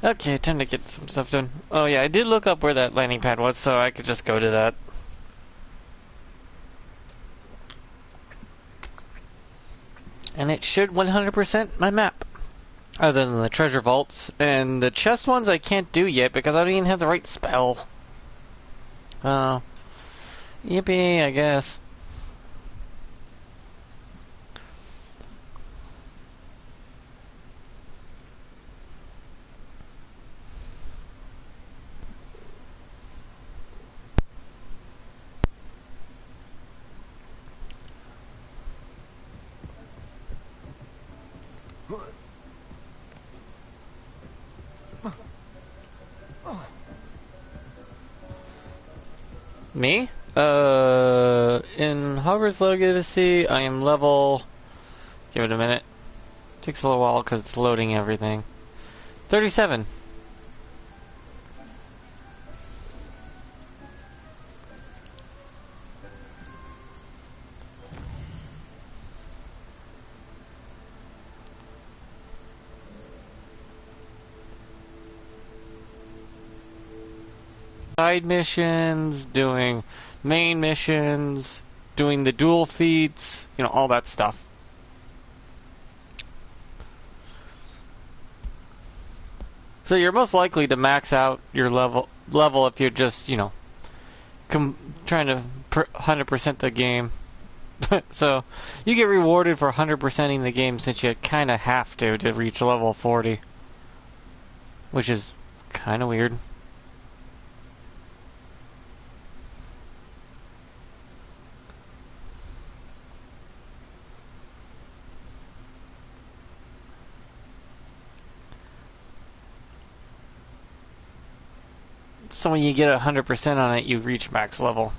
Okay, time to get some stuff done. Oh yeah, I did look up where that landing pad was, so I could just go to that. And it should 100% my map. Other than the treasure vaults. And the chest ones I can't do yet because I don't even have the right spell. Oh. Yippee, I guess. Me? In Hogwarts Legacy, I am level... Give it a minute. Takes a little while because it's loading everything. 37. Side missions, doing main missions, doing the dual feats, you know, all that stuff. So you're most likely to max out your level if you're just, you know, trying to 100% the game. So you get rewarded for 100%ing the game since you kind of have to reach level 40, which is kind of weird. So when you get 100% on it, you reach max level.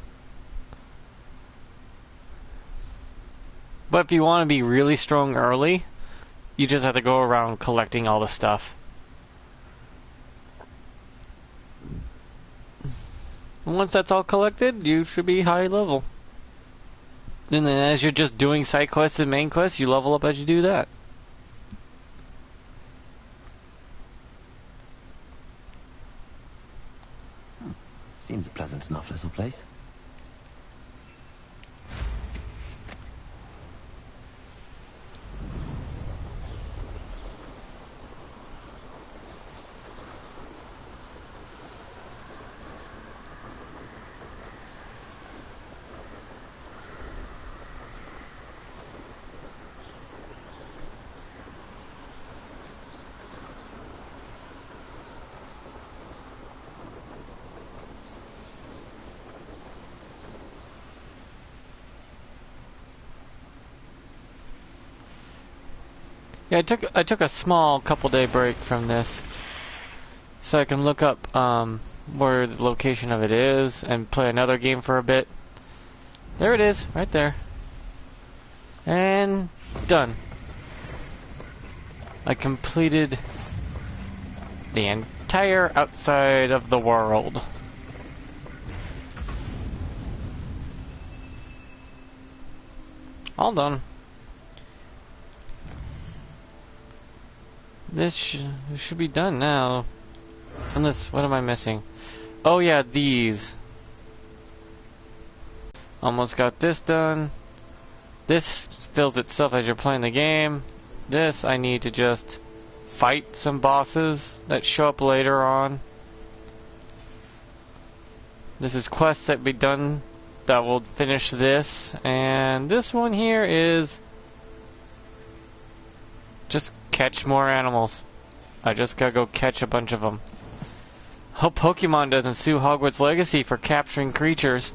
But if you want to be really strong early, you just have to go around collecting all the stuff. And once that's all collected, you should be high level. And then as you're just doing side quests and main quests, you level up as you do that. Seems a pleasant enough little place. Yeah, I took a small couple-day break from this, so I can look up where the location of it is and play another game for a bit. There it is, right there, and done. I completed the entire outside of the world. All done. This should be done now. Unless, what am I missing? Oh yeah, these. Almost got this done. This fills itself as you're playing the game. This, I need to just fight some bosses that show up later on. This is quests that be done that will finish this. And this one here is just catch more animals. I just gotta go catch a bunch of them. Hope Pokemon doesn't sue Hogwarts Legacy for capturing creatures.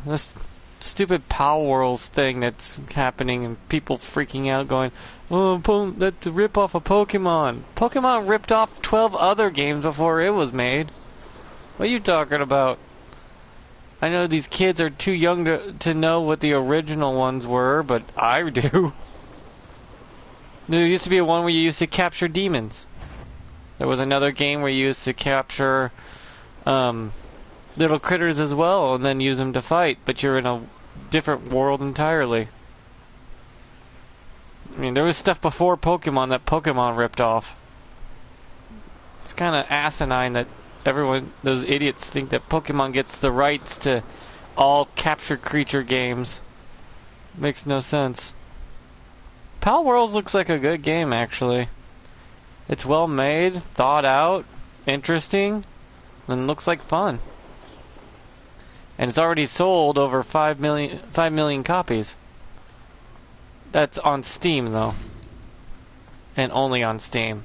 This stupid Power Worlds thing that's happening and people freaking out going, oh, that's a rip-off of Pokemon. Pokemon ripped off 12 other games before it was made. What are you talking about? I know these kids are too young to know what the original ones were, but I do. There used to be one where you used to capture demons. There was another game where you used to capture little critters as well and then use them to fight, but you're in a different world entirely. I mean, there was stuff before Pokemon that Pokemon ripped off. It's kind of asinine that those idiots think that Pokemon gets the rights to all captured creature games. Makes no sense. Pal Worlds looks like a good game, actually. It's well made, thought out, interesting, and looks like fun. And it's already sold over 5 million copies. That's on Steam, though. And only on Steam.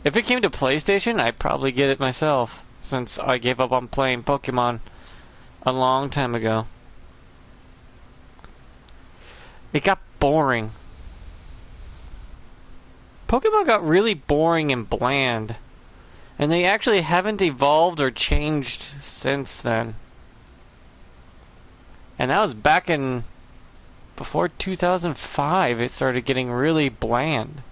If it came to PlayStation, I'd probably get it myself, since I gave up on playing Pokemon a long time ago. It got boring. Pokemon got really boring and bland. And they actually haven't evolved or changed since then. And that was back in... before 2005, it started getting really bland.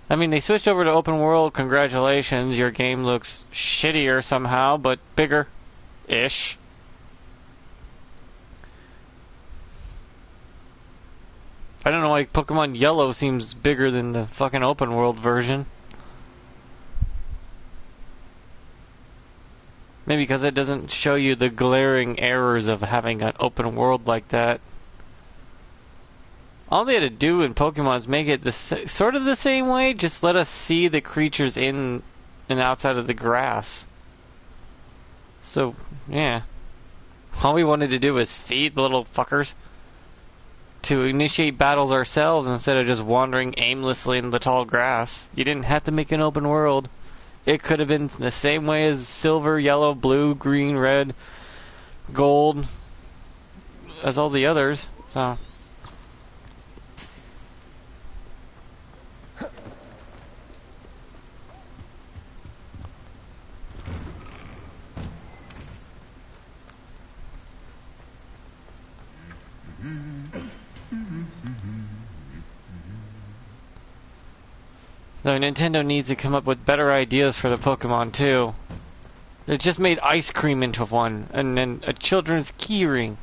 I mean, they switched over to open world. Congratulations, your game looks shittier somehow, but bigger-ish. I don't know why Pokemon Yellow seems bigger than the fucking open world version. Maybe because it doesn't show you the glaring errors of having an open world like that. All they had to do in Pokemon is make it sort of the same way, just let us see the creatures in and outside of the grass. So, yeah. All we wanted to do was see the little fuckers. To initiate battles ourselves instead of just wandering aimlessly in the tall grass. You didn't have to make an open world. It could have been the same way as silver, yellow, blue, green, red, gold, as all the others. So... Though Nintendo needs to come up with better ideas for the Pokemon too. They just made ice cream into one, and then a children's keyring.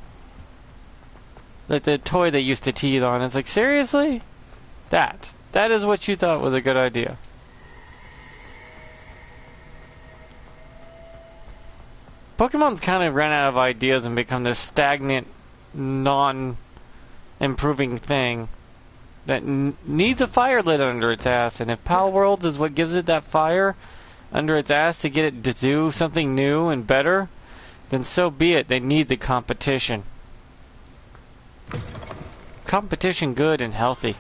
Like the toy they used to tease on. It's like, seriously? That is what you thought was a good idea. Pokemon's kind of ran out of ideas and become this stagnant, non-improving thing that needs a fire lit under its ass. And if Pal Worlds is what gives it that fire under its ass to get it to do something new and better, then so be it. They need the competition. Competition good and healthy.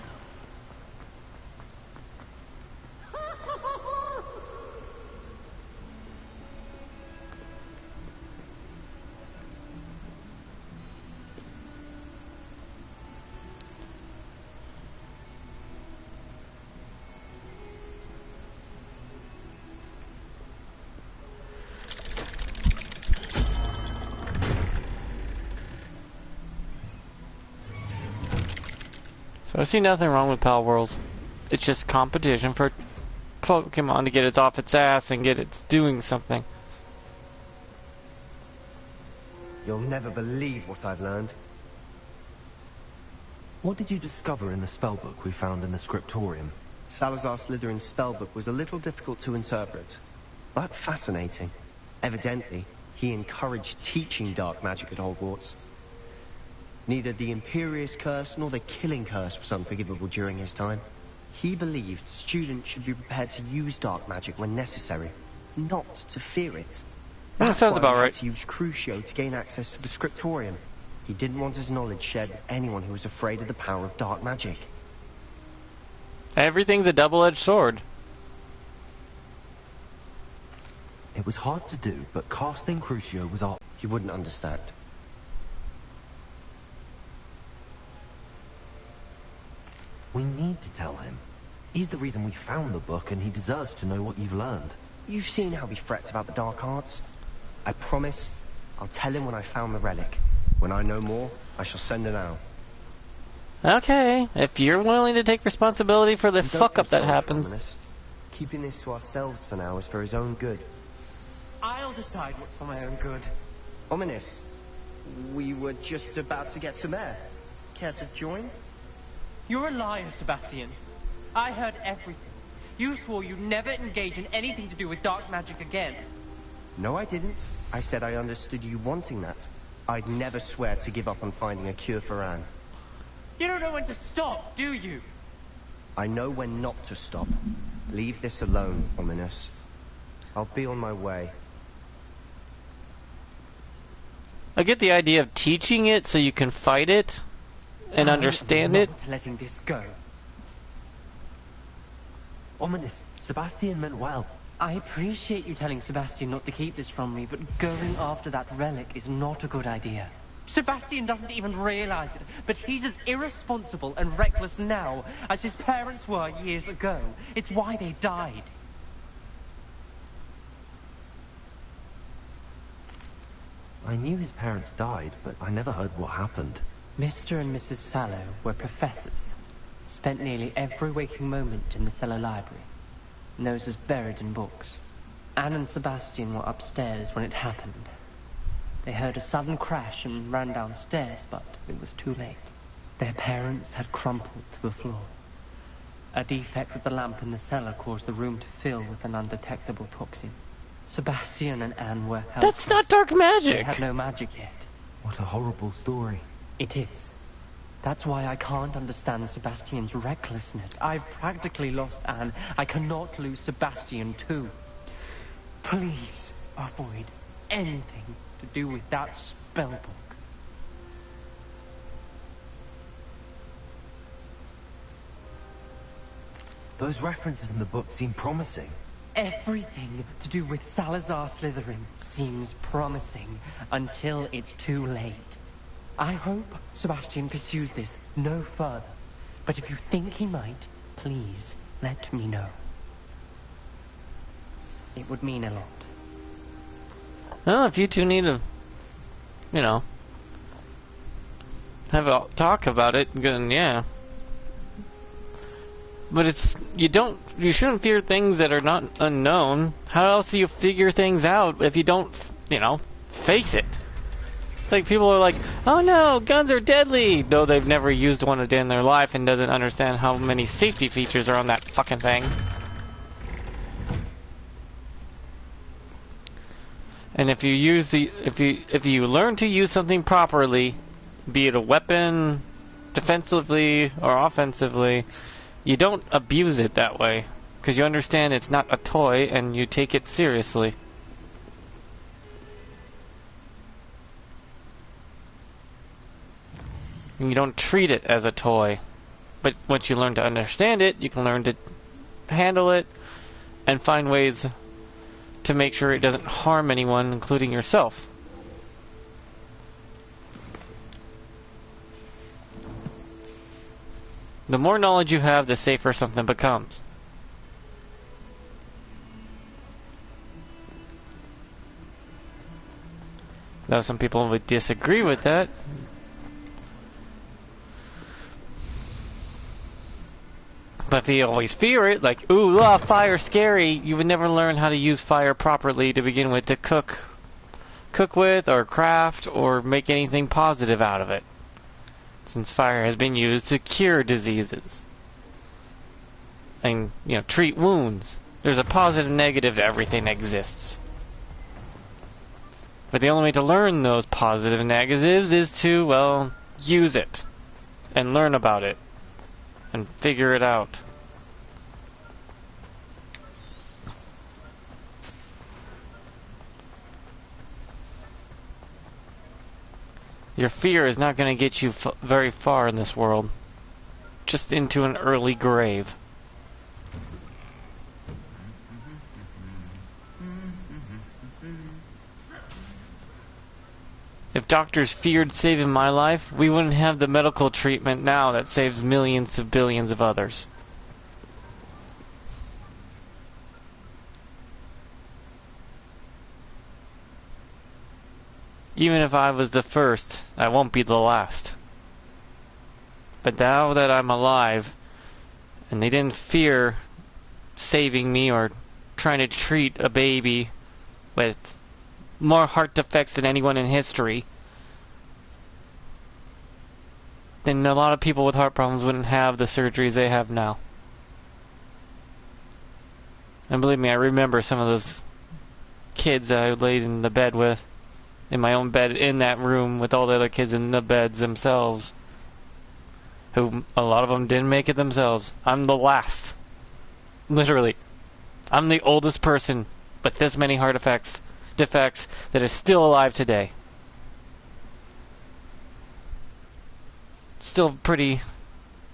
So I see nothing wrong with Pal Worlds. It's just competition for Pokemon to get it off its ass and get it doing something. You'll never believe what I've learned. What did you discover in the spellbook we found in the scriptorium? Salazar Slytherin's spellbook was a little difficult to interpret, but fascinating. Evidently, he encouraged teaching dark magic at Hogwarts. Neither the Imperious Curse nor the Killing Curse was unforgivable during his time. He believed students should be prepared to use dark magic when necessary, not to fear it. That sounds about right. He used Crucio to gain access to the scriptorium. He didn't want his knowledge shared with anyone who was afraid of the power of dark magic. Everything's a double-edged sword. It was hard to do, but casting Crucio was art. He wouldn't understand. We need to tell him. He's the reason we found the book, and he deserves to know what you've learned. You've seen how he frets about the dark arts. I promise, I'll tell him when I found the relic. When I know more, I shall send it out. Okay, if you're willing to take responsibility for the fuck-up that happens. Ominous. Keeping this to ourselves for now is for his own good. I'll decide what's for my own good. Ominous, we were just about to get some air. Care to join? You're a liar, Sebastian. I heard everything. You swore you'd never engage in anything to do with dark magic again. No, I didn't. I said I understood you wanting that. I'd never swear to give up on finding a cure for Anne. You don't know when to stop, do you? I know when not to stop. Leave this alone, Ominous. I'll be on my way. I get the idea of teaching it so you can fight it and understand it. I'm not letting this go. Ominous, Sebastian meant well. I appreciate you telling Sebastian not to keep this from me, but going after that relic is not a good idea. Sebastian doesn't even realize it, but he's as irresponsible and reckless now as his parents were years ago. It's why they died. I knew his parents died, but I never heard what happened. Mr. and Mrs. Sallow were professors. Spent nearly every waking moment in the cellar library. Noses buried in books. Anne and Sebastian were upstairs when it happened. They heard a sudden crash and ran downstairs, but it was too late. Their parents had crumpled to the floor. A defect with the lamp in the cellar caused the room to fill with an undetectable toxin. Sebastian and Anne were helpless. That's not dark magic. They had no magic yet. What a horrible story. It is. That's why I can't understand Sebastian's recklessness. I've practically lost Anne. I cannot lose Sebastian too. Please avoid anything to do with that spell book. Those references in the book seem promising. Everything to do with Salazar Slytherin seems promising until it's too late. I hope Sebastian pursues this no further. But if you think he might, please let me know. It would mean a lot. Well, if you two need to, have a talk about it, then yeah. But you shouldn't fear things that are not unknown. How else do you figure things out if you don't, face it? It's like people are like, oh no, guns are deadly, though they've never used one a day in their life and doesn't understand how many safety features are on that fucking thing. And if you learn to use something properly, be it a weapon, defensively or offensively, you don't abuse it that way, because you understand it's not a toy and you take it seriously. And you don't treat it as a toy. But once you learn to understand it, you can learn to handle it and find ways to make sure it doesn't harm anyone, including yourself. The more knowledge you have, the safer something becomes. Though some people would disagree with that. But if you always fear it, like, ooh, fire, scary, you would never learn how to use fire properly to begin with, to cook with, or craft, or make anything positive out of it. Since fire has been used to cure diseases. And, treat wounds. There's a positive and negative to everything that exists. But the only way to learn those positive and negatives is to, use it. And learn about it. And figure it out. Your fear is not going to get you very far in this world. Just into an early grave. If doctors feared saving my life, we wouldn't have the medical treatment now that saves millions of billions of others. Even if I was the first, I won't be the last. But now that I'm alive, and they didn't fear saving me or trying to treat a baby with more heart defects than anyone in history, then a lot of people with heart problems wouldn't have the surgeries they have now. And believe me, I remember some of those kids I laid in the bed with, in my own bed in that room with all the other kids in the beds themselves, who a lot of them didn't make it themselves. I'm the last. Literally. I'm the oldest person with this many heart defects that is still alive today. Still pretty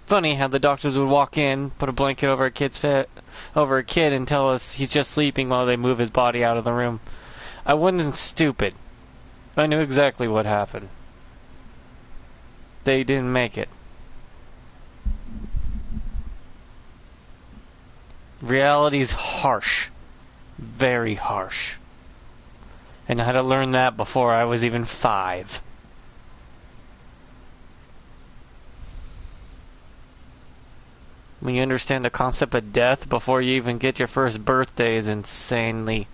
funny how the doctors would walk in, put a blanket over a kid and tell us he's just sleeping while they move his body out of the room. I wasn't stupid. I knew exactly what happened. They didn't make it. Reality's harsh. Very harsh. And I had to learn that before I was even 5. When you understand the concept of death before you even get your first birthday is insanely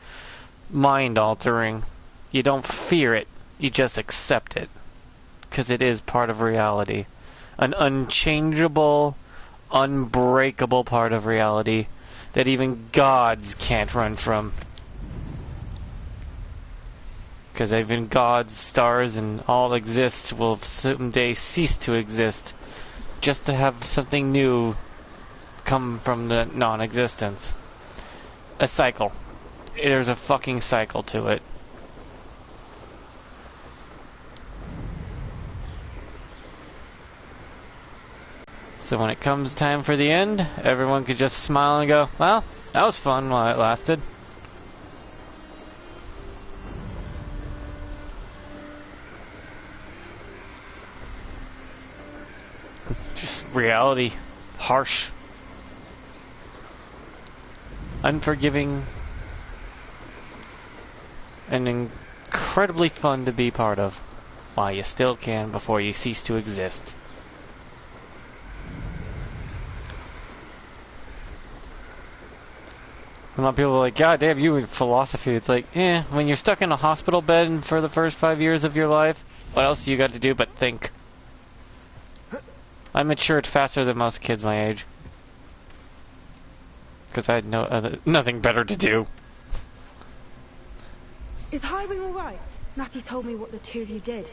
mind-altering. You don't fear it, you just accept it. Because it is part of reality. An unchangeable, unbreakable part of reality that even gods can't run from. Because even gods, stars, and all exist will someday cease to exist just to have something new come from the non-existence. A cycle. There's a fucking cycle to it. So when it comes time for the end, everyone could just smile and go, well, that was fun while it lasted. Just reality. Harsh. Unforgiving. And incredibly fun to be part of. While you still can before you cease to exist. A lot of people are like, God damn, you in philosophy. It's like, when you're stuck in a hospital bed for the first 5 years of your life, what else you got to do but think? I matured faster than most kids my age. Because I had nothing better to do. Is Highwing alright? Natty told me what the two of you did.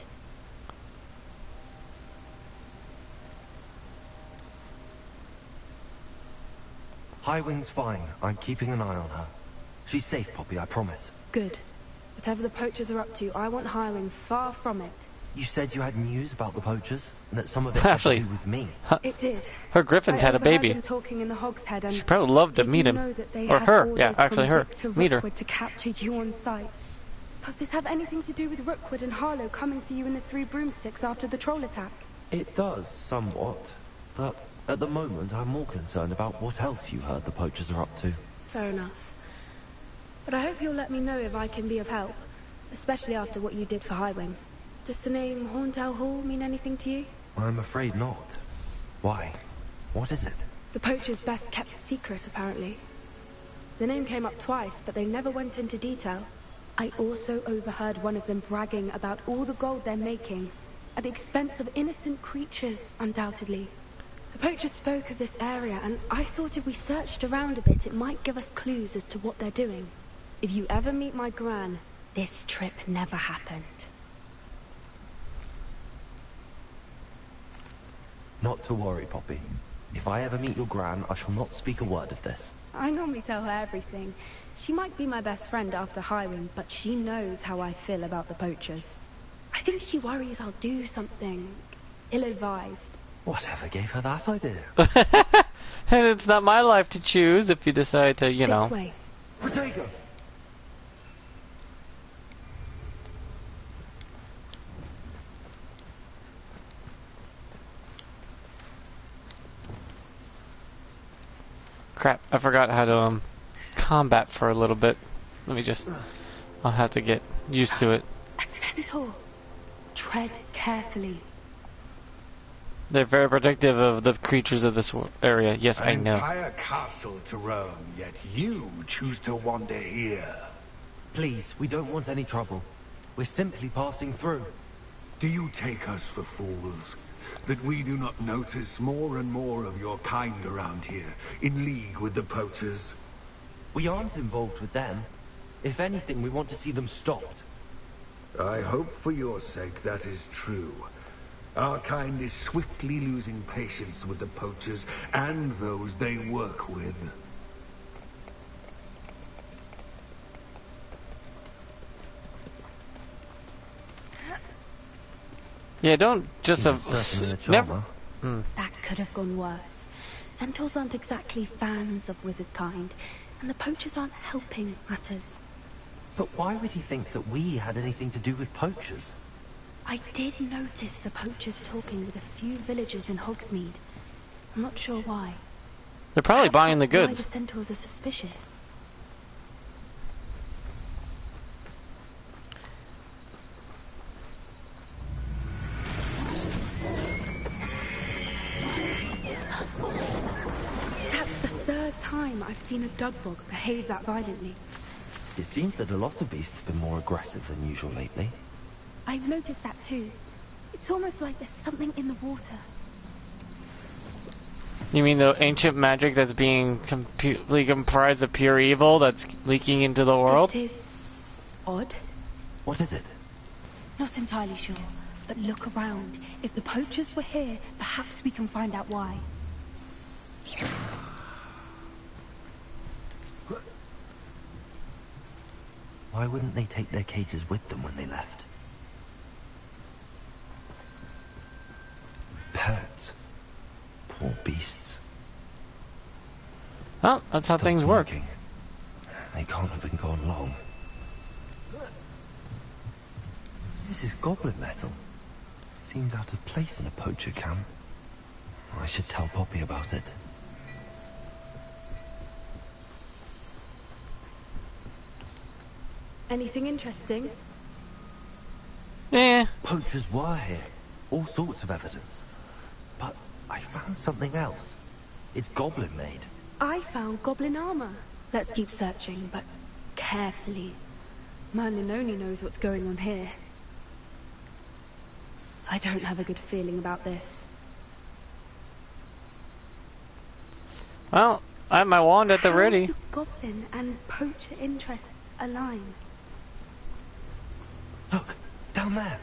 Highwing's fine. I'm keeping an eye on her. She's safe, Poppy, I promise. Good. Whatever the poachers are up to, I want Highwing far from it. You said you had news about the poachers, and that some of it had to do with me. It did. Her Griffin's had a baby. Them talking in the Hog's Head, and she probably loved to meet him. Or her, yeah, actually her. Meet her. To capture you on sight. Does this have anything to do with Rookwood and Harlow coming for you in the 3 broomsticks after the troll attack? It does, somewhat. But at the moment, I'm more concerned about what else you heard the poachers are up to. Fair enough. But I hope you'll let me know if I can be of help. Especially after what you did for Highwing. Does the name Horntail Hall mean anything to you? I'm afraid not. Why? What is it? The poacher's best kept secret, apparently. The name came up twice, but they never went into detail. I also overheard one of them bragging about all the gold they're making, at the expense of innocent creatures, undoubtedly. The poacher spoke of this area, and I thought if we searched around a bit, it might give us clues as to what they're doing. If you ever meet my gran, this trip never happened. Not to worry, Poppy. If I ever meet your gran, I shall not speak a word of this. I normally tell her everything. She might be my best friend after Highwing, but she knows how I feel about the poachers. I think she worries I'll do something ill-advised. Whatever gave her that idea? And it's not my life to choose if you decide to, you know. This way. Protego! Crap, I forgot how to combat for a little bit. Let me just... I'll have to get used to it. A centaur. Tread carefully. They're very protective of the creatures of this area. Yes, I know. An entire castle to roam, yet you choose to wander here. Please, we don't want any trouble. We're simply passing through. Do you take us for fools? That we do not notice more and more of your kind around here, in league with the poachers? We aren't involved with them. If anything, we want to see them stopped. I hope for your sake that is true. Our kind is swiftly losing patience with the poachers and those they work with. Yeah, don't just Certainly a never. charmer. That could have gone worse. Centaurs aren't exactly fans of wizard kind, and the poachers aren't helping matters. But why would he think that we had anything to do with poachers? I did notice the poachers talking with a few villagers in Hogsmeade. I'm not sure why. They're probably Perhaps buying the that's why goods. the centaurs are suspicious. That's the third time I've seen a dugbog behave that violently. It seems that a lot of beasts have been more aggressive than usual lately. I've noticed that too. It's almost like there's something in the water. You mean the ancient magic that's being completely comprised of pure evil that's leaking into the world? This is odd. What is it? Not entirely sure, but look around. If the poachers were here, perhaps we can find out why. Why wouldn't they take their cages with them when they left? Pets. Poor beasts. Well, that's how Stop things work. smoking. They can't have been gone long. This is goblin metal. Seems out of place in a poacher camp. I should tell Poppy about it. Anything interesting? Eh. Poachers were here. All sorts of evidence. But I found something else. It's goblin made. I found goblin armor. Let's keep searching, but carefully. Merlin only knows what's going on here. I don't have a good feeling about this. Well, I have my wand at the How ready. do goblin and poacher interests align? Look, down there.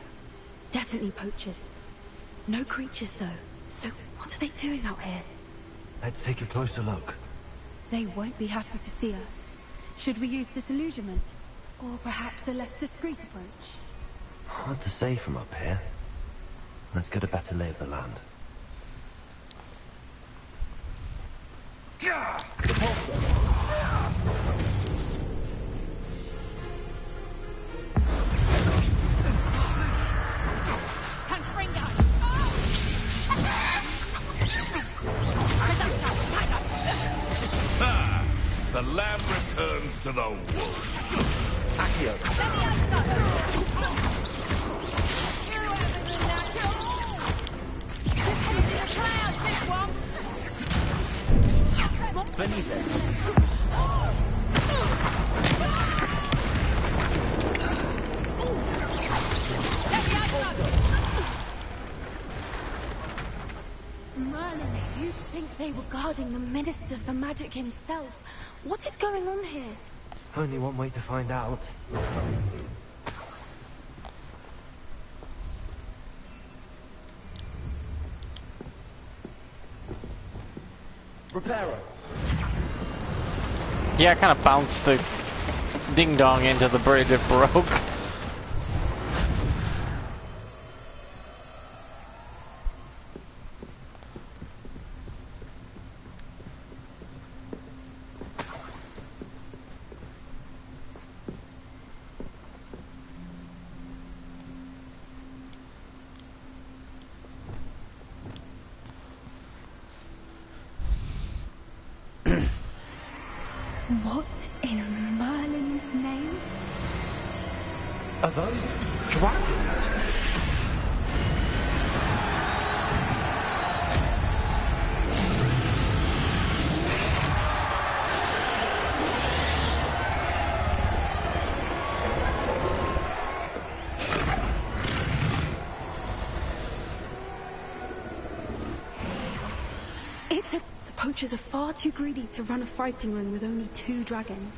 Definitely poachers. No creatures though. So what are they doing out here? Let's take a closer look. They won't be happy to see us. Should we use disillusionment? Or perhaps a less discreet approach? Hard to say from up here. Let's get a better lay of the land. The lamb returns to the wolf. Merlin, you'd think they were guarding the Minister for Magic himself. What is going on here? Only one way to find out. Reparo. Yeah, I kind of bounced the ding dong into the bridge. It broke. What in Merlin's name? Are those dragons? The poachers are far too greedy to run a fighting ring with only 2 dragons.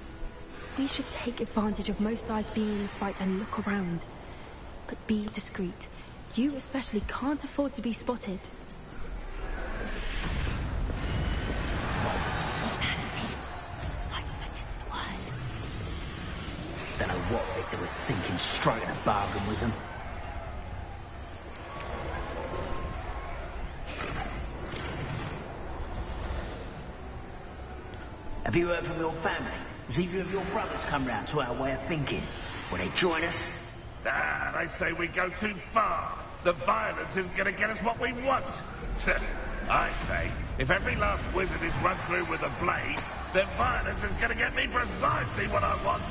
We should take advantage of most eyes being in the fight and look around. But be discreet. You especially can't afford to be spotted. That's it. I uttered the word. Don't know what Victor was thinking, striking a bargain with them. Have you heard from your family? Has either of your brothers come round to our way of thinking? Will they join us? Ah, they say we go too far. The violence isn't going to get us what we want. I say, if every last wizard is run through with a blade, then violence is going to get me precisely what I want.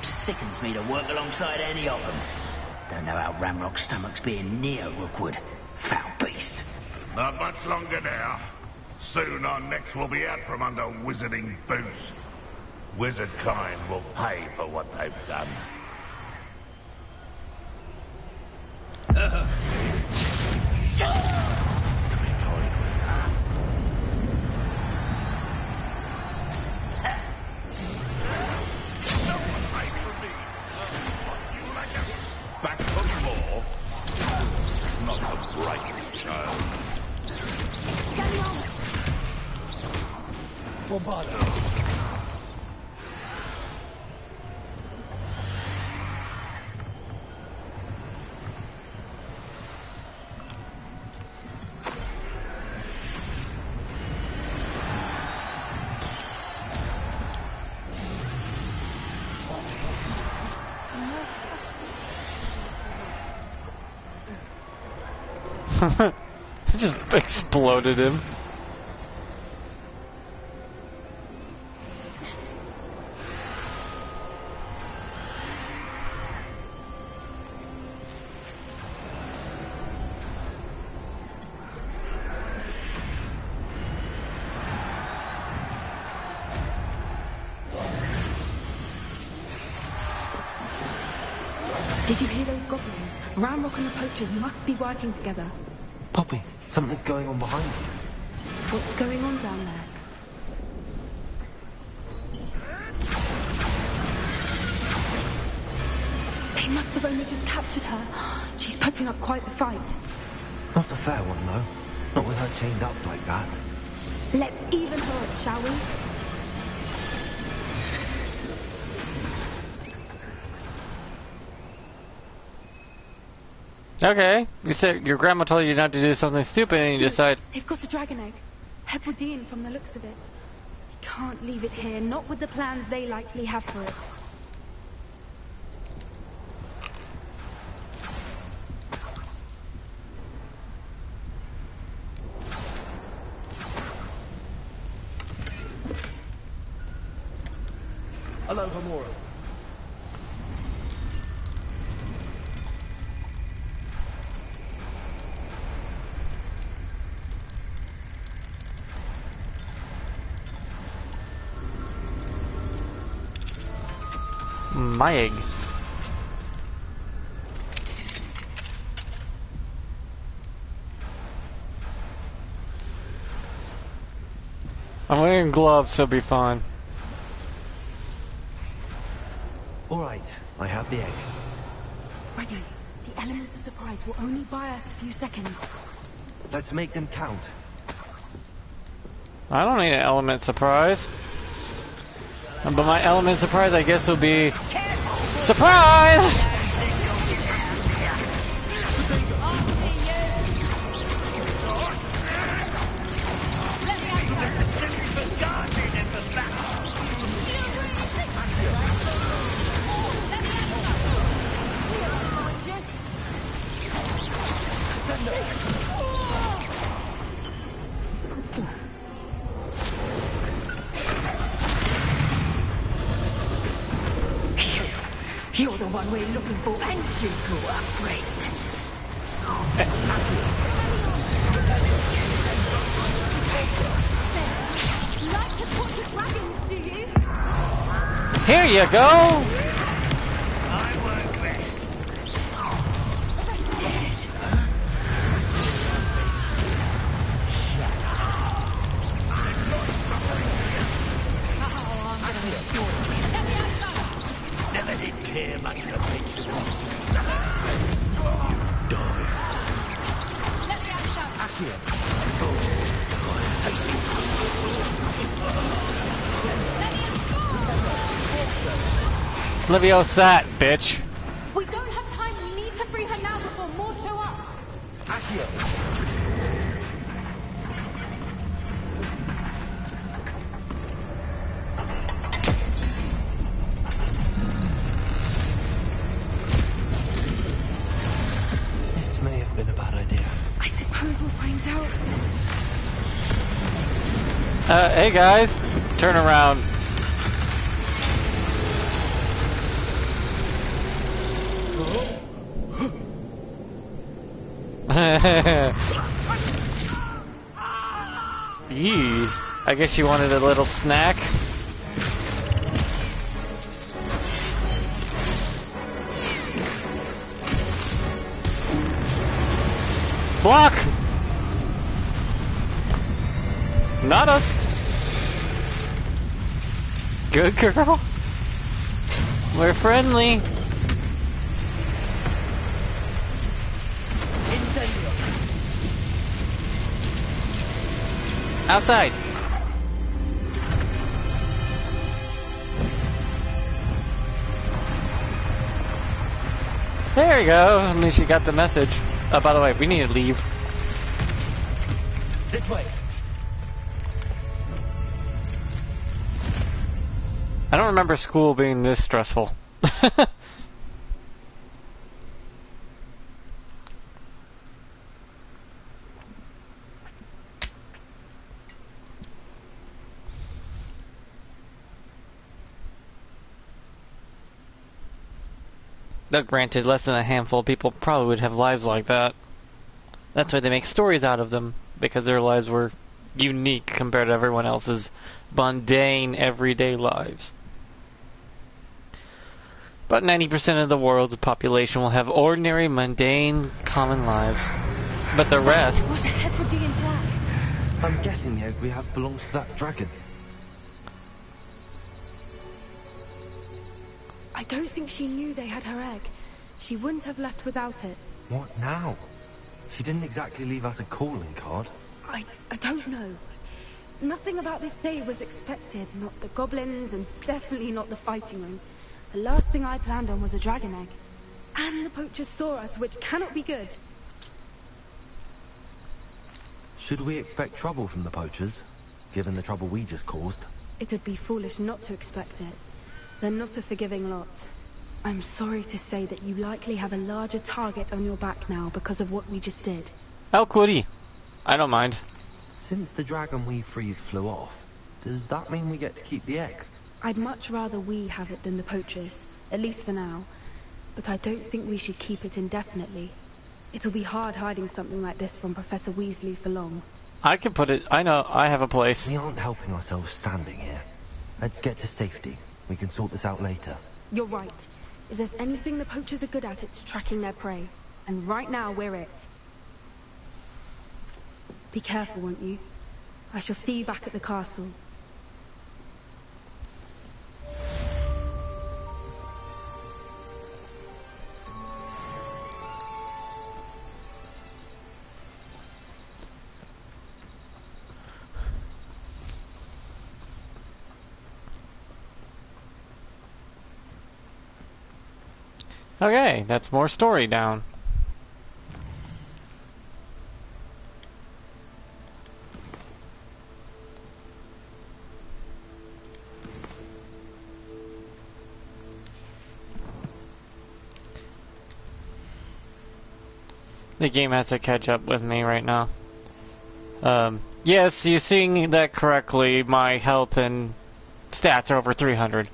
Sickens me to work alongside any of them. Don't know how Ramrock's stomach's being near Rookwood. Foul beast. Not much longer now. Soon our necks will be out from under wizarding boots. Wizard kind will pay for what they've done. Back for more? Not the brightest child. Well, bother. Just exploded him. Did you hear those goblins? Ramrock and the poachers must be working together. Poppy, something's going on behind you. What's going on down there? They must have only just captured her. She's putting up quite the fight. Not a fair one, though. Not with her chained up like that. Let's even her up, shall we? Okay, you said your grandma told you not to do something stupid and you decide... They've got a dragon egg. Hebridean from the looks of it. We can't leave it here, not with the plans they likely have for it. Hello, Gamora. My egg. I'm wearing gloves, so it'll be fine. All right, I have the egg. Ready. The elements of surprise will only buy us a few seconds. Let's make them count. I don't need an element surprise. But my element surprise, I guess, will be... Surprise! You're the one we're looking for, and you grew up great. Like to talk to dragons, do you? Here you go! I work best. Dead. Shut up. Leviosat, bitch. We don't have time. We need to free her now before more show up. Accio! This may have been a bad idea. I suppose we'll find out. Hey guys, turn around. Yee. I guess you wanted a little snack. Block! Not us. Good girl. We're friendly. Outside. There you go. At least you got the message. Oh, by the way, we need to leave. This way. I don't remember school being this stressful. Though granted, less than a handful of people probably would have lives like that. That's why they make stories out of them, because their lives were unique compared to everyone else's mundane, everyday lives. But 90% of the world's population will have ordinary, mundane, common lives. But the rest... What the heck would be in black? I'm guessing the egg we have belongs to that dragon. I don't think she knew they had her egg. She wouldn't have left without it. What now? She didn't exactly leave us a calling card. I don't know. Nothing about this day was expected. Not the goblins, and definitely not the fighting ring. The last thing I planned on was a dragon egg. And the poachers saw us, which cannot be good. Should we expect trouble from the poachers, given the trouble we just caused? It would be foolish not to expect it. They're not a forgiving lot. I'm sorry to say that you likely have a larger target on your back now because of what we just did. How could he? I don't mind. Since the dragon we freed flew off, does that mean we get to keep the egg? I'd much rather we have it than the poachers, at least for now. But I don't think we should keep it indefinitely. It'll be hard hiding something like this from Professor Weasley for long. I can put it... I know, I have a place. We aren't helping ourselves standing here. Let's get to safety. We can sort this out later. You're right. If there's anything the poachers are good at, it's tracking their prey. And right now, we're it. Be careful, won't you? I shall see you back at the castle. Okay, that's more story down. The game has to catch up with me right now. Yes, you're seeing that correctly. My health and stats are over 300.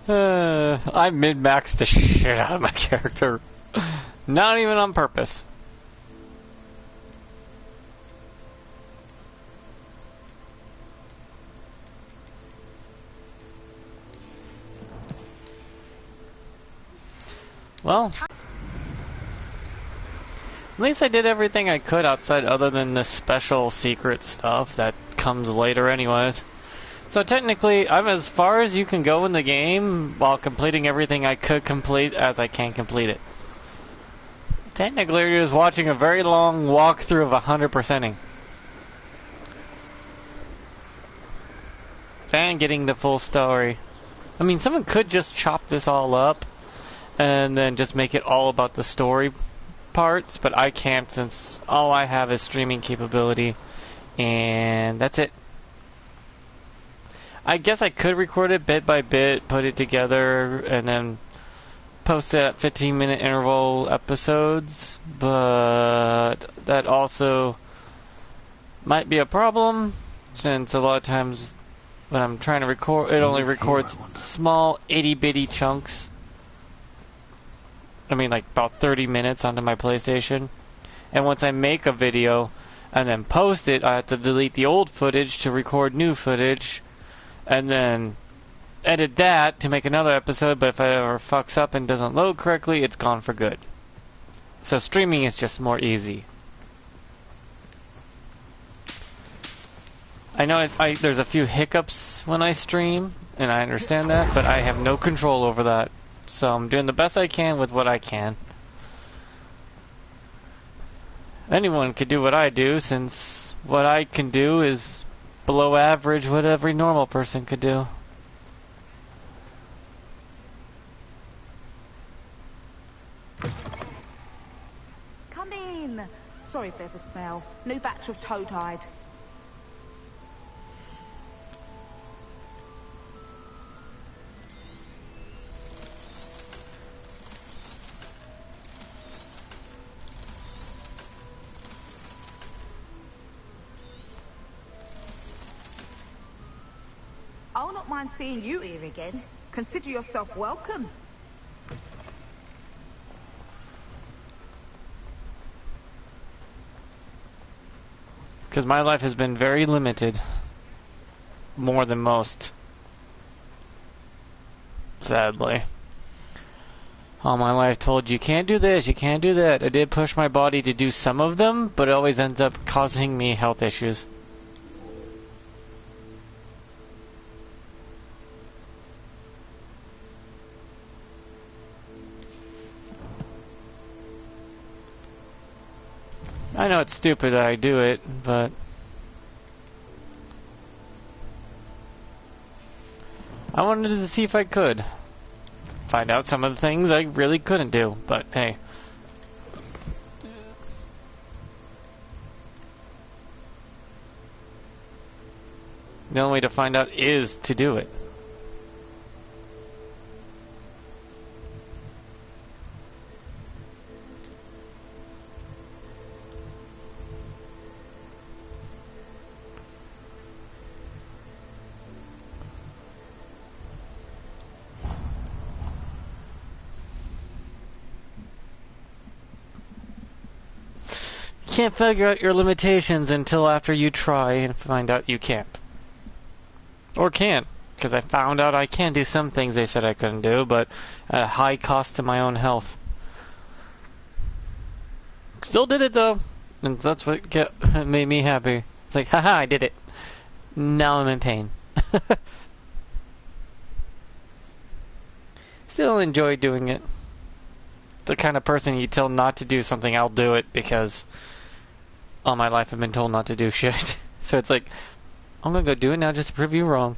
I min-maxed the shit out of my character. Not even on purpose. Well, at least I did everything I could outside other than the special secret stuff that comes later anyways. So technically, I'm as far as you can go in the game while completing everything I could complete as I can complete it. Technically, you're just watching a very long walkthrough of 100%ing. And getting the full story. I mean, someone could just chop this all up and then just make it all about the story parts, but I can't since all I have is streaming capability, and that's it. I guess I could record it bit by bit, put it together, and then post it at 15-minute interval episodes, but that also might be a problem since a lot of times when I'm trying to record, it only records small itty-bitty chunks. I mean, like about 30 minutes onto my PlayStation. And once I make a video and then post it, I have to delete the old footage to record new footage, and then edit that to make another episode, but if it ever fucks up and doesn't load correctly, it's gone for good. So streaming is just more easy. I know there's a few hiccups when I stream, and I understand that, but I have no control over that. So I'm doing the best I can with what I can. Anyone could do what I do, since what I can do is below average what every normal person could do. Come in. Sorry if there's a smell. New batch of toad-hide. I'll not mind seeing you here again. Consider yourself welcome. Because my life has been very limited. More than most. Sadly. All my life told you can't do this, you can't do that. I did push my body to do some of them, but it always ends up causing me health issues. I know it's stupid that I do it, but I wanted to see if I could find out some of the things I really couldn't do, but hey. The only way to find out is to do it. Can't figure out your limitations until after you try and find out you can't. Or can't, because I found out I can do some things they said I couldn't do, but at a high cost to my own health. Still did it though, and that's what made me happy. It's like, haha, I did it. Now I'm in pain. Still enjoy doing it. The kind of person you tell not to do something, I'll do it because all my life I've been told not to do shit. So it's like, I'm gonna go do it now just to prove you wrong.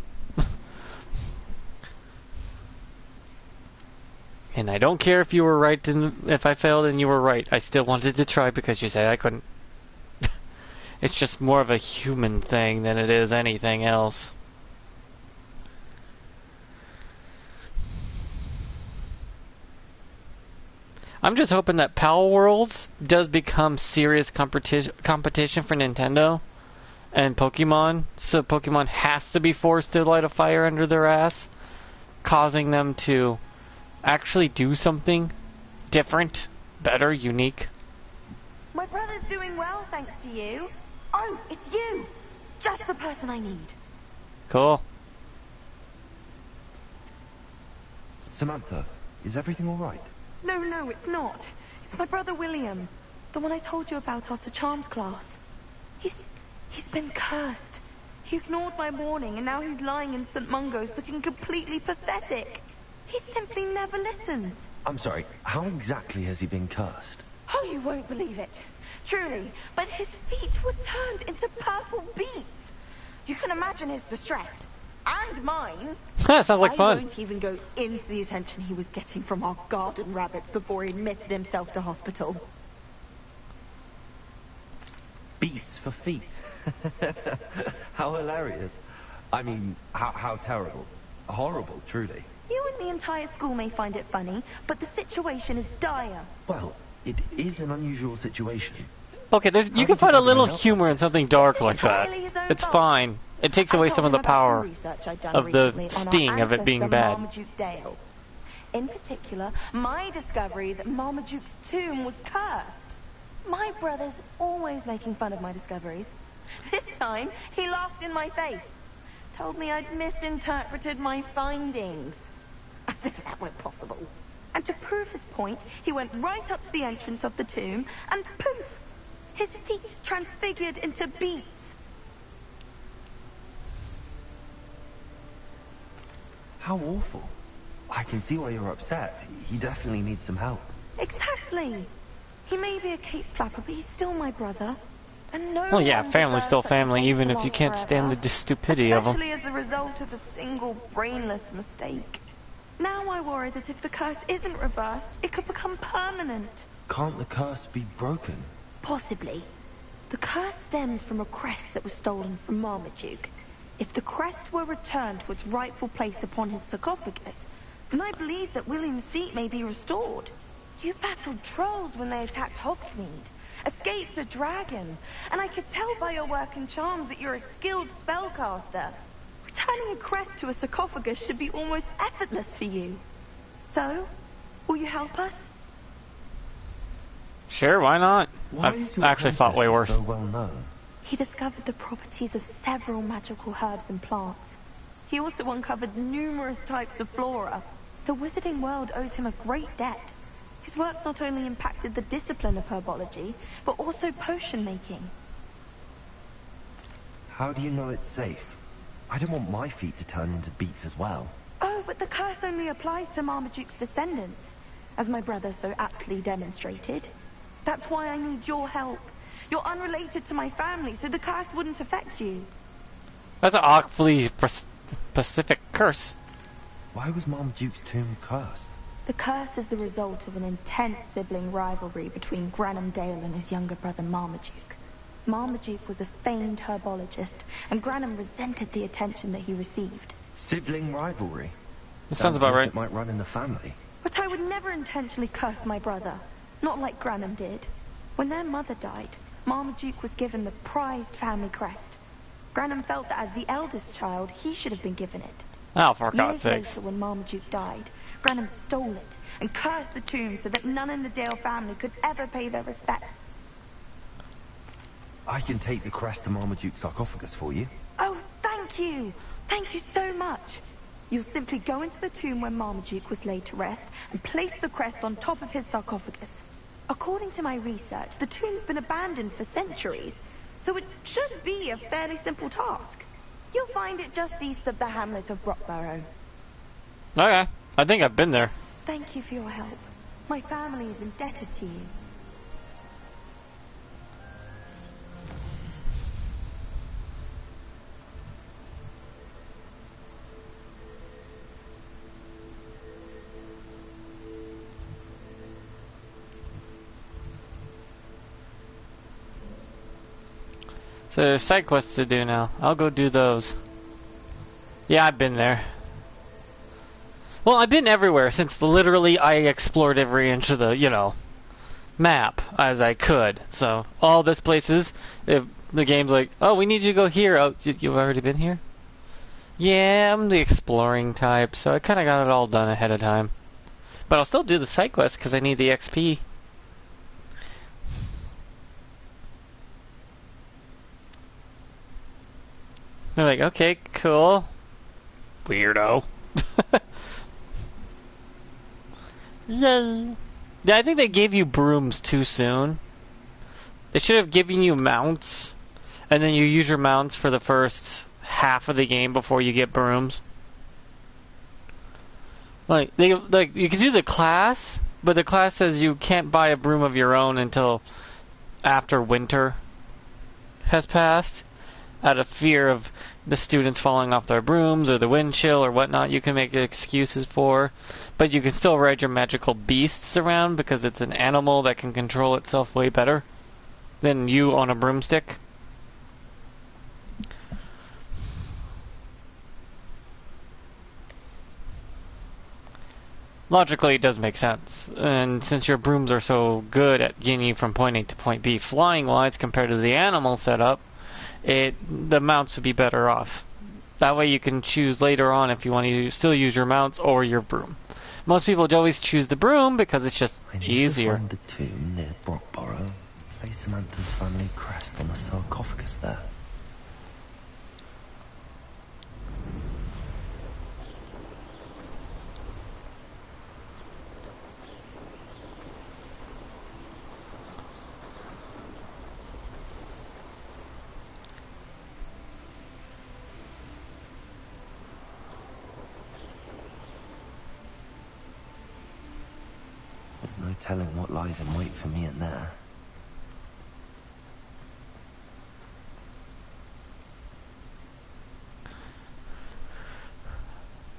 And I don't care if you were right and if I failed and you were right. I still wanted to try because you said I couldn't. It's just more of a human thing than it is anything else. I'm just hoping that Power Worlds does become serious competition for Nintendo and Pokemon, so Pokemon has to be forced to light a fire under their ass, causing them to actually do something different, better, unique. My brother's doing well, thanks to you. Oh, it's you! Just the person I need. Cool. Samantha, is everything all right? No, it's not. It's my brother William. The one I told you about after Charms class. He's been cursed. He ignored my warning and now he's lying in St. Mungo's looking completely pathetic. He simply never listens. I'm sorry, how exactly has he been cursed? Oh, you won't believe it. Truly, but his feet were turned into purple beets. You can imagine his distress. And mine. Sounds like I fun. won't even go into the attention he was getting from our garden rabbits before he admitted himself to hospital. Beats for feet. How hilarious. I mean, how terrible. Horrible, truly. You and the entire school may find it funny, but the situation is dire. Well, it is an unusual situation. Okay, you can find a little humor in something dark like that. Entirely his own It's fault. fine. It takes away I some of told the him about some power research I'd done of the recently on our sting of it being ancestor bad. Marmaduke Dale. In particular, my discovery that Marmaduke's tomb was cursed. My brother's always making fun of my discoveries. This time, he laughed in my face. Told me I'd misinterpreted my findings. As if that weren't possible. And to prove his point, he went right up to the entrance of the tomb and poof! His feet transfigured into beets. How awful. I can see why you're upset. He definitely needs some help. Exactly. He may be a cape flapper, but he's still my brother. And no Well, yeah, one family's deserves still such a family, fate even to if you last can't stand forever. the stupidity of them. Especially as the result of a single brainless mistake. Now I worry that if the curse isn't reversed, it could become permanent. Can't the curse be broken? Possibly. The curse stemmed from a crest that was stolen from Marmaduke. If the crest were returned to its rightful place upon his sarcophagus, then I believe that William's feet may be restored. You battled trolls when they attacked Hogsmeade, escaped a dragon, and I could tell by your work and charms that you're a skilled spellcaster. Returning a crest to a sarcophagus should be almost effortless for you. So, will you help us? Sure, why not? Why I've is your actually fought way worse. ancestor so well known? He discovered the properties of several magical herbs and plants. He also uncovered numerous types of flora. The wizarding world owes him a great debt. His work not only impacted the discipline of herbology, but also potion making. How do you know it's safe? I don't want my feet to turn into beets as well. Oh, but the curse only applies to Marmaduke's descendants, as my brother so aptly demonstrated. That's why I need your help. You're unrelated to my family, so the curse wouldn't affect you. That's an awfully specific curse. Why was Marmaduke's tomb cursed? The curse is the result of an intense sibling rivalry between Granham Dale and his younger brother Marmaduke. Marmaduke was a famed herbologist, and Granham resented the attention that he received. Sibling rivalry? That sounds about as if right. It might run in the family. But I would never intentionally curse my brother, not like Granham did. When their mother died, Marmaduke was given the prized family crest. Granham felt that as the eldest child, he should have been given it. Oh, for God's Years sakes. later, when Marmaduke died, Granham stole it and cursed the tomb so that none in the Dale family could ever pay their respects. I can take the crest to Marmaduke's sarcophagus for you. Oh, thank you! Thank you so much! You'll simply go into the tomb where Marmaduke was laid to rest and place the crest on top of his sarcophagus. According to my research, the tomb's been abandoned for centuries, so it should be a fairly simple task. You'll find it just east of the hamlet of Rockborough. Okay, I think I've been there. Thank you for your help. My family is indebted to you. So there's side quests to do now. I'll go do those. Yeah, I've been there. Well, I've been everywhere since literally I explored every inch of the, map as I could. So all this places, if the game's like, oh, we need you to go here. Oh, you've already been here? Yeah, I'm the exploring type, so I kind of got it all done ahead of time. But I'll still do the side quests because I need the XP. They're like, okay, cool. Weirdo. Yay. Yeah, I think they gave you brooms too soon. They should have given you mounts, and then you use your mounts for the first half of the game before you get brooms. Like you can do the class, but the class says you can't buy a broom of your own until after winter has passed, out of fear of the students falling off their brooms or the wind chill or whatnot, you can make excuses for. But you can still ride your magical beasts around because it's an animal that can control itself way better than you on a broomstick. Logically, it does make sense. And since your brooms are so good at getting you from point A to point B flying-wise compared to the animal setup, the mounts would be better off. That way you can choose later on if you want to still use your mounts or your broom. Most people always choose the broom because it's just easier. I need to find the tomb near Brockborough. Place Samantha's family crest on the sarcophagus there. There's no telling what lies in wait for me in there.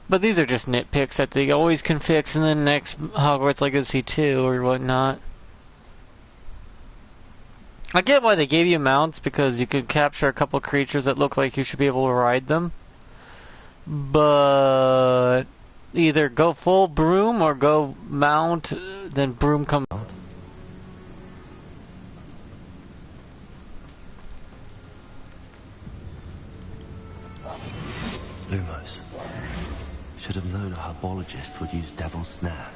But these are just nitpicks that they always can fix in the next Hogwarts Legacy 2 or whatnot. I get why they gave you mounts, because you could capture a couple creatures that look like you should be able to ride them. But either go full broom or go mount, then broom comes out. Lumos. Should have known a herbologist would use Devil's Snare.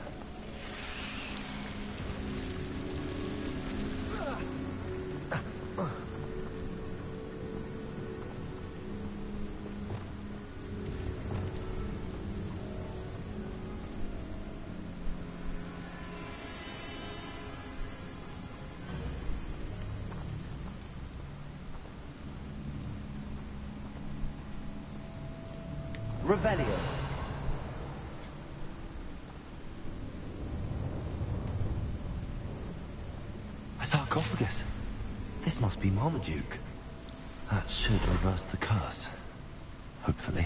Revelio. A sarcophagus. This must be Marmaduke. That should reverse the curse. Hopefully.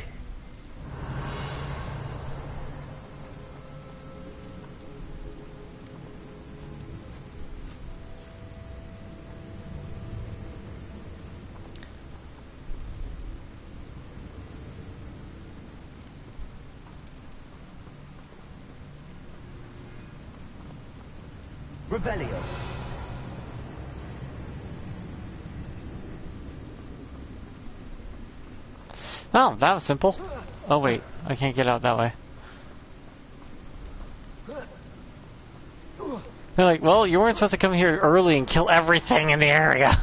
Revelio. Oh, that was simple. Oh wait, I can't get out that way. They're like, well, you weren't supposed to come here early and kill everything in the area.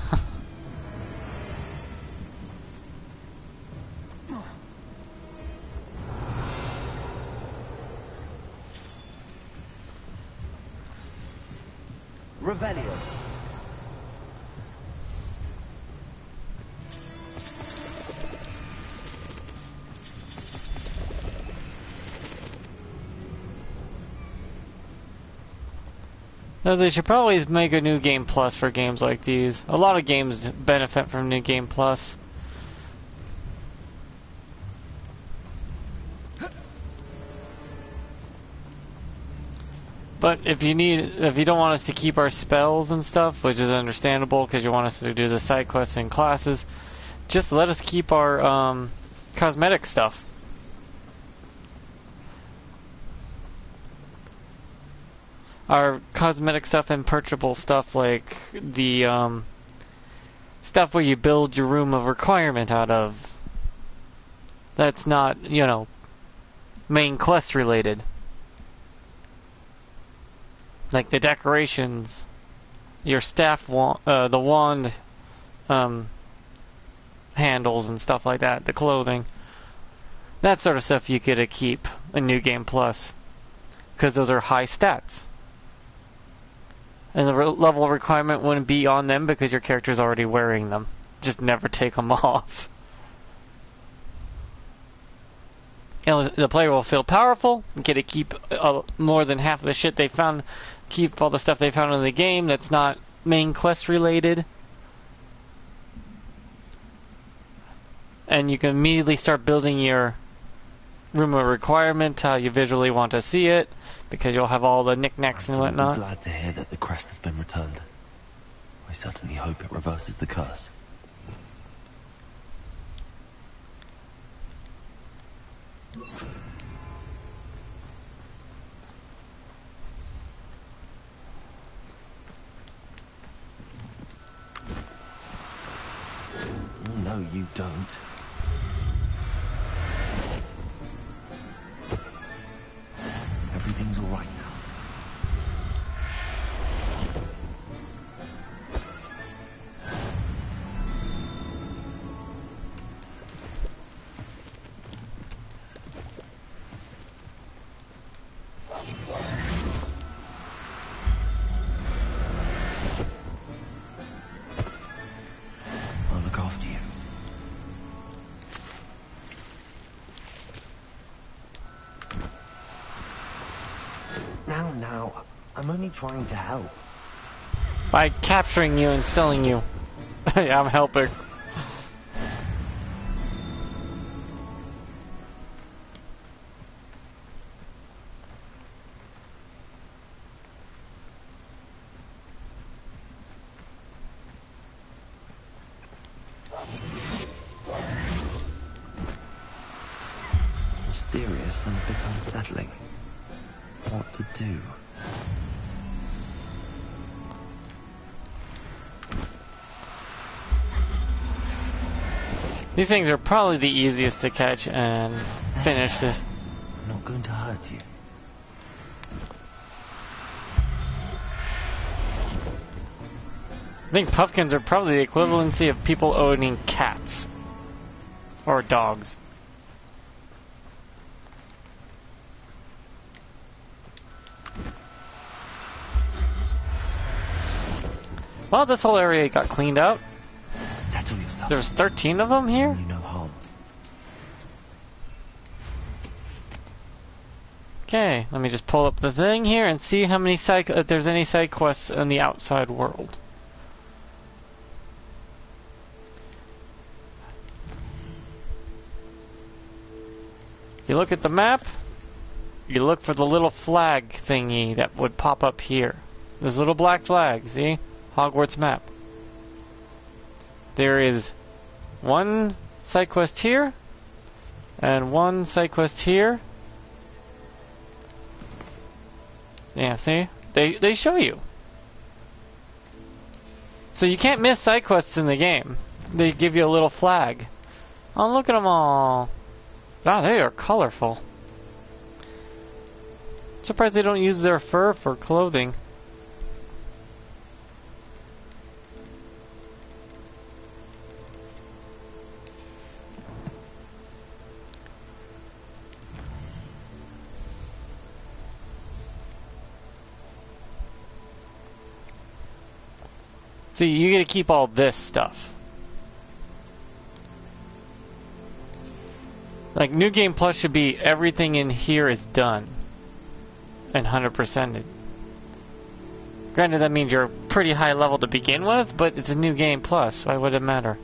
Revelio. No, they should probably make a New Game Plus for games like these. A lot of games benefit from New Game Plus. But if you don't want us to keep our spells and stuff, which is understandable because you want us to do the side quests and classes, just let us keep our cosmetic stuff. Our cosmetic stuff and purchasable stuff, like the stuff where you build your room of requirement out of. That's not, main quest related. Like the decorations, your staff, the wand handles and stuff like that, the clothing. That sort of stuff you get to keep in New Game Plus, because those are high stats. And the level requirement wouldn't be on them because your character's already wearing them. Just never take them off. The player will feel powerful, get to keep more than half of the shit they found, keep all the stuff they found in the game that's not main quest related. and you can immediately start building your room of requirement how you visually want to see it, because you'll have all the knickknacks and whatnot. I'm glad to hear that the crest has been returned. I certainly hope it reverses the curse. No, you don't. Everything's all right now. I'll look after you. Now, I'm only trying to help. By capturing you and selling you. Yeah, I'm helping. Mysterious and a bit unsettling. What to do? These things are probably the easiest to catch and finish this. I'm not going to hurt you. I think pumpkins are probably the equivalency of people owning cats. Or dogs. Well, this whole area got cleaned out. Settle yourself. There's 13 of them here? You no harm. Okay, let me just pull up the thing here and see how many if there's any side quests in the outside world. You look at the map, you look for the little flag thingy that would pop up here. This little black flag, see? Hogwarts map. There is one side quest here, and one side quest here. Yeah, see? They show you. So you can't miss side quests in the game. They give you a little flag. Oh, look at them all. Wow, they are colorful. Surprised they don't use their fur for clothing. See, you get to keep all this stuff. Like, New Game Plus should be everything in here is done. And 100%ed. Granted, that means you're pretty high level to begin with, but it's a New Game Plus. Why would it matter?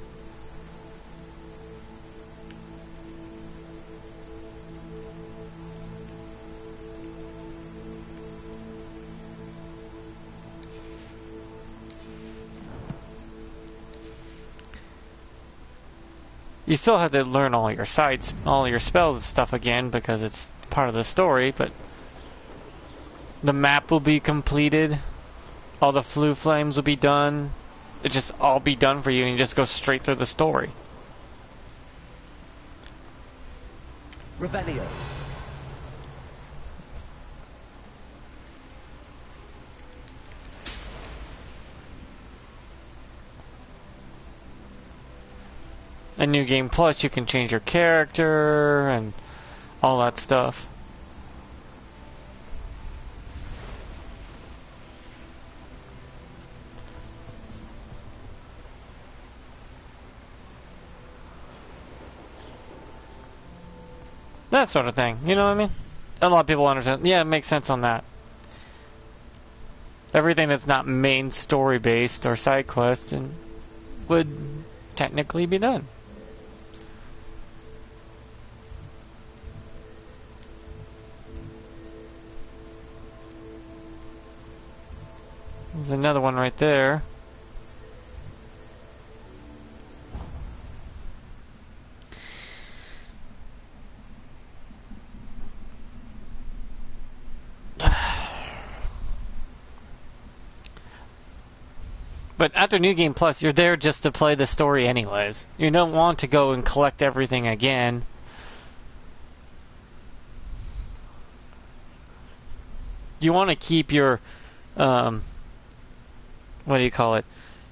You still have to learn all your sites, all your spells and stuff again, because it's part of the story, but the map will be completed. All the flue flames will be done. It just all be done for you, and you just go straight through the story. Revelio. A New Game Plus, you can change your character and all that stuff. That sort of thing, you know what I mean? A lot of people understand. Yeah, it makes sense on that. Everything that's not main story based or side quest and would technically be done. There's another one right there. But after New Game Plus, you're there just to play the story anyways. You don't want to go and collect everything again. You want to keep your, what do you call it?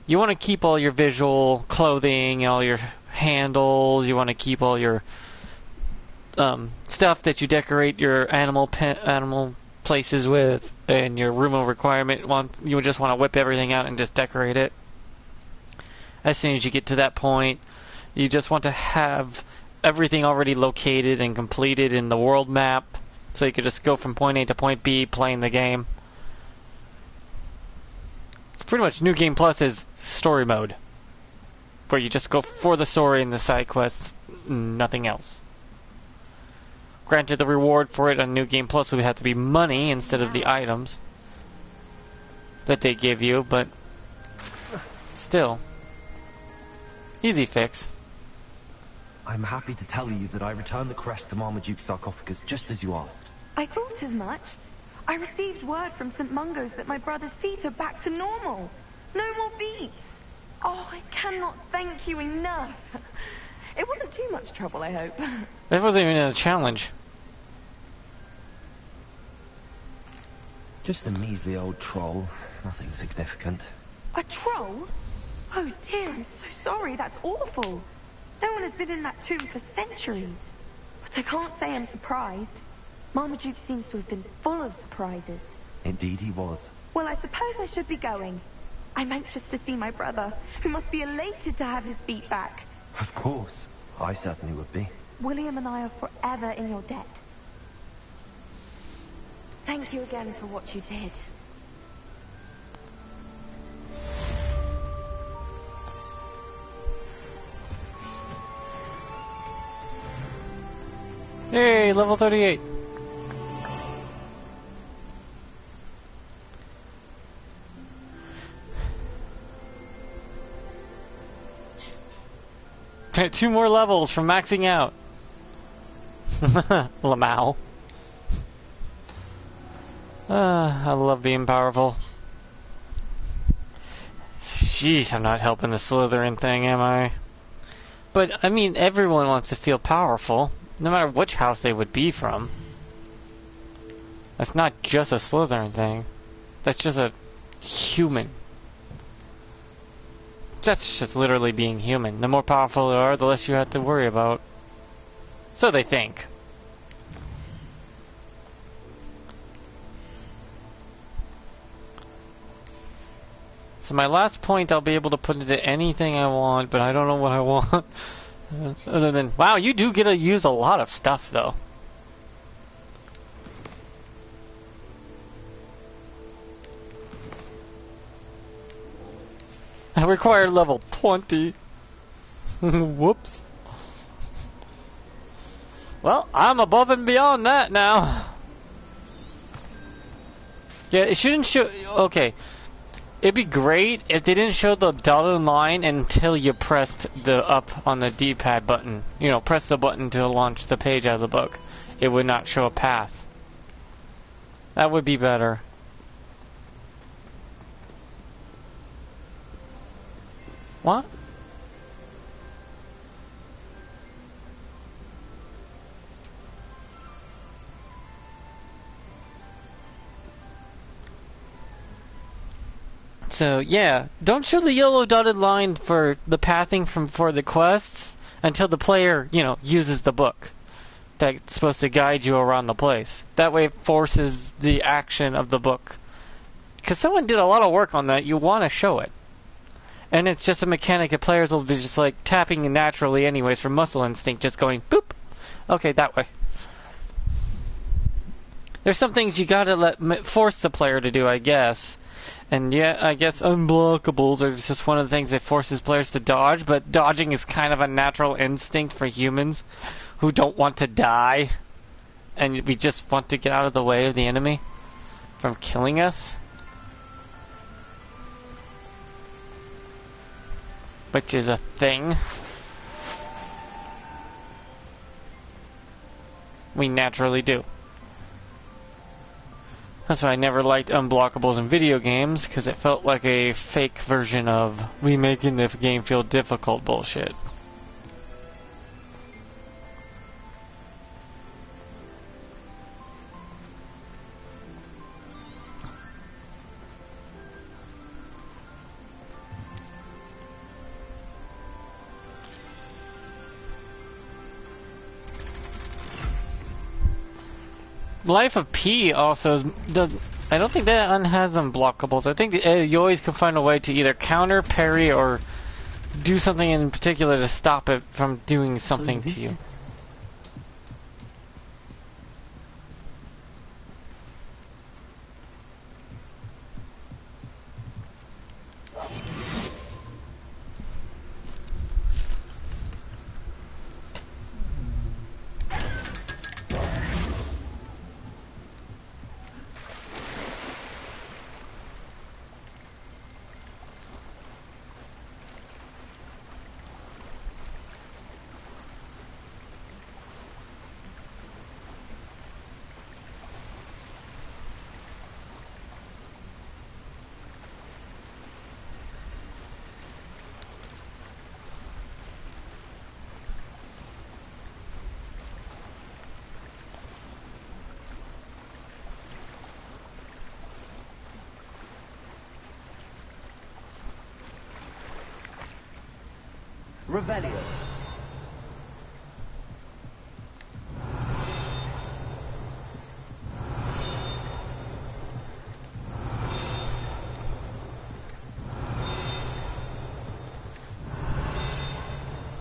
You want to keep all your visual clothing, all your handles. You want to keep all your stuff that you decorate your animal places with, and your room of requirement. You just want to whip everything out and just decorate it. As soon as you get to that point, you just want to have everything already located and completed in the world map, so you could just go from point A to point B playing the game. It's pretty much New Game Plus is story mode, where you just go for the story and the side quests, nothing else. Granted, the reward for it on New Game Plus would have to be money instead of the items that they give you, but still. Easy fix. I'm happy to tell you that I returned the crest to Marmaduke's sarcophagus just as you asked. I thought as much. I received word from St. Mungo's that my brother's feet are back to normal. No more beats. Oh, I cannot thank you enough. It wasn't too much trouble, I hope. That wasn't even a challenge. Just a measly old troll. Nothing significant. A troll? Oh dear, I'm so sorry. That's awful. No one has been in that tomb for centuries. But I can't say I'm surprised. Marmaduke seems to have been full of surprises. Indeed he was. Well, I suppose I should be going. I'm anxious to see my brother, who must be elated to have his feet back. Of course. I certainly would be. William and I are forever in your debt. Thank you again for what you did. Hey, level 38. Two more levels from maxing out. Lmao. I love being powerful. Jeez, I'm not helping the Slytherin thing, am I? But, I mean, everyone wants to feel powerful, no matter which house they would be from. That's not just a Slytherin thing. That's just a human. That's just literally being human. The more powerful you are, the less you have to worry about. So they think. So my last point, I'll be able to put into anything I want, but I don't know what I want. Other than, wow, you do get to use a lot of stuff, though. I require level 20. Whoops. Well, I'm above and beyond that now. Yeah, it shouldn't show... Okay. It'd be great if they didn't show the dotted line until you pressed the up on the D-pad button. You know, press the button to launch the page out of the book. It would not show a path. That would be better. What? So, yeah, don't show the yellow dotted line for the pathing for the quests until the player, you know, uses the book that's supposed to guide you around the place. That way it forces the action of the book. Because someone did a lot of work on that, you want to show it. And it's just a mechanic that players will be just like tapping naturally anyways from muscle instinct, just going boop. Okay, that way. There's some things you gotta force the player to do, I guess. And yeah, I guess unblockables are just one of the things that forces players to dodge, but dodging is kind of a natural instinct for humans who don't want to die. And we just want to get out of the way of the enemy from killing us. which is a thing. We naturally do. That's why I never liked unblockables in video games, because it felt like a fake version of we making the game feel difficult bullshit. Life of P also does. I don't think that one has unblockables. I think you always can find a way to either counter, parry, or do something in particular to stop it from doing something to you. Revelio.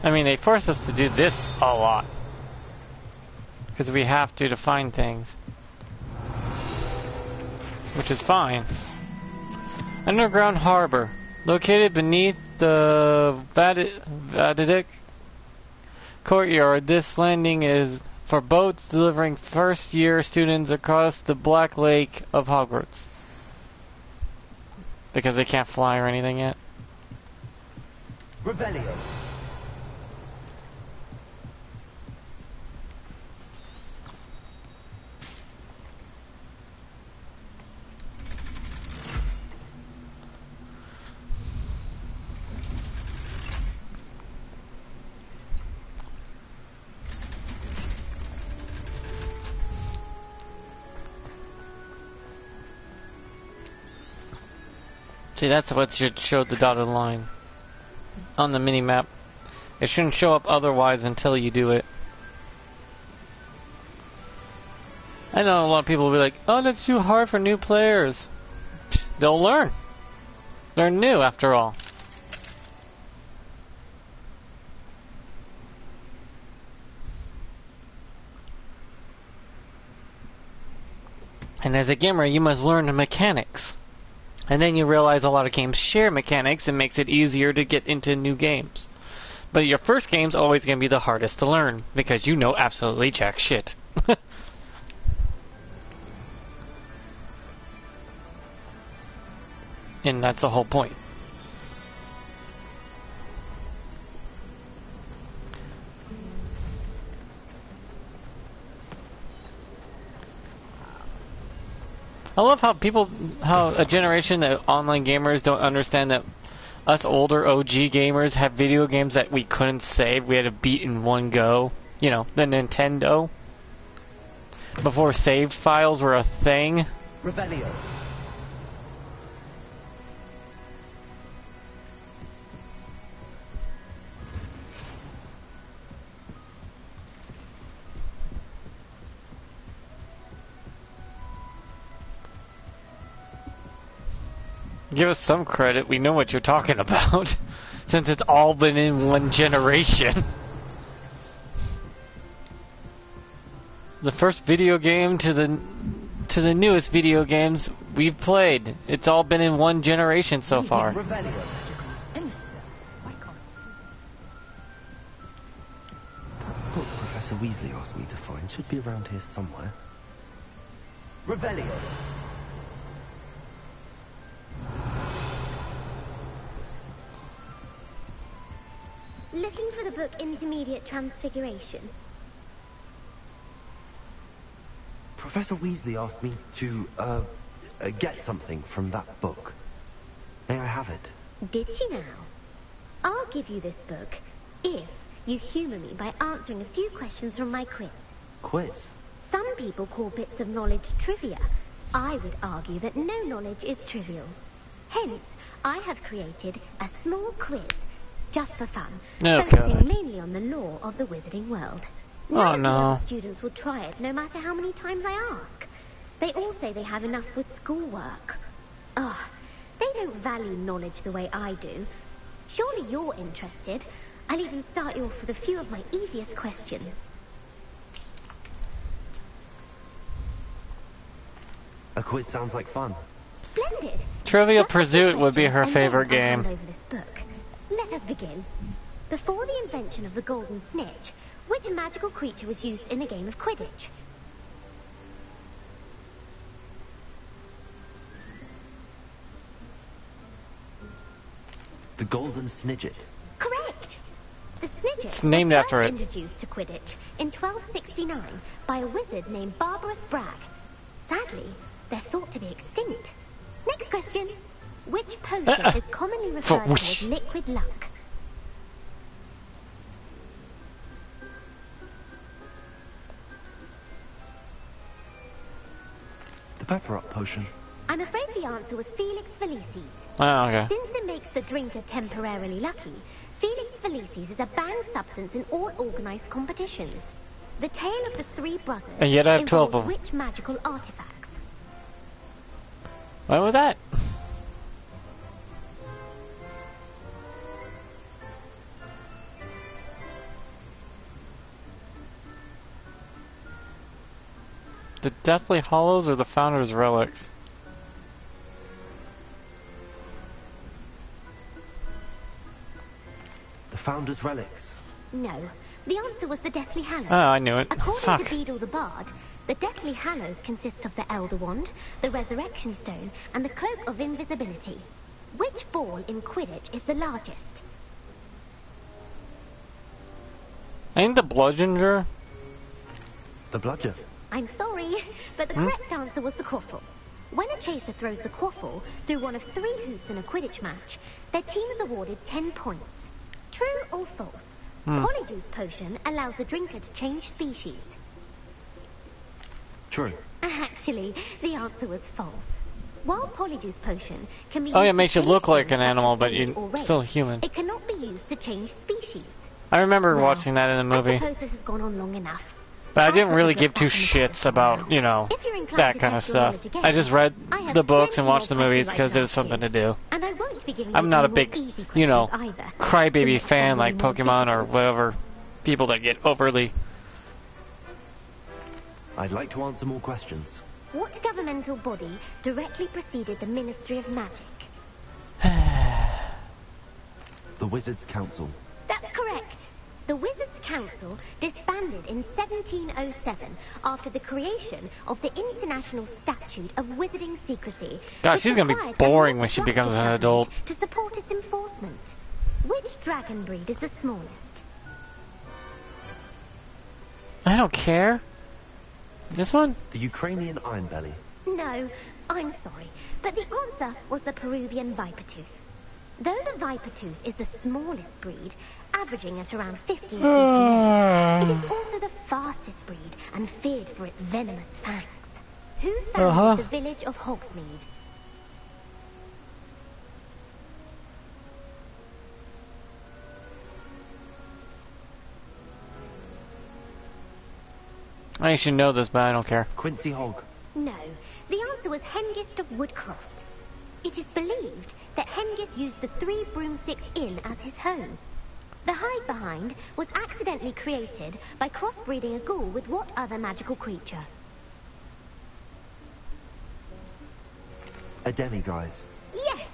I mean, they force us to do this a lot. Because we have to find things. Which is fine. Underground Harbor. Located beneath the Vadic courtyard, this landing is for boats delivering first-year students across the Black Lake of Hogwarts. Because they can't fly or anything yet. Revelio. See, that's what should show the dotted line on the mini-map. It shouldn't show up otherwise until you do it. I know a lot of people will be like, oh, that's too hard for new players. They'll learn. They're new, after all. And as a gamer, you must learn the mechanics. And then you realize a lot of games share mechanics and makes it easier to get into new games. But your first game's always going to be the hardest to learn, because you know absolutely jack shit. And that's the whole point. I love how a generation of online gamers don't understand that us older OG gamers have video games that we couldn't save. We had to beat in one go. You know, the Nintendo. Before save files were a thing. Revelio. Give us some credit, we know what you're talking about. Since it's all been in one generation. The first video game to the newest video games we've played. It's all been in one generation so far. Book Professor Weasley asked me to find should be around here somewhere. Revelio. Looking for the book Intermediate Transfiguration? Professor Weasley asked me to, get something from that book. May I have it? Did she now? I'll give you this book if you humour me by answering a few questions from my quiz. Quiz? Some people call bits of knowledge trivia. I would argue that no knowledge is trivial. Hence, I have created a small quiz, just for fun, focusing mainly on the lore of the wizarding world. None of the other students will try it, no matter how many times I ask. They all say they have enough with schoolwork. Ugh, they don't value knowledge the way I do. Surely you're interested. I'll even start you off with a few of my easiest questions. A quiz sounds like fun. Splendid. Trivial Pursuit would be her favorite game. Over this book. Let us begin. Before the invention of the golden snitch, which magical creature was used in a game of Quidditch? The golden snidget. Correct. The snidget It's named was after first it. introduced to Quidditch in 1269 by a wizard named Barbarous Bragg. Sadly, they're thought to be extinct. Next question. Which potion is commonly referred to as liquid luck? The pepper up potion. I'm afraid the answer was Felix Felicis. Oh, okay. Since it makes the drinker temporarily lucky, Felix Felicis is a banned substance in all organised competitions. The tale of the three brothers And yet I have 12 involves of them. which magical artifacts? What was that? The Deathly Hollows or the Founder's Relics? The Founder's Relics. No. The answer was the Deathly Hallows. Oh, I knew it. According Fuck. to Beedle the Bard, the Deathly Hallows consist of the Elder Wand, the Resurrection Stone, and the Cloak of Invisibility. Which ball in Quidditch is the largest? I think the Bludgeoner. The bludger. I'm sorry, but the correct answer was the quaffle. When a chaser throws the quaffle through one of 3 hoops in a Quidditch match, their team is awarded 10 points. True or false? Polyjuice Potion allows the drinker to change species. True. Actually, the answer was false. While Polyjuice Potion can be used Oh, yeah, it to makes you change look like things an such animal, as but age you're or race, still human. it cannot be used to change species. I remember Well, watching that in the I movie. suppose this has gone on long enough. But I I'll didn't put really the give book two back in the shits cupboard about, now. you know, If you're inclined that to kind of test your knowledge stuff. again, I just read I have the books and plenty watched the more movies questions because I'd it was ask something you. to do. And I won't be giving I'm you not a any big, more easy you know, questions either. crybaby Let's fan have like any more Pokemon or difficult. whatever. People that get overly... I'd like to answer more questions. What governmental body directly preceded the Ministry of Magic? The Wizards' Council. That's correct. The Wizards' Council disbanded in 1707 after the creation of the International Statute of Wizarding Secrecy. God, which she's gonna be required a boring more when she structured becomes an government adult. to support its enforcement. Which dragon breed is the smallest? I don't care. This one? The Ukrainian Ironbelly. No, I'm sorry, but the answer was the Peruvian Viper Tooth. Though the Viper Tooth is the smallest breed, averaging at around 15 feet in length, it is also the fastest breed and feared for its venomous fangs. Who founded the village of Hogsmeade? I should know this, but I don't care. Quincy Hogg. No, the answer was Hengist of Woodcroft. It is believed that Hengist used the 3 Broomsticks Inn as his home. The hide behind was accidentally created by crossbreeding a ghoul with what other magical creature? A demiguise. Yes!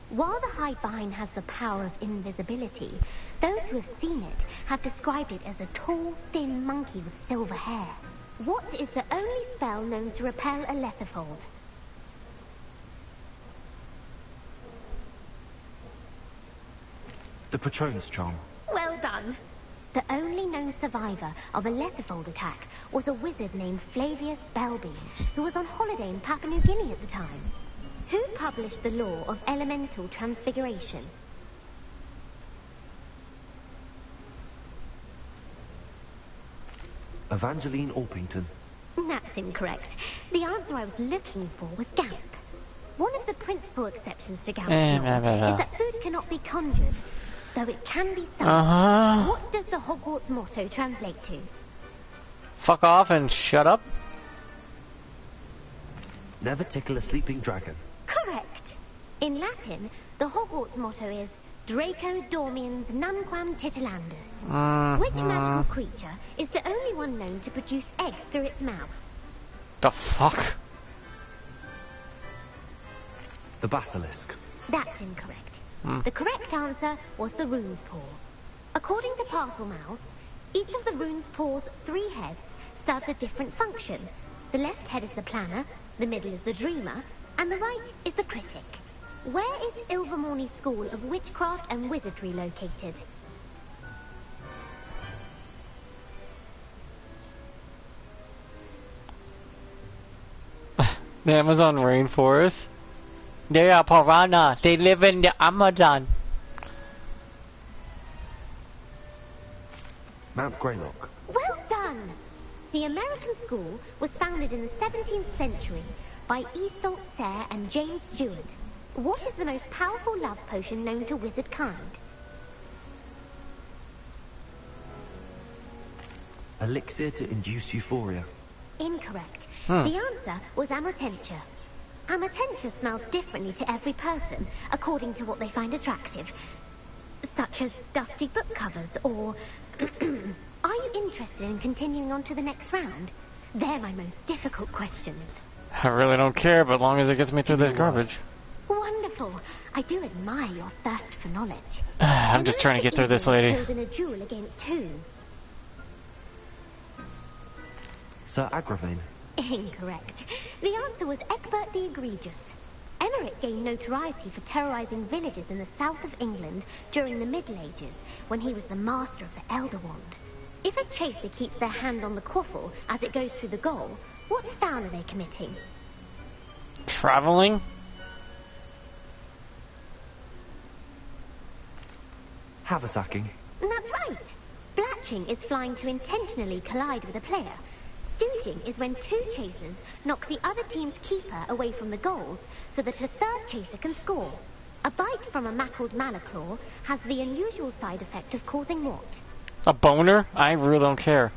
While the hide behind has the power of invisibility, those who have seen it have described it as a tall, thin monkey with silver hair. What is the only spell known to repel a letherfold? The Patronus Charm. Well done. The only known survivor of a Letherfold attack was a wizard named Flavius Belby, who was on holiday in Papua New Guinea at the time. Who published the law of elemental transfiguration? Evangeline Orpington. That's incorrect. The answer I was looking for was Gamp. One of the principal exceptions to Gamp's law is that food cannot be conjured, though it can be summoned. What does the Hogwarts motto translate to? Fuck off and shut up. Never tickle a sleeping dragon. Correct. In Latin, the Hogwarts motto is Draco dormiens nunquam titilandus. Which magical creature is the only one known to produce eggs through its mouth? The fuck? The basilisk. That's incorrect. The correct answer was the rune's paw. According to parcel mouths, each of the rune's paw's 3 heads serves a different function. The left head is the planner, the middle is the dreamer, and the right is the critic. Where is Ilvermorny School of Witchcraft and Wizardry located? The Amazon rainforest? They are piranha. They live in the Amazon. Mount Greylock. Well done! The American school was founded in the 17th century by Iseult Sayre and James Stewart. What is the most powerful love potion known to wizard kind? Elixir to induce euphoria. Incorrect. The answer was Amortentia. Amortentia smells differently to every person, according to what they find attractive. Such as dusty book covers, or... Are you interested in continuing on to the next round? They're my most difficult questions. I really don't care, but as long as it gets me through this garbage. Wonderful. I do admire your thirst for knowledge. I'm just trying to get through this, lady. In a duel against who? Sir Agravain. Incorrect. The answer was Egbert the Egregious. Emmerich gained notoriety for terrorizing villages in the south of England during the Middle Ages, when he was the master of the Elder Wand. If a chaser keeps their hand on the quaffle as it goes through the goal, what foul are they committing? Traveling? Haversacking. That's right. Blatching is flying to intentionally collide with a player. Stooging is when 2 chasers knock the other team's keeper away from the goals so that a 3rd chaser can score. A bite from a mackled malaclaw has the unusual side effect of causing what? A boner? I really don't care.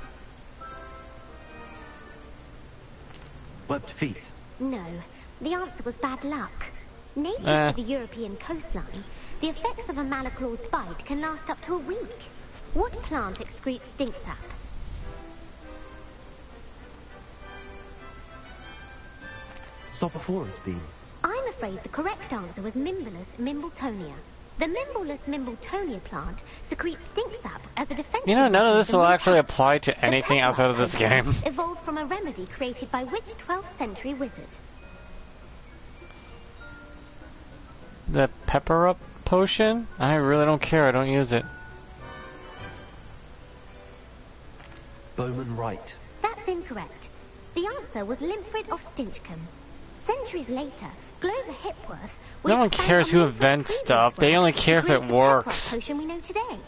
Webbed feet. No, the answer was bad luck. Native to the European coastline, the effects of a malaclaw's bite can last up to a week. What plant excretes stink sap? Sophophorus bean. I'm afraid the correct answer was Mimbulus mimbletonia. The Mimbulus mimbletonia plant secretes stink sap as a defensive... You know, none of this will actually apply to anything outside of this game. Evolved from a remedy created by which 12th century wizard? The pepper up potion? I really don't care, I don't use it. Bowman Wright. That's incorrect. The answer was Limfrid of Stinchcombe. Centuries later, Glover Hipworth... No one cares who invents stuff, they only care if it works. Potion we know today.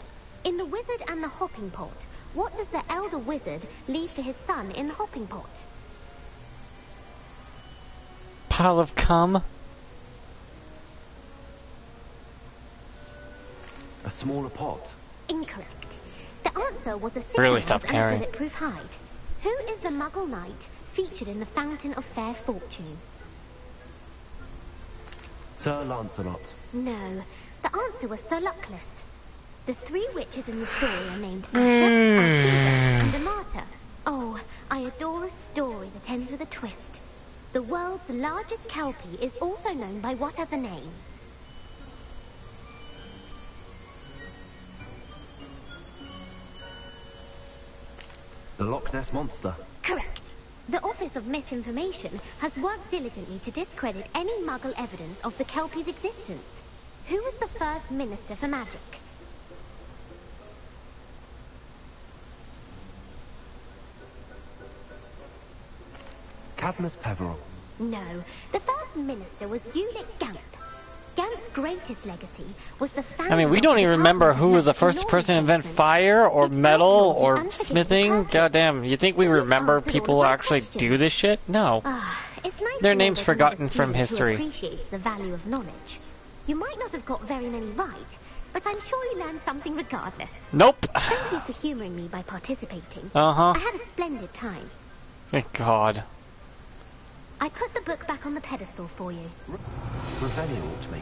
In The Wizard and the Hopping Pot, what does the elder wizard leave for his son in the hopping pot? Pile of cum? A smaller pot. Incorrect. The answer was a really and a bulletproof hide. Who is the Muggle knight featured in the Fountain of Fair Fortune? Sir Lancelot. No, the answer was Sir Luckless. The 3 witches in the story are named Asher, Althea, and Amata. Oh, I adore a story that ends with a twist. The world's largest kelpie is also known by what other name? The Loch Ness Monster. Correct. The Office of Misinformation has worked diligently to discredit any Muggle evidence of the Kelpie's existence. Who was the first Minister for Magic? Cadmus Peveril. No, the first minister was Ulick Gamp. Gamp's greatest legacy was the I mean, we don't even remember who was the first person to invent fire or metal or smithing. Goddamn, you think we remember people who actually do this shit? No. It's nice their names forgotten from history. Who appreciates the value of knowledge. You might not have got very many right, but I'm sure you learned something regardless. Nope. Thank you for humouring me by participating. Uh-huh. I had a splendid time. Thank God. I put the book back on the pedestal for you.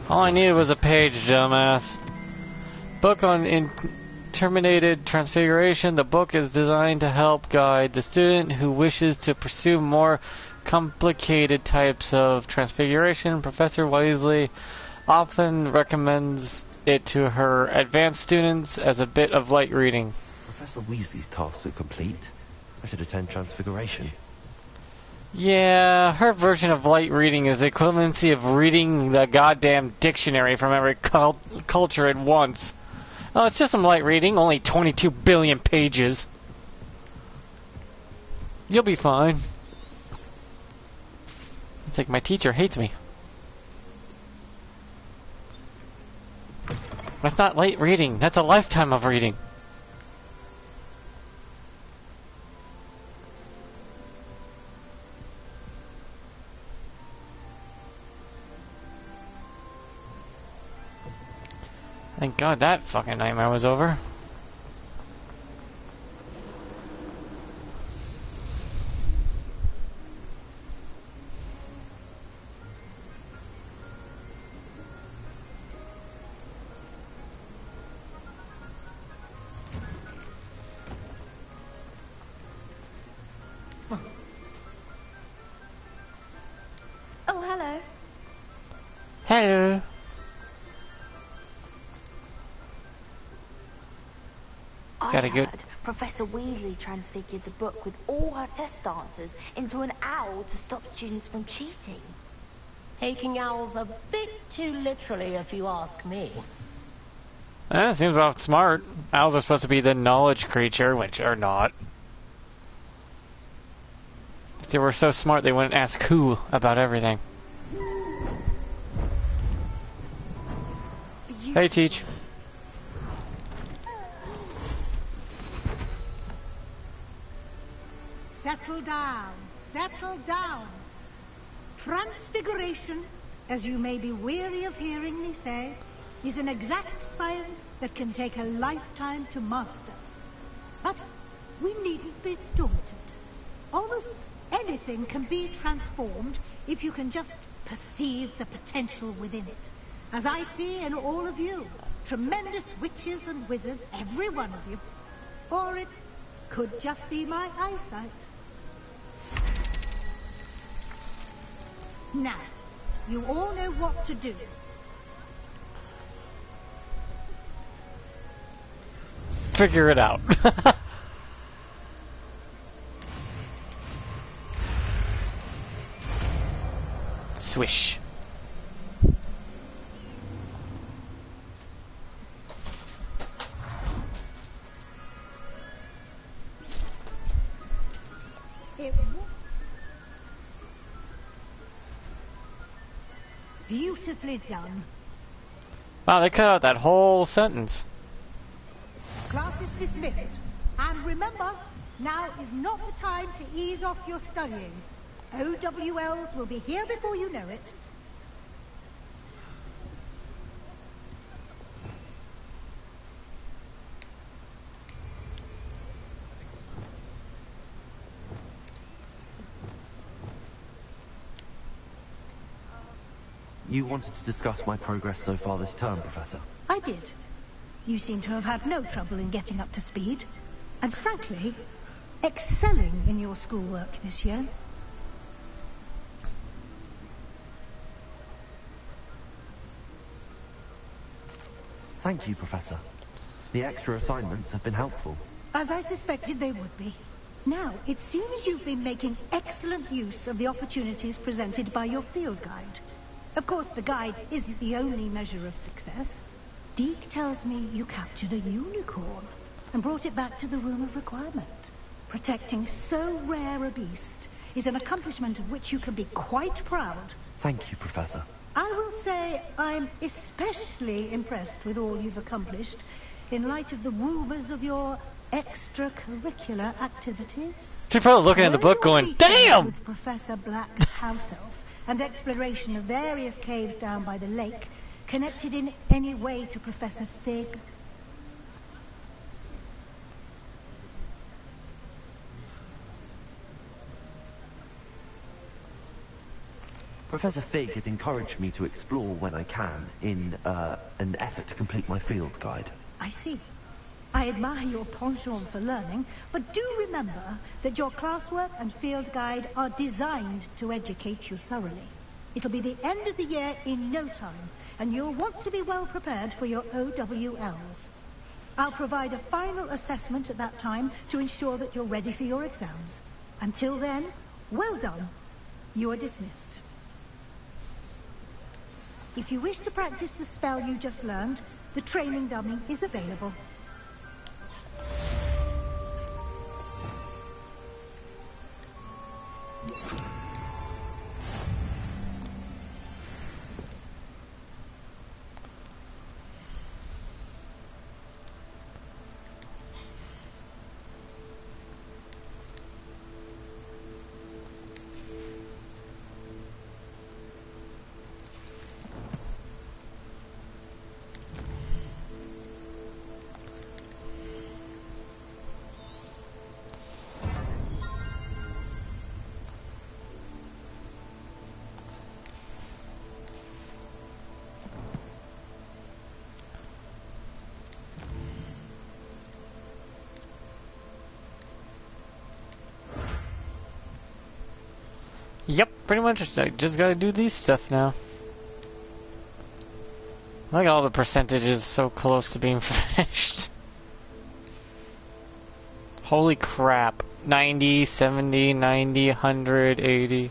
All I needed was a page, dumbass. Book on Interminated Transfiguration. The book is designed to help guide the student who wishes to pursue more complicated types of transfiguration. Professor Weasley often recommends it to her advanced students as a bit of light reading. Professor Weasley's tasks are complete. I should attend Transfiguration. Yeah, her version of light reading is the equivalency of reading the goddamn dictionary from every culture at once. Oh, it's just some light reading, only 22 billion pages. You'll be fine. It's like my teacher hates me. That's not light reading, that's a lifetime of reading. Thank God that fucking nightmare was over. Oh, hello. Hello. I heard Professor Weasley transfigured the book with all her test answers into an owl to stop students from cheating. Taking owls a bit too literally, if you ask me. Seems about smart. Owls are supposed to be the knowledge creature, which are not. If they were so smart, they wouldn't ask who about everything. Hey, Teach. Settle down, settle down. Transfiguration, as you may be weary of hearing me say, is an exact science that can take a lifetime to master. But we needn't be daunted. Almost anything can be transformed if you can just perceive the potential within it. As I see in all of you, tremendous witches and wizards, every one of you. Or it could just be my eyesight. Now, you all know what to do. Figure it out. Swish. Beautifully done. Wow, they cut out that whole sentence. Class is dismissed. And remember, now is not the time to ease off your studying. OWLs will be here before you know it. You wanted to discuss my progress so far this term, Professor. I did. You seem to have had no trouble in getting up to speed. And frankly, excelling in your schoolwork this year. Thank you, Professor. The extra assignments have been helpful. As I suspected they would be. Now, it seems you've been making excellent use of the opportunities presented by your field guide. Of course, the guide isn't the only measure of success. Deke tells me you captured a unicorn and brought it back to the Room of Requirement. Protecting so rare a beast, is an accomplishment of which you can be quite proud. Thank you, Professor. I will say I'm especially impressed with all you've accomplished in light of the rumors of your extracurricular activities. She's probably looking at the book going, damn! With Professor Black's house elf and exploration of various caves down by the lake connected in any way to Professor Fig? Professor Fig has encouraged me to explore when I can in an effort to complete my field guide. I see. I admire your penchant for learning, but do remember that your classwork and field guide are designed to educate you thoroughly. It'll be the end of the year in no time, and you'll want to be well prepared for your OWLs. I'll provide a final assessment at that time to ensure that you're ready for your exams. Until then, well done. You are dismissed. If you wish to practice the spell you just learned, the training dummy is available. Yep, pretty much. I just gotta do these stuff now. I like all the percentages so close to being finished. Holy crap. 90, 70, 90, 100, 80.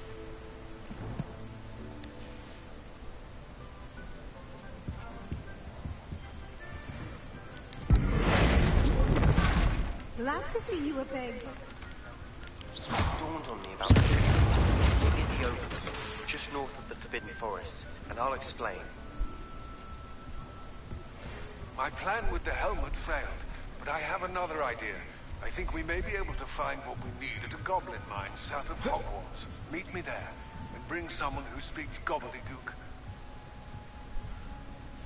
Glad to see you, Peg. Something dawned on me about the treaty. Near the Overlook, just north of the Forbidden Forest, and I'll explain. My plan with the helmet failed, but I have another idea. I think we may be able to find what we need at a goblin mine south of Hogwarts. Meet me there, and bring someone who speaks gobbledygook.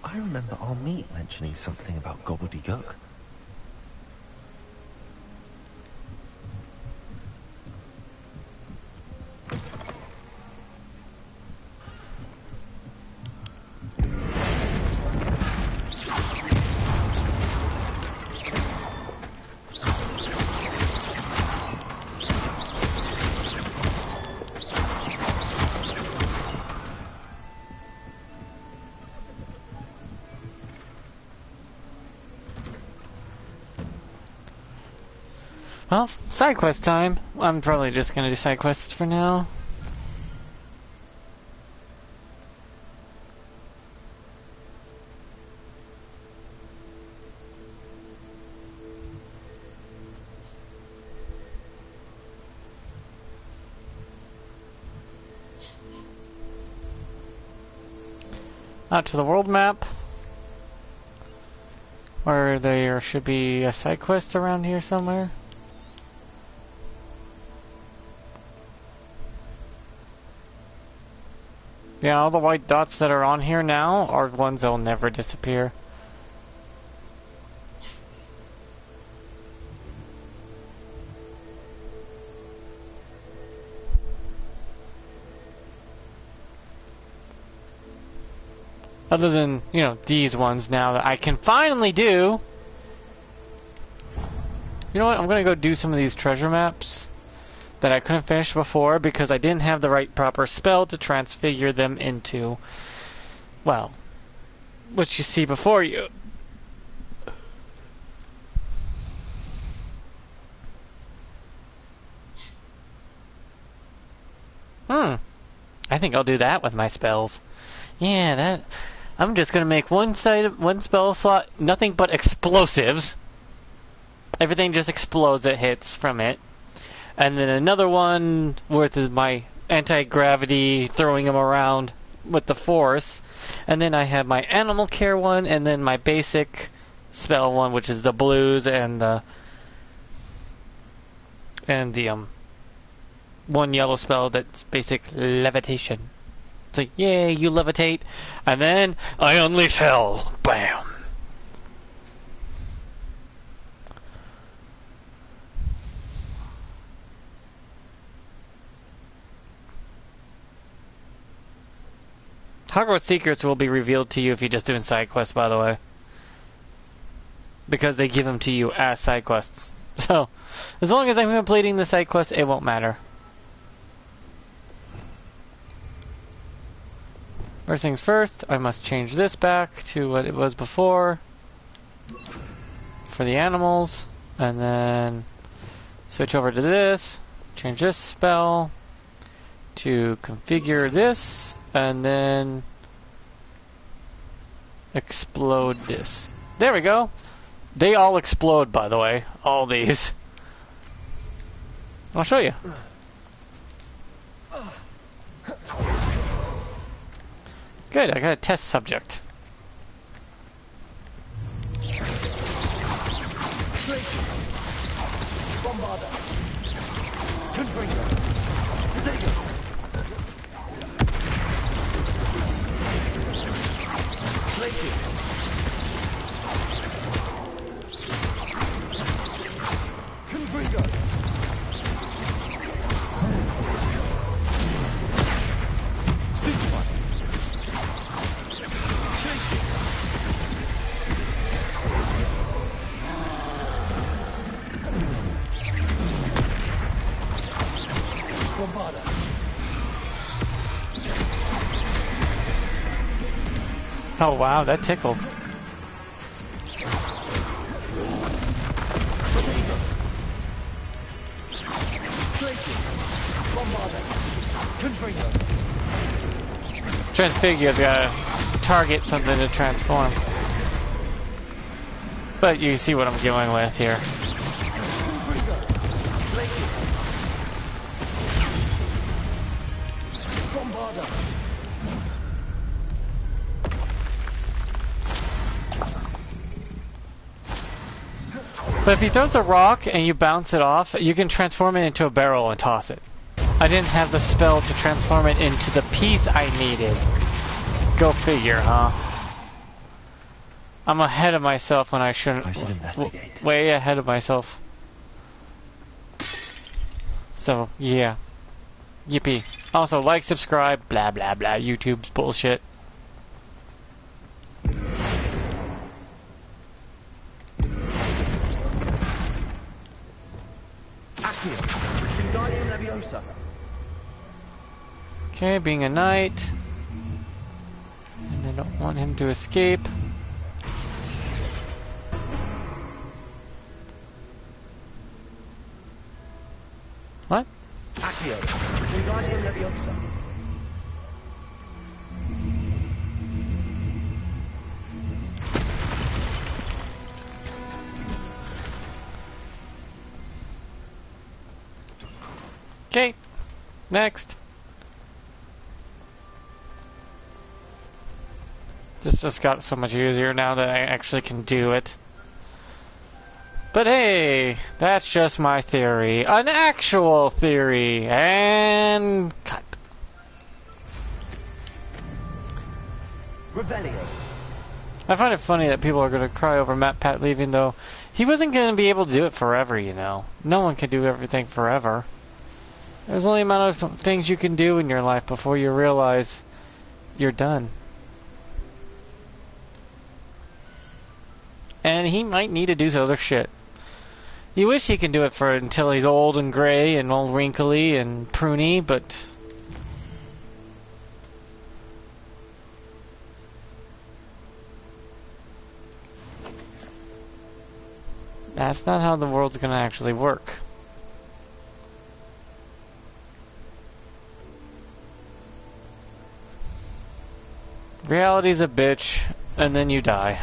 I remember our meet mentioning something about gobbledygook. Well, side quest time. I'm probably just gonna do side quests for now. Out to the world map, where there should be a side quest around here somewhere. Yeah, all the white dots that are on here now are ones that will never disappear. Other than, you know, these ones now that I can finally do. You know what? I'm gonna go do some of these treasure maps that I couldn't finish before because I didn't have the right proper spell to transfigure them into, well, what you see before you. I think I'll do that with my spells. Yeah, that. I'm just gonna make one spell slot, nothing but explosives. Everything just explodes that hits from it. and then another one with my anti-gravity, throwing them around with the force, and then I have my animal care one, and then my basic spell one, which is the blues and the one yellow spell that's basic levitation. It's like, yay, you levitate, and then I unleash hell. Bam. Hogwarts secrets will be revealed to you if you're just doing side quests, by the way. Because they give them to you as side quests. So, as long as I'm completing the side quest, it won't matter. First things first, I must change this back to what it was before. For the animals. And then switch over to this. Change this spell to configure this. And then explode this. There we go. They all explode, by the way. All these. I'll show you. Good, I got a test subject. Oh wow, that tickled. Transfigure, you gotta target something to transform. But you see what I'm going with here. But if he throws a rock and you bounce it off, you can transform it into a barrel and toss it. I didn't have the spell to transform it into the piece I needed. Go figure, huh? I'm ahead of myself when I shouldn't. I should investigate. Way ahead of myself. So, yeah. Yippee. Also, like, subscribe, blah blah blah. YouTube's bullshit. Okay, being a knight. And I don't want him to escape. What? Okay, next. This just got so much easier now that I actually can do it. But hey, that's just my theory. An actual theory. And cut. Revelio. I find it funny that people are going to cry over Matt Pat leaving, though. He wasn't going to be able to do it forever, you know. No one can do everything forever. There's only a amount of things you can do in your life before you realize you're done. And he might need to do some other shit. You wish he can do it for until he's old and gray and all wrinkly and pruny, but that's not how the world's gonna actually work. Reality's a bitch, and then you die.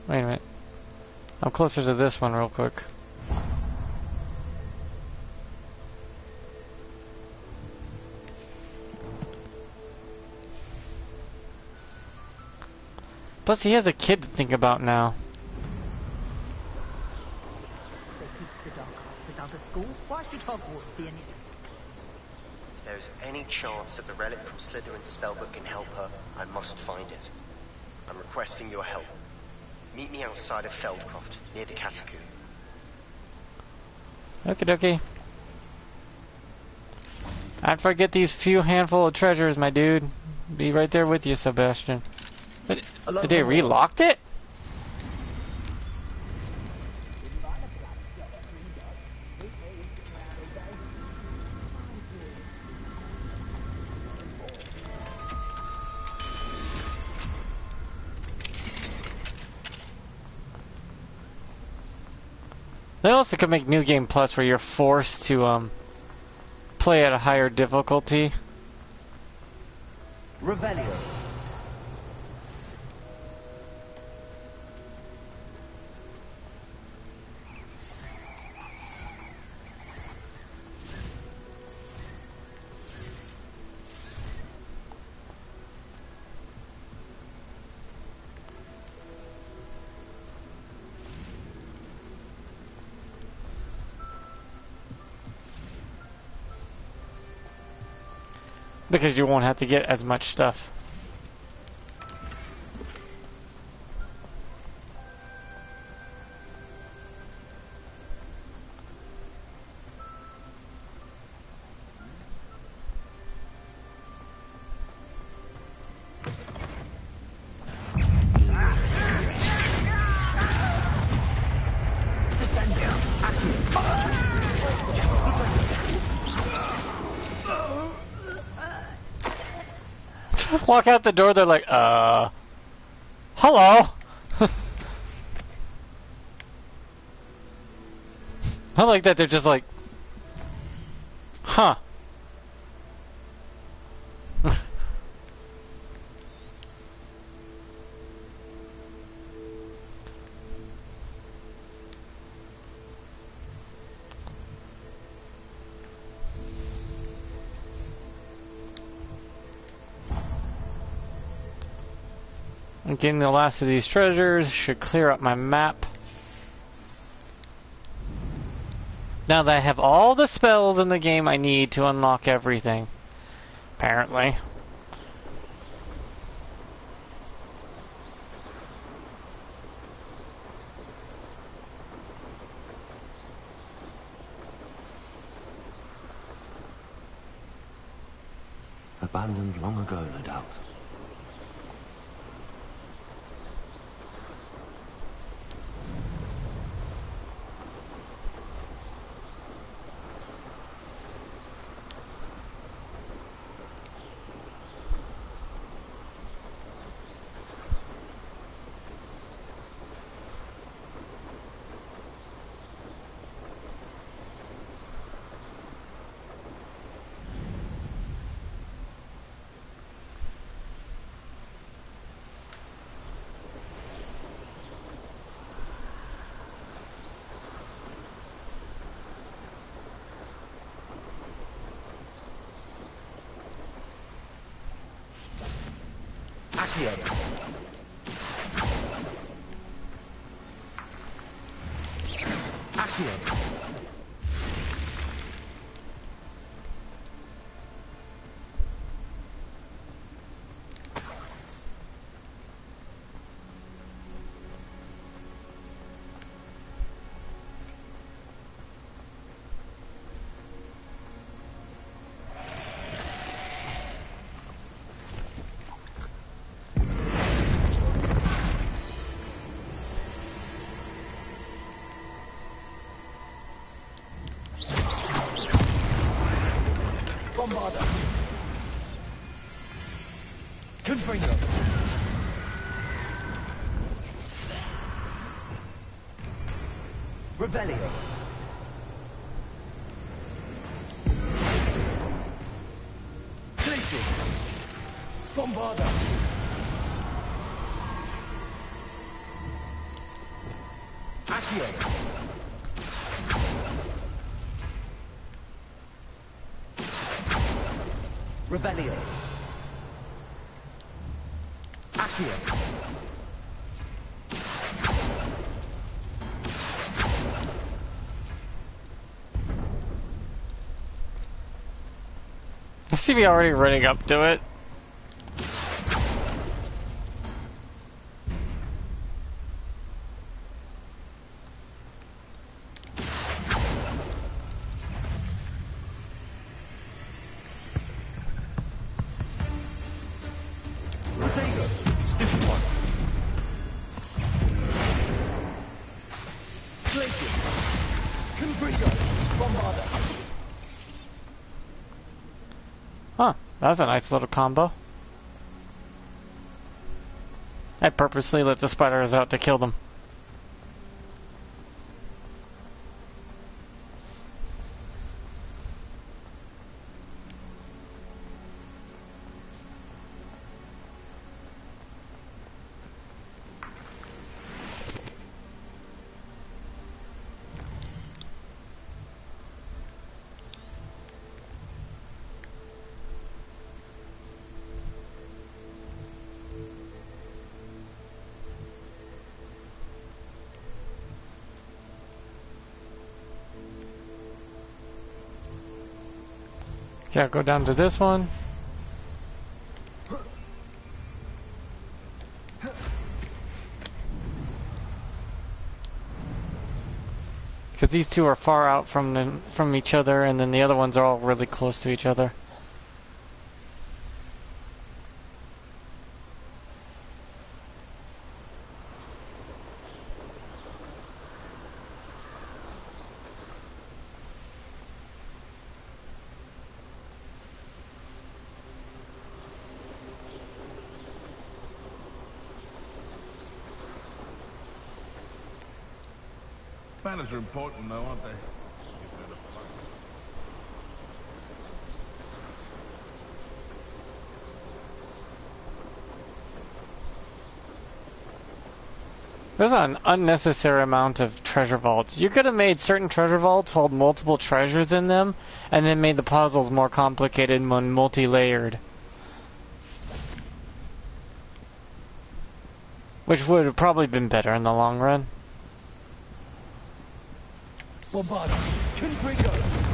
Wait a minute. I'm closer to this one real quick. Plus, he has a kid to think about now. They teach the dark arts at other schools. Why should Hogwarts be any different? If there's any chance that the relic from Slytherin's spellbook can help her, I must find it. I'm requesting your help. Meet me outside of Feldcroft, near the Catacomb. Okie dokie. After I get these few handful of treasures, my dude, be right there with you, Sebastian. But, they relocked it? They also could make New Game Plus where you're forced to play at a higher difficulty. Revelio. Because you won't have to get as much stuff. Walk out the door, they're like, hello? I like that, they're just like, huh. Getting the last of these treasures should clear up my map. Now that I have all the spells in the game I need to unlock everything. Apparently. Abandoned long ago, no doubt. Revelio. Places. Bombarda. Accio. Revelio. Accio. I see me already running up to it. Huh, that's a nice little combo. I purposely let the spiders out to kill them. Yeah, go down to this one. Because these two are far out from each other, and then the other ones are all really close to each other. Spanners are important though, aren't they? There's an unnecessary amount of treasure vaults. You could have made certain treasure vaults hold multiple treasures in them, and then made the puzzles more complicated and multi-layered. Which would have probably been better in the long run. Bombarda, Confringo!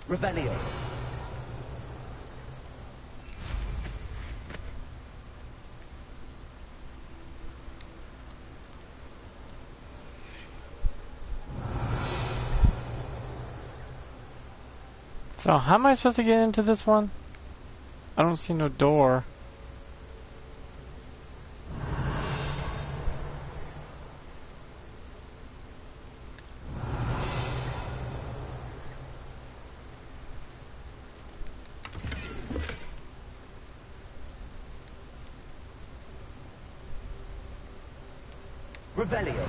Revelio. So, how am I supposed to get into this one? I don't see no door. Revelio.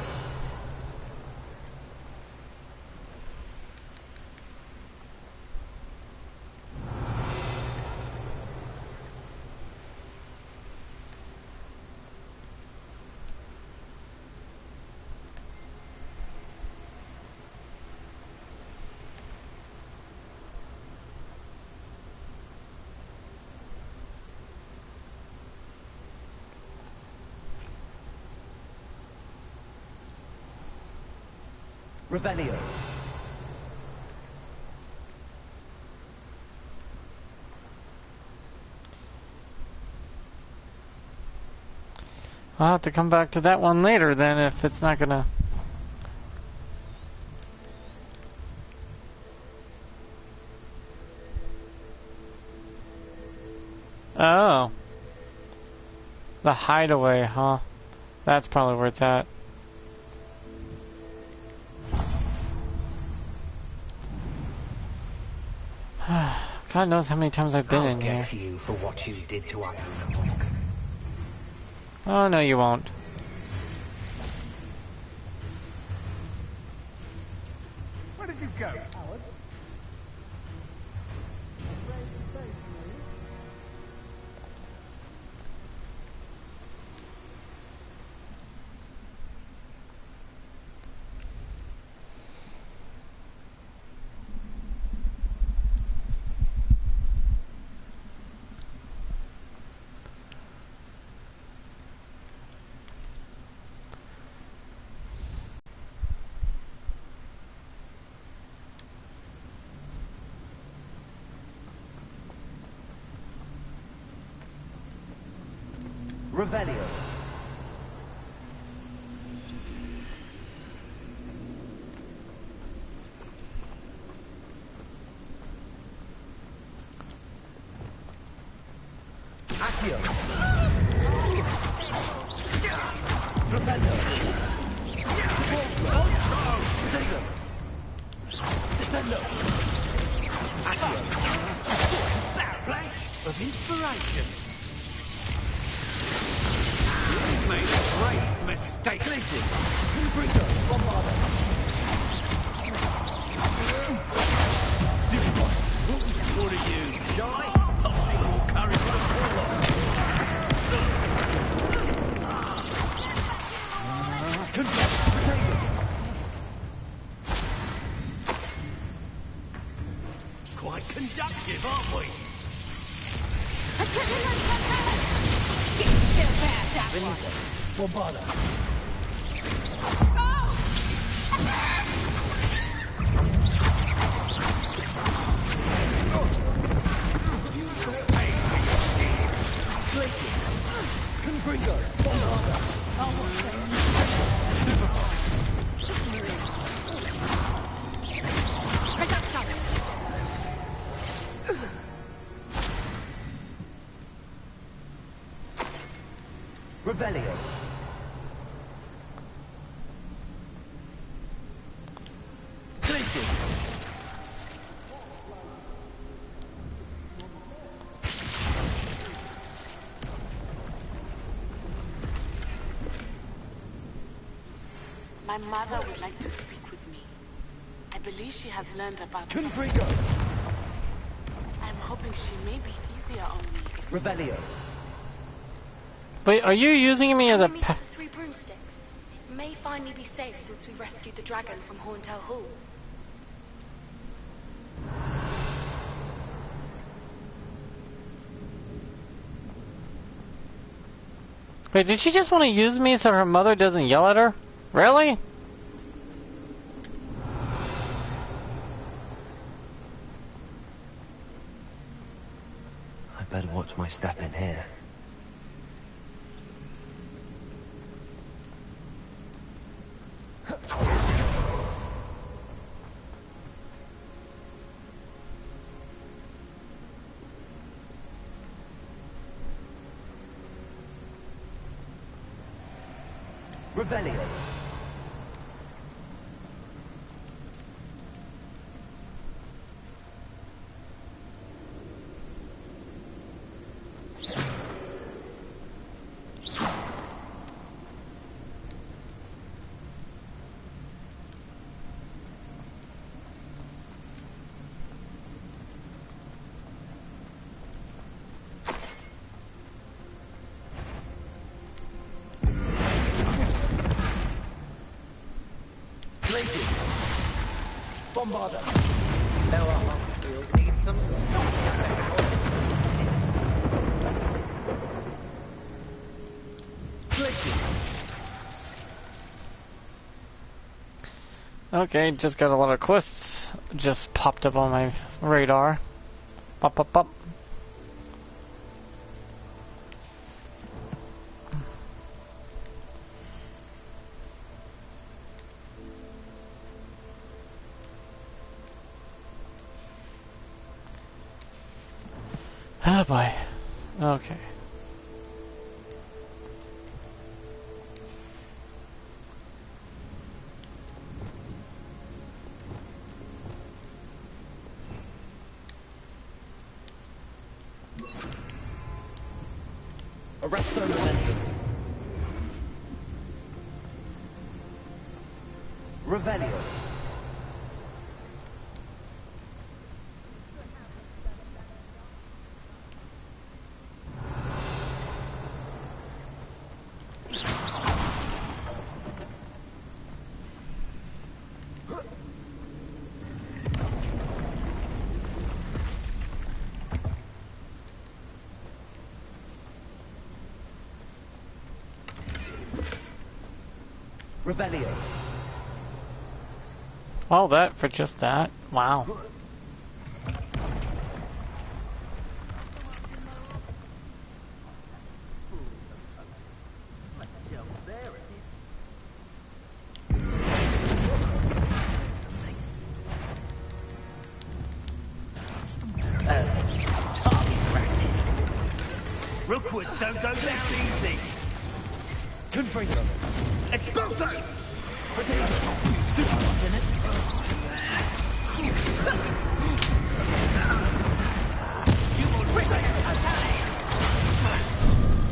Revelio. I'll have to come back to that one later then if it's not gonna... Oh. The hideaway, huh? That's probably where it's at. God knows how many times I've been in here. I'll get you for what you did to Iron Hawk. Oh, no you won't. Where did you go, Howard? Revelio. Accio. Revelio. Descendo. Descendo. Accio. Flash of inspiration. You've made a great mistake. Listen. Confringo. Bombarda. What was the good of you, shy? I'll take more courage in a forelock. Quite conductive, aren't we? Benito. Bombarda. Confringo. Bombarda. Revelio. Places. My mother would like to speak with me. I believe she has learned about... Confringo. I'm hoping she may be easier on me. Revelio. Wait, are you using me as a pet? 3 broomsticks. It may finally be safe since we rescued the dragon from Horntail Hall. Wait, did she just want to use me so her mother doesn't yell at her? Really? I better watch my step in here. Revelio. Bombarda. Now our Huntsfield needs some Okay, just got a lot of quests just popped up on my radar. Pop, pop, pop. Oh boy. Okay. Arresto momentum. Revelio. Revelio. All that for just that? Wow. Rookwoods don't go down easy. Confringo. Exploso!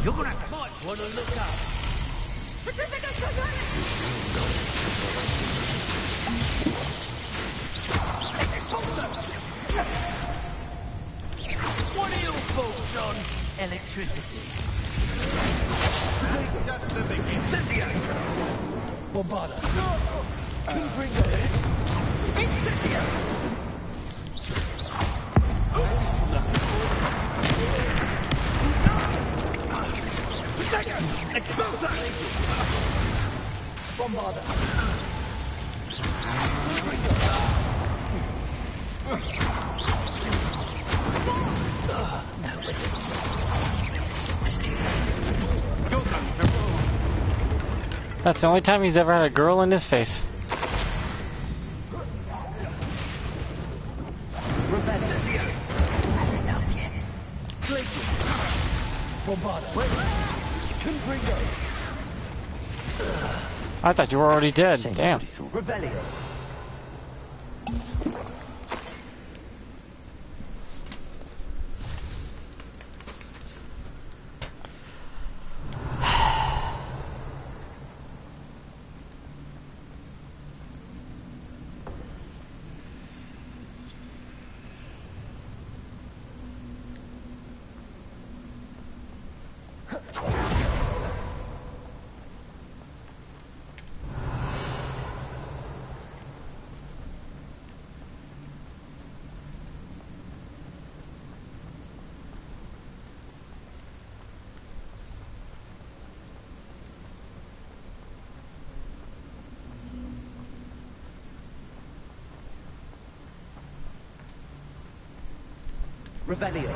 You're gonna have to might want to look up. What are your thoughts on electricity? Just the beginning. Incendio! Bombarda. Confringo. Incendio! Exploso! Bombarda. That's the only time he's ever had a girl in his face. I thought you were already dead. Damn. Revelio.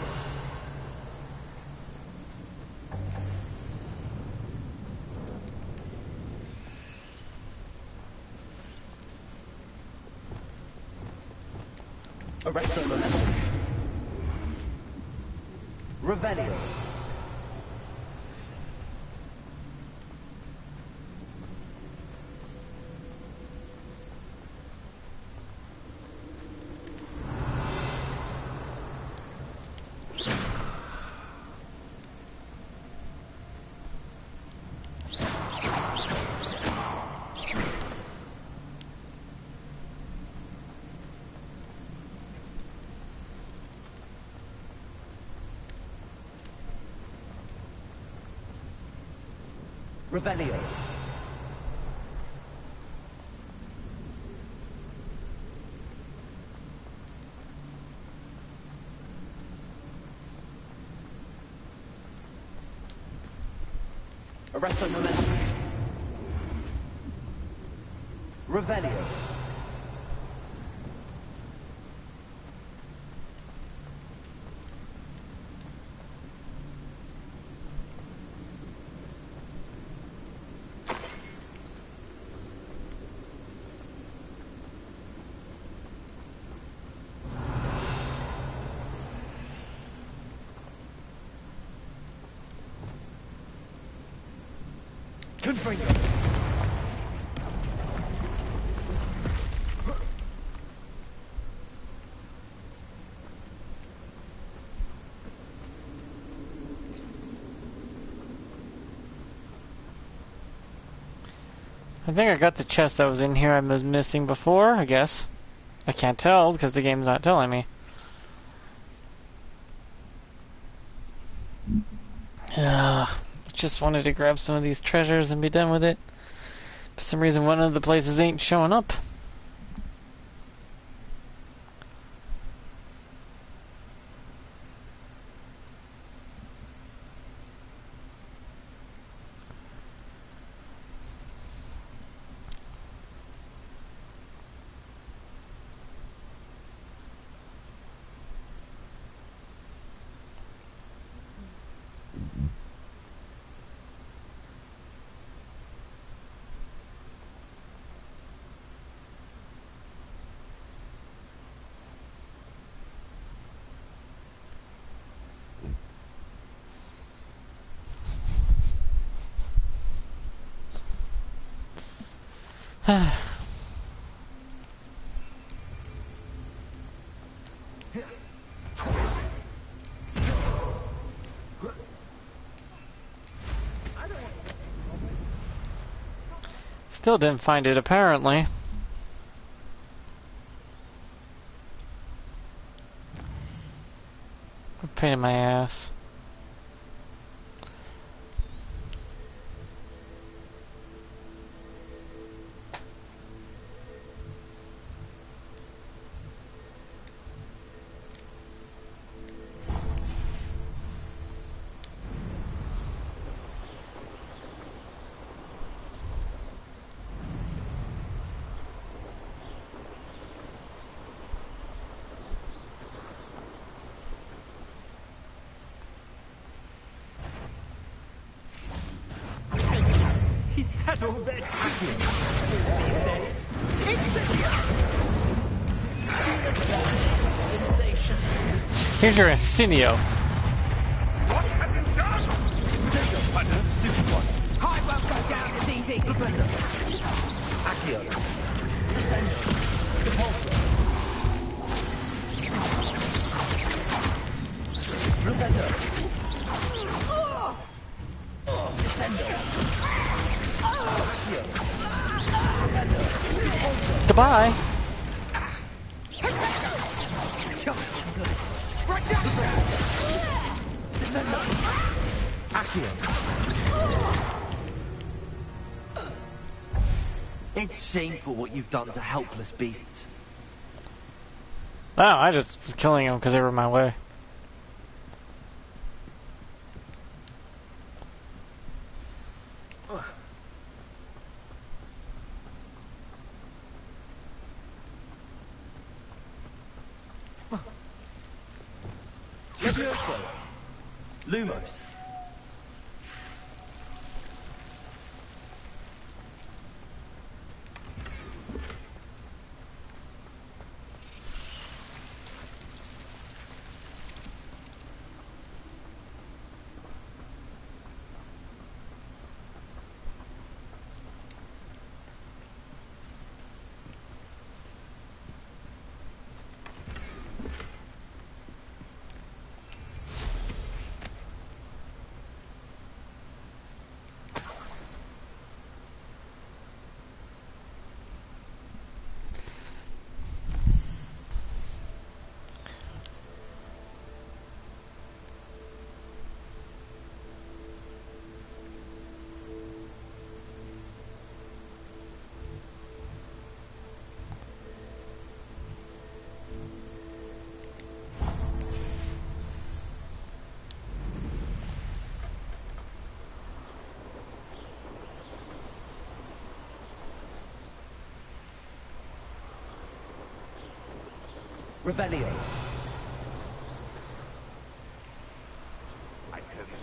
Arresto momentum. Revelio. Revelio. Arresto momentum. Revelio. Confringo. I think I got the chest that was in here I was missing before, I guess. I can't tell because the game's not telling me. Just wanted to grab some of these treasures and be done with it. For some reason one of the places ain't showing up. Still didn't find it, apparently. A pain in my ass. All that sensation. Here's your Incendio. What have you done? I won't go down as easy. Accio. Descendo. Depulso. Rependo. Descendo. Goodbye. It's shameful what you've done to helpless beasts. Oh, I just was killing them because they were in my way. Lumos. Rebellion. I tell you.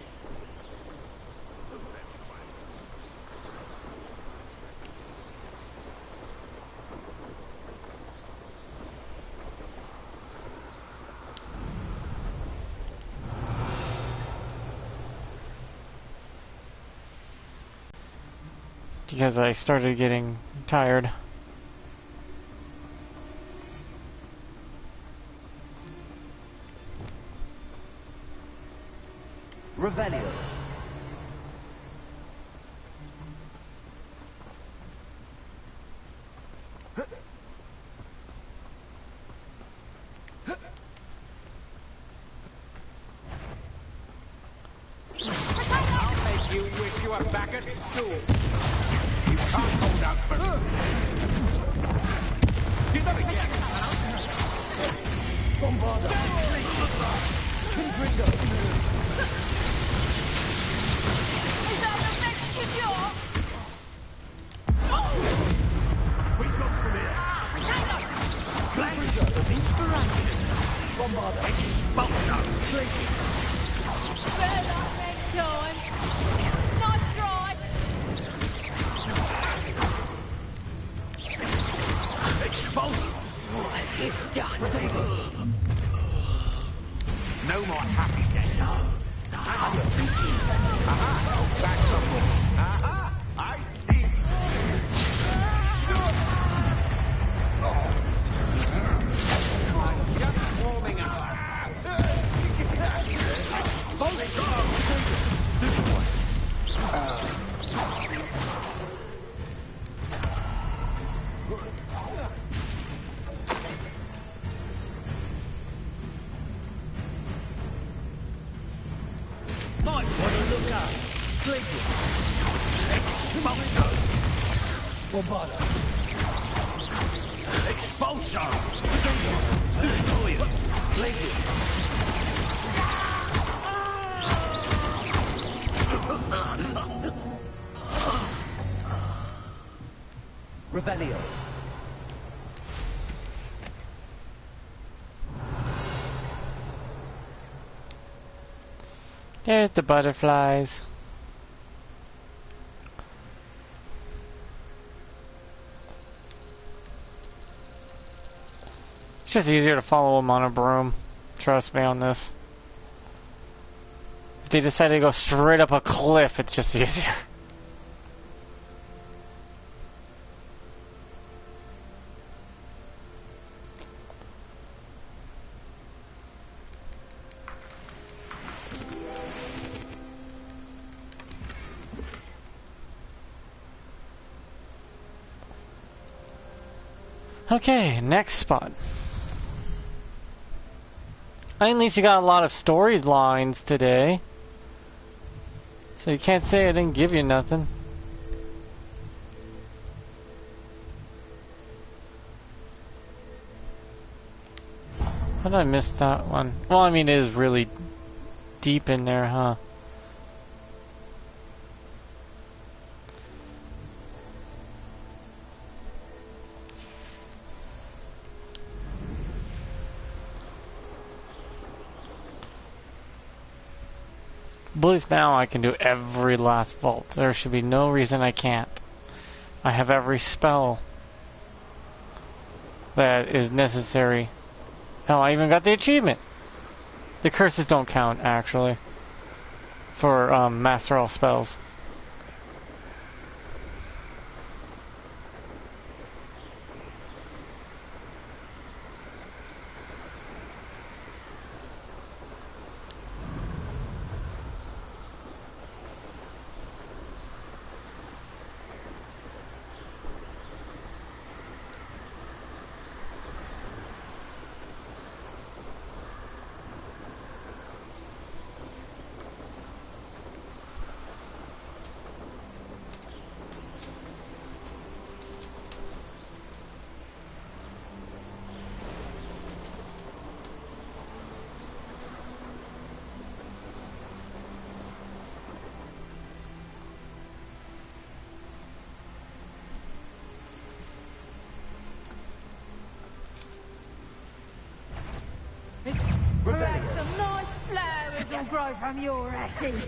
because I started getting tired. Revelio. You wish you were back at school. You can't hold out for me. Do that again. Bombarda. Confringo. Is that the Mexican yacht? We got from here. Confringo of inspiration. Bombarda. Expulso. Better luck next time. Nice try. Expulso. What have you done? No more happy days. Aha, back somewhere. Aha, I see. I'm just warming up. Might want to look up. Sleeping. Expulso. Bombarda. Expulso. Destroyer. Sleeping. Revelio. There's the butterflies. It's just easier to follow them on a broom. Trust me on this. If they decide to go straight up a cliff, it's just easier. Okay, next spot. At least you got a lot of storylines today. So you can't say I didn't give you nothing. How did I miss that one? Well, I mean, it is really deep in there, huh? At least now I can do every last vault. There should be no reason I can't. I have every spell that is necessary. Hell, I even got the achievement. The curses don't count, actually, for master all spells. Perhaps some nice flowers will grow from your ashes.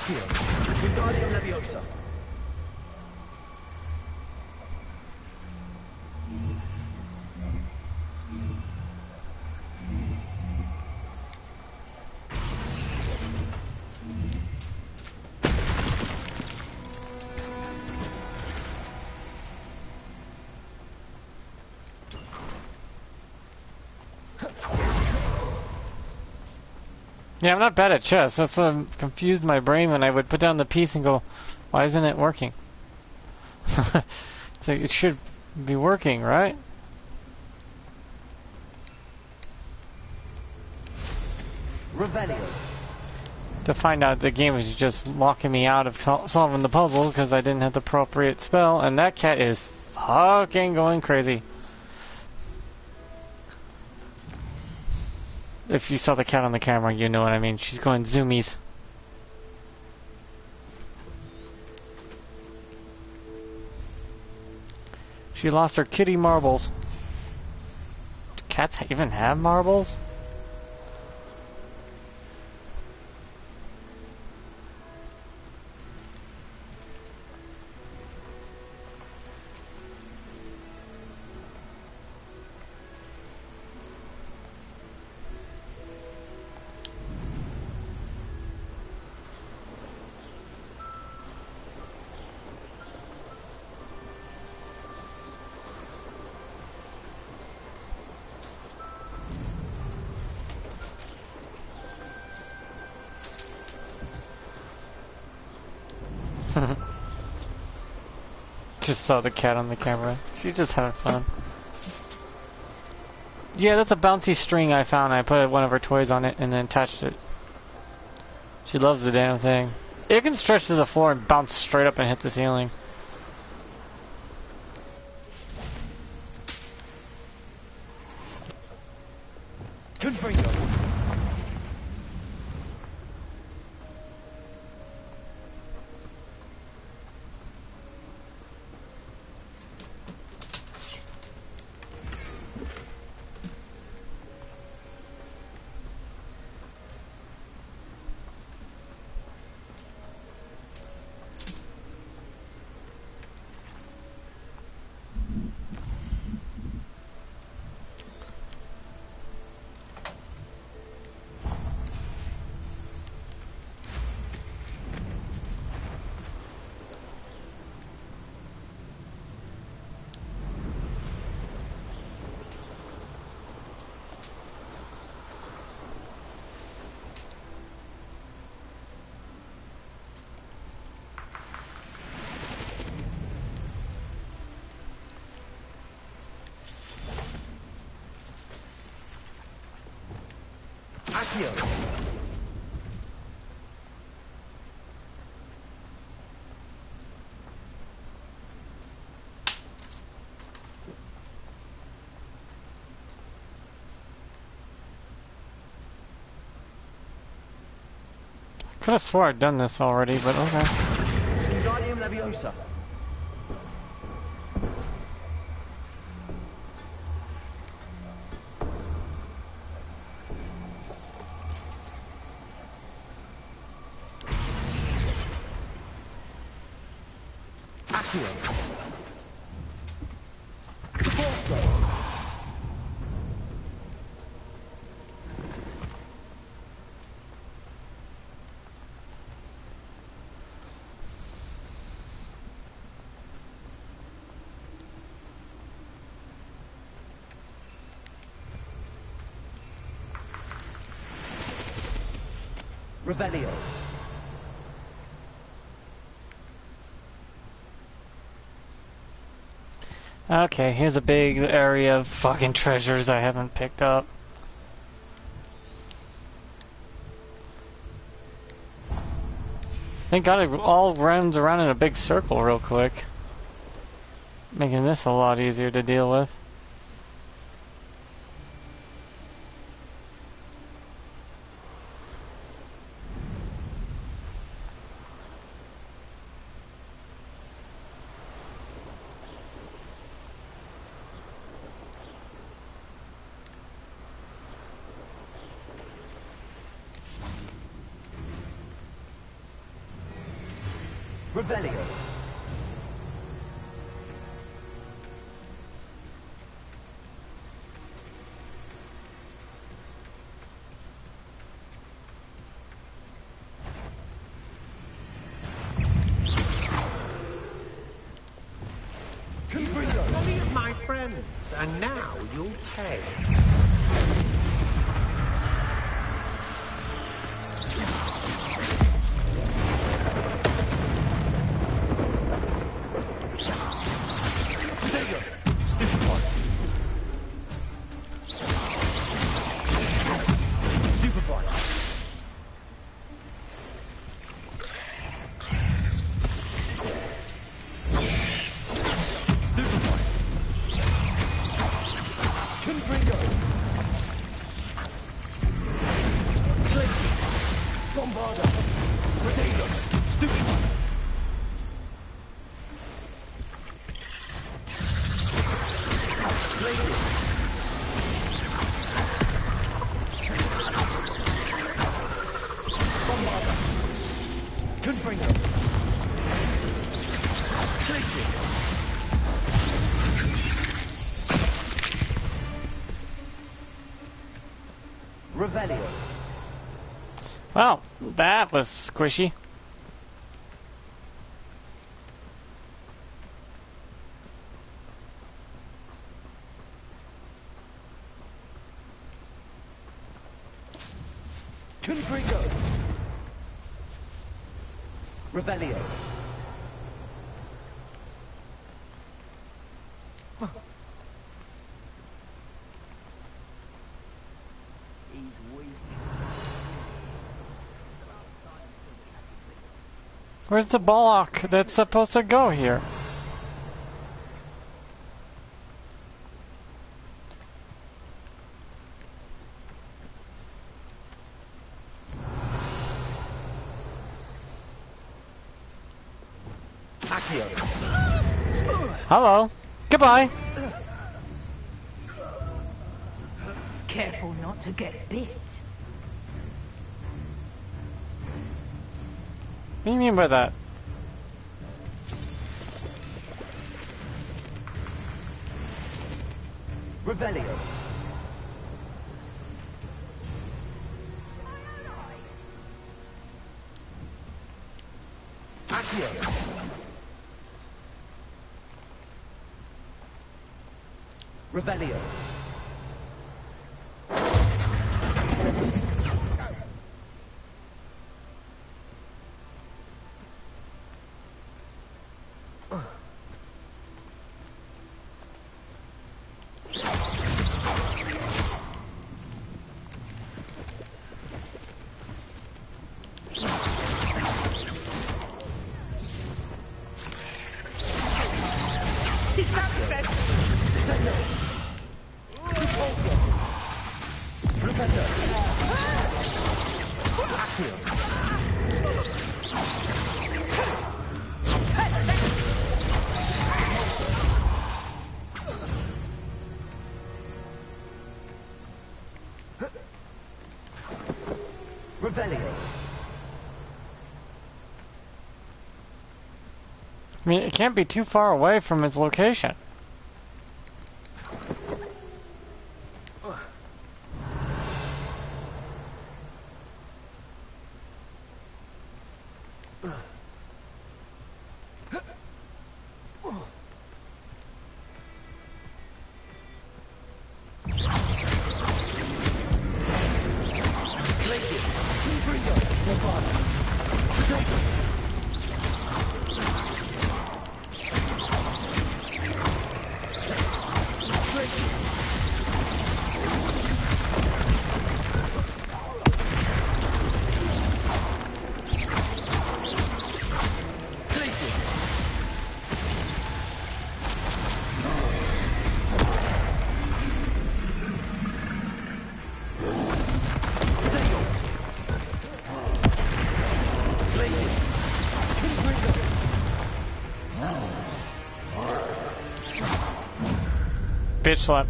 Accio. Wingardium Leviosa. Yeah, I'm not bad at chess. That's what confused my brain when I would put down the piece and go, why isn't it working? It's like, it should be working, right? Revelio. To find out the game was just locking me out of solving the puzzle because I didn't have the appropriate spell, and that cat is fucking going crazy. If you saw the cat on the camera, you know what I mean. She's going zoomies. She lost her kitty marbles. Do cats even have marbles? Just saw the cat on the camera. She's just having fun. Yeah, that's a bouncy string I found. I put one of her toys on it and then attached it. She loves the damn thing. It can stretch to the floor and bounce straight up and hit the ceiling. Confringo. Accio. Could have swore I'd done this already, but okay. Wingardium Leviosa. Revelio. Okay, here's a big area of fucking treasures I haven't picked up. Thank God it all runs around in a big circle real quick. Making this a lot easier to deal with. Revelio. Many of my friends, and now you'll pay. Revelio. Well, that was squishy. Confringo. Revelio. Where's the block that's supposed to go here? Hello. Goodbye. Careful not to get bit. What do you mean by that? Revelio. Accio. Revelio. I mean, it can't be too far away from its location. Bitch slap.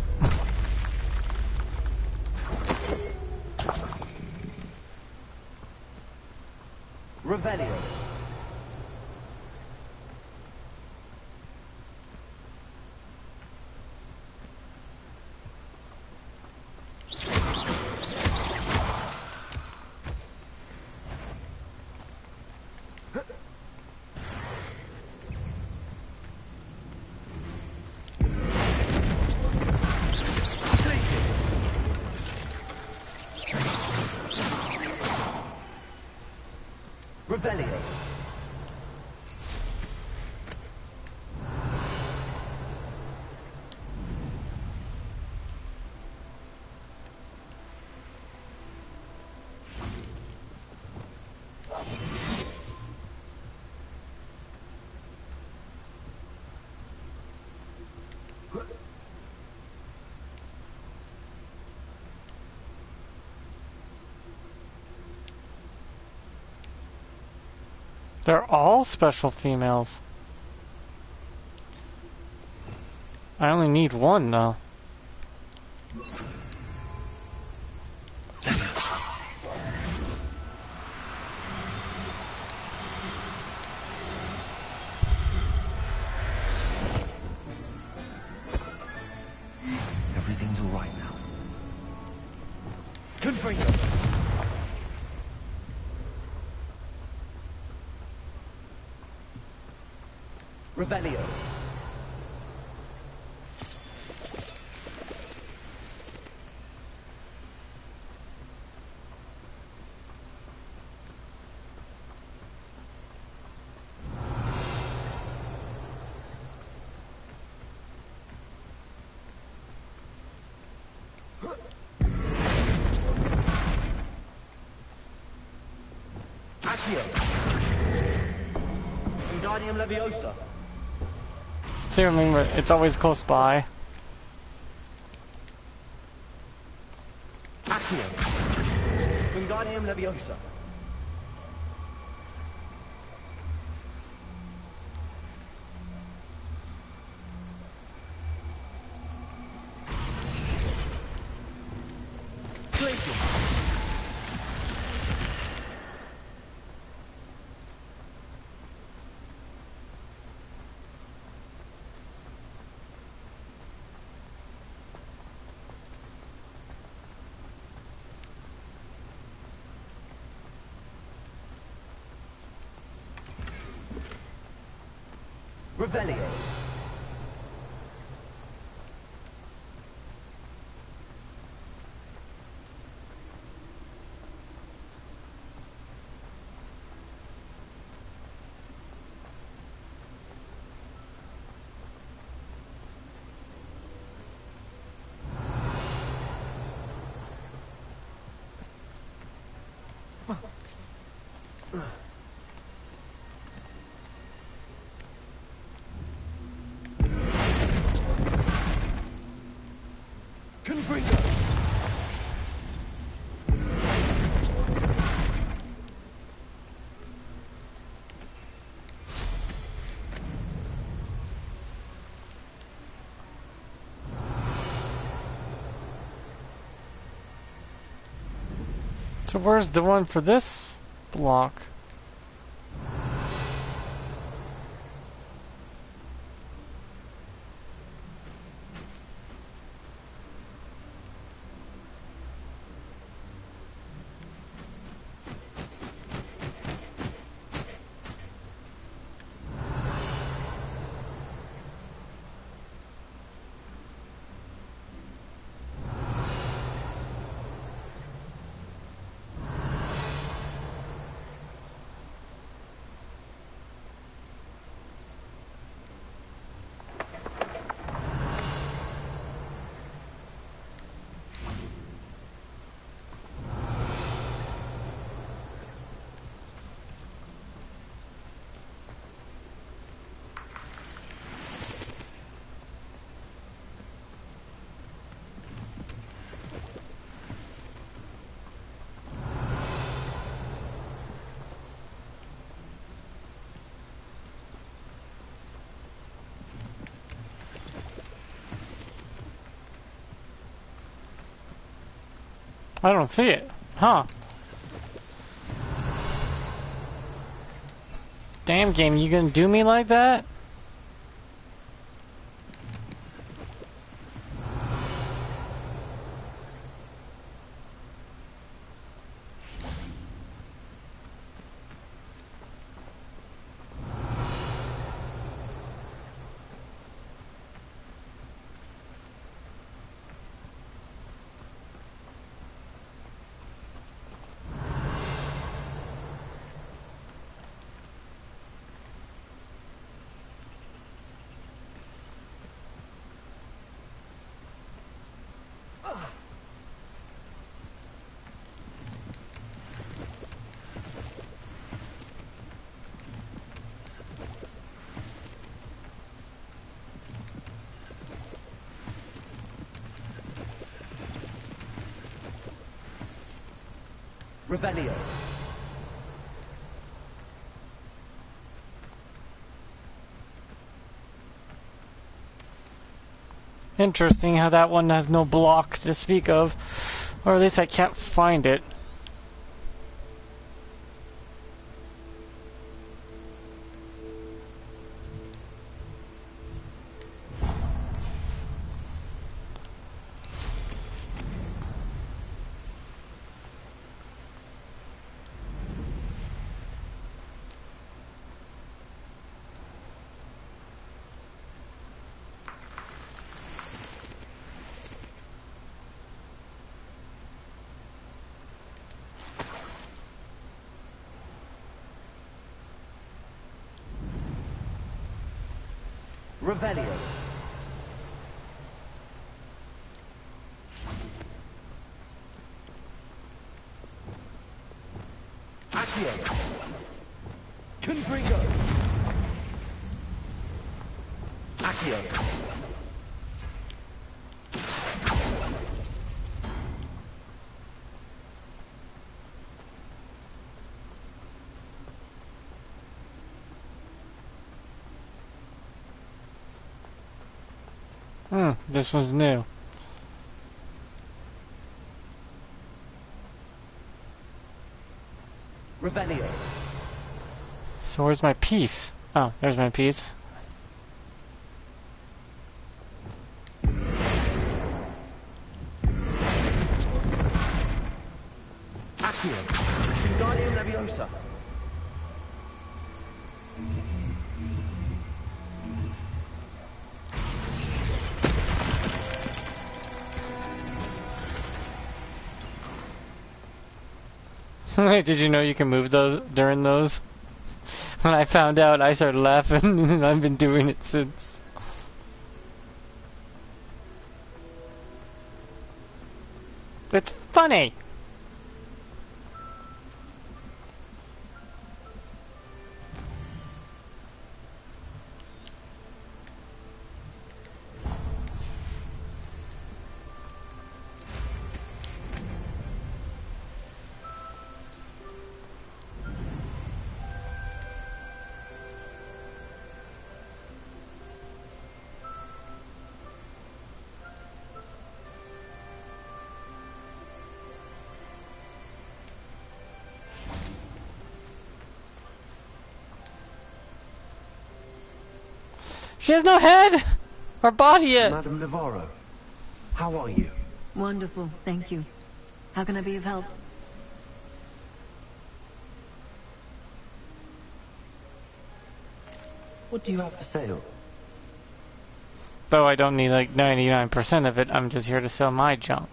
Revelio. Revelio. They're all special females. I only need one, though. Everything's all right now. Confringo. Revelio. Accio. Wingardium Leviosa. See, I mean, it's always close by. Accio. Wingardium Leviosa. Revelio. Confringo. So where's the one for this block? I don't see it. Huh. Damn game, you gonna do me like that? Revelio. Interesting how that one has no block to speak of. Or at least I can't find it. Revelio. Accio. Confringo. Accio. This one's new. Revelio. So where's my piece? Oh, there's my piece. Accio. Wingardium Leviosa. Did you know you can move those during those? When I found out, I started laughing, and I've been doing it since. It's funny! She has no head or body yet. Madame Navarro, how are you? Wonderful, thank you. How can I be of help? What do you have for sale? Though I don't need like 99% of it, I'm just here to sell my junk.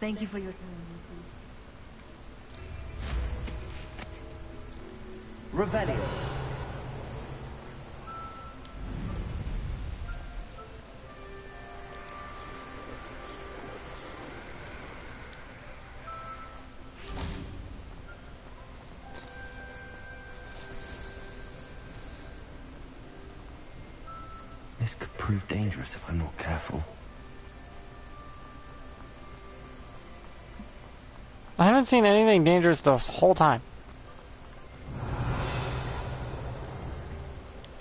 Thank you for your time. Revelio. This could prove dangerous if I'm not careful. I haven't seen anything dangerous this whole time.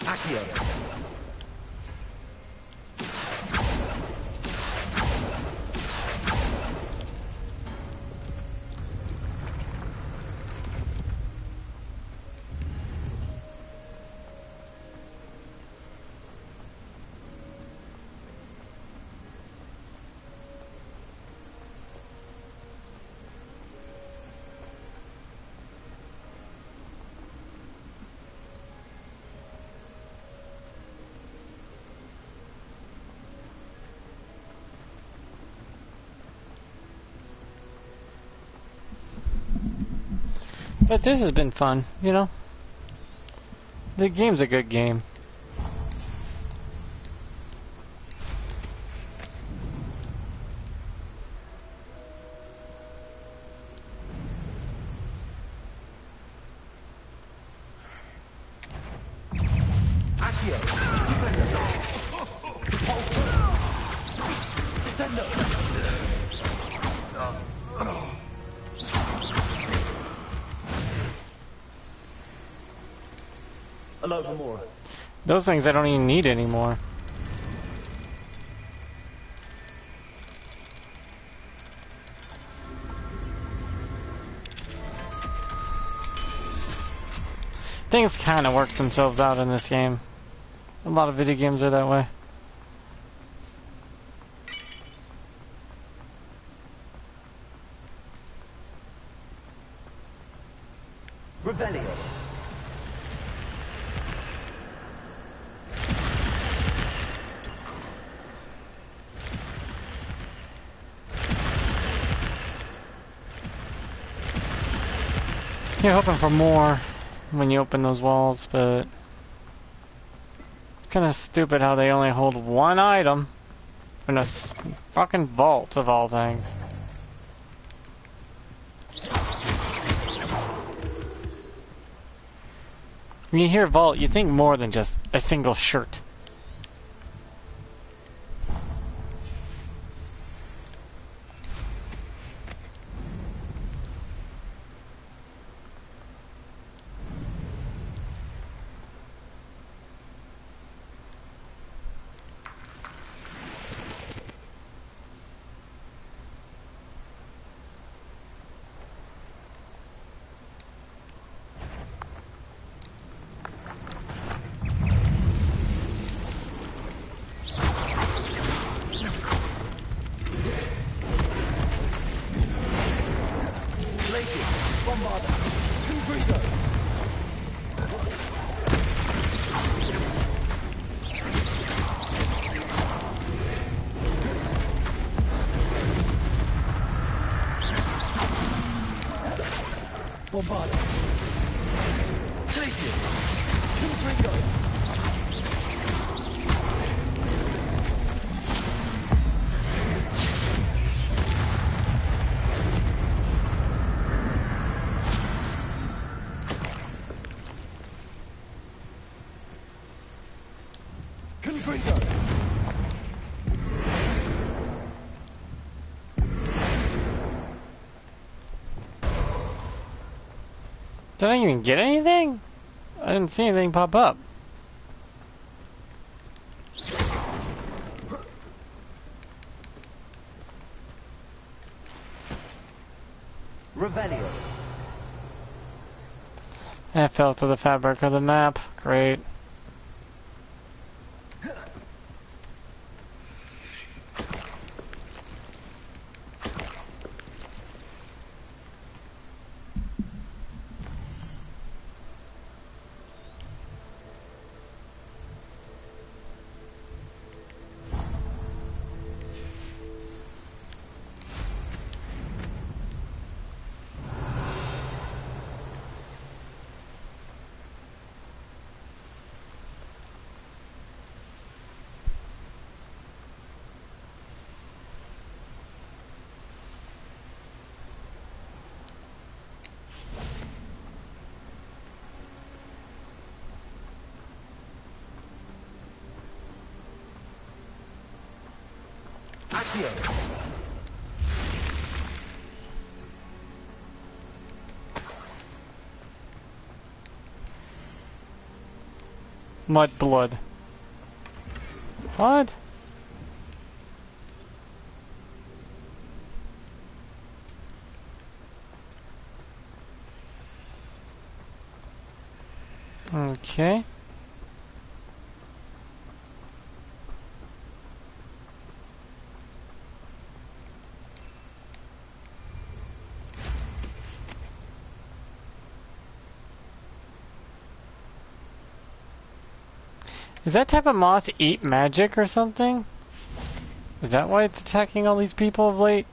Accio. But this has been fun, you know? The game's a good game. Those things I don't even need anymore. Things kind of work themselves out in this game. A lot of video games are that way. Revelio. You're hoping for more when you open those walls, but it's kind of stupid how they only hold one item in a fucking vault of all things. When you hear vault, you think more than just a single shirt. Did I even get anything? I didn't see anything pop up. Revelio. I fell through the fabric of the map. Great. Mud blood. What? Okay. Does that type of moss eat magic or something? Is that why it's attacking all these people of late?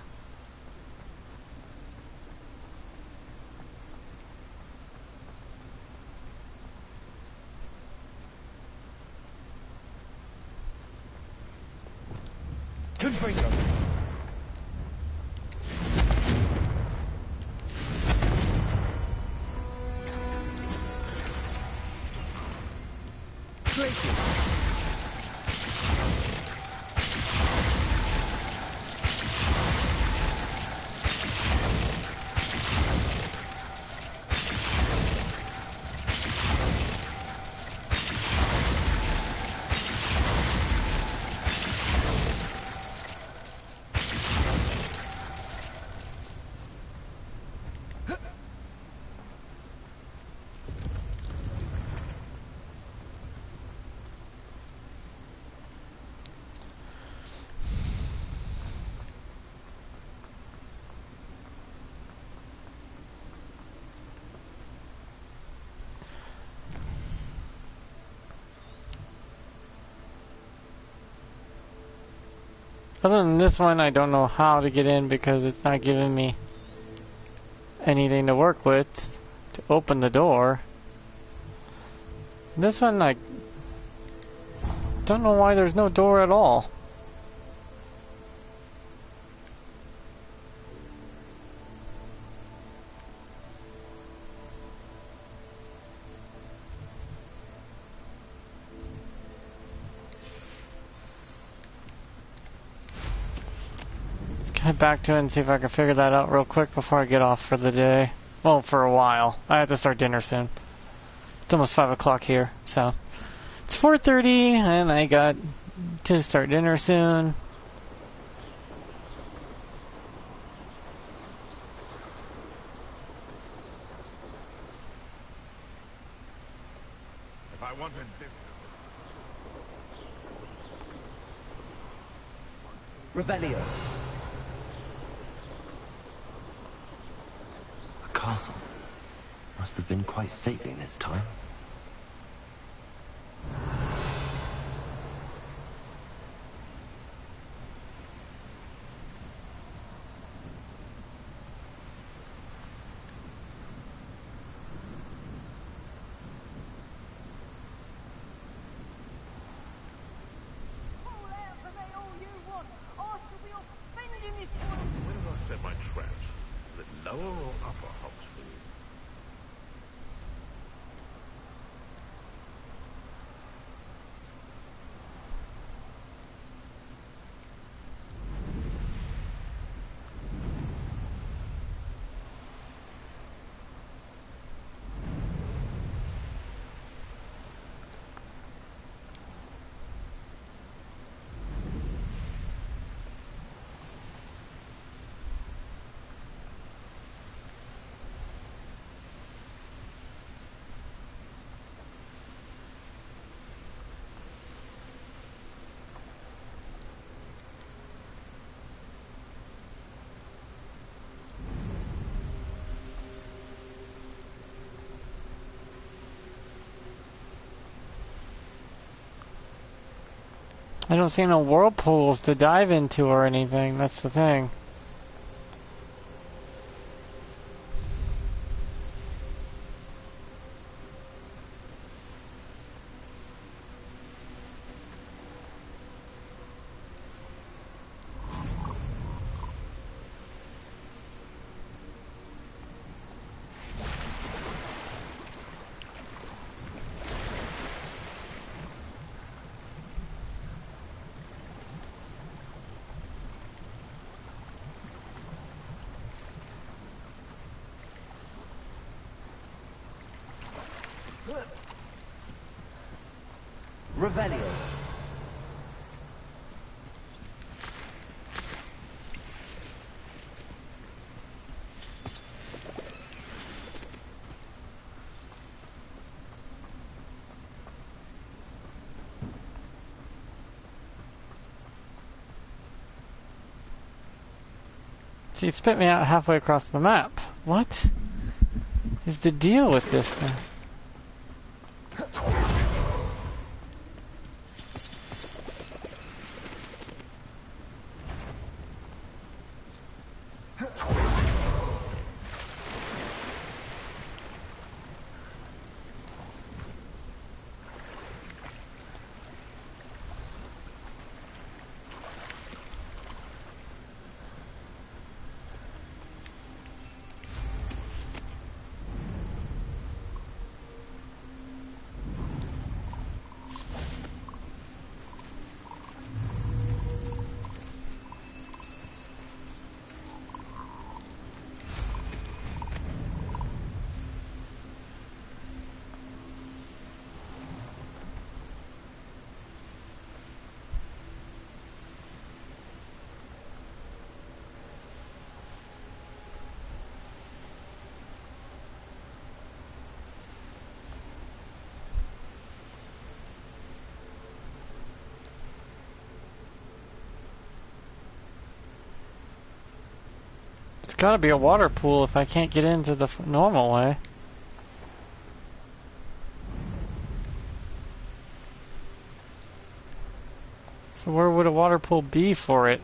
Other than this one, I don't know how to get in because it's not giving me anything to work with to open the door. This one, I don't know why there's no door at all. Head back to it and see if I can figure that out real quick before I get off for the day. Well, for a while. I have to start dinner soon. It's almost 5 o'clock here, so it's 4:30 and I got to start dinner soon. If I wanted this... Revelio. A castle. Must have been quite stately in its time. I don't see no whirlpools to dive into or anything, that's the thing. Revelio. See, it spit me out halfway across the map. What is the deal with this thing? gotta be a water pool if I can't get into the normal way. So where would a water pool be for it?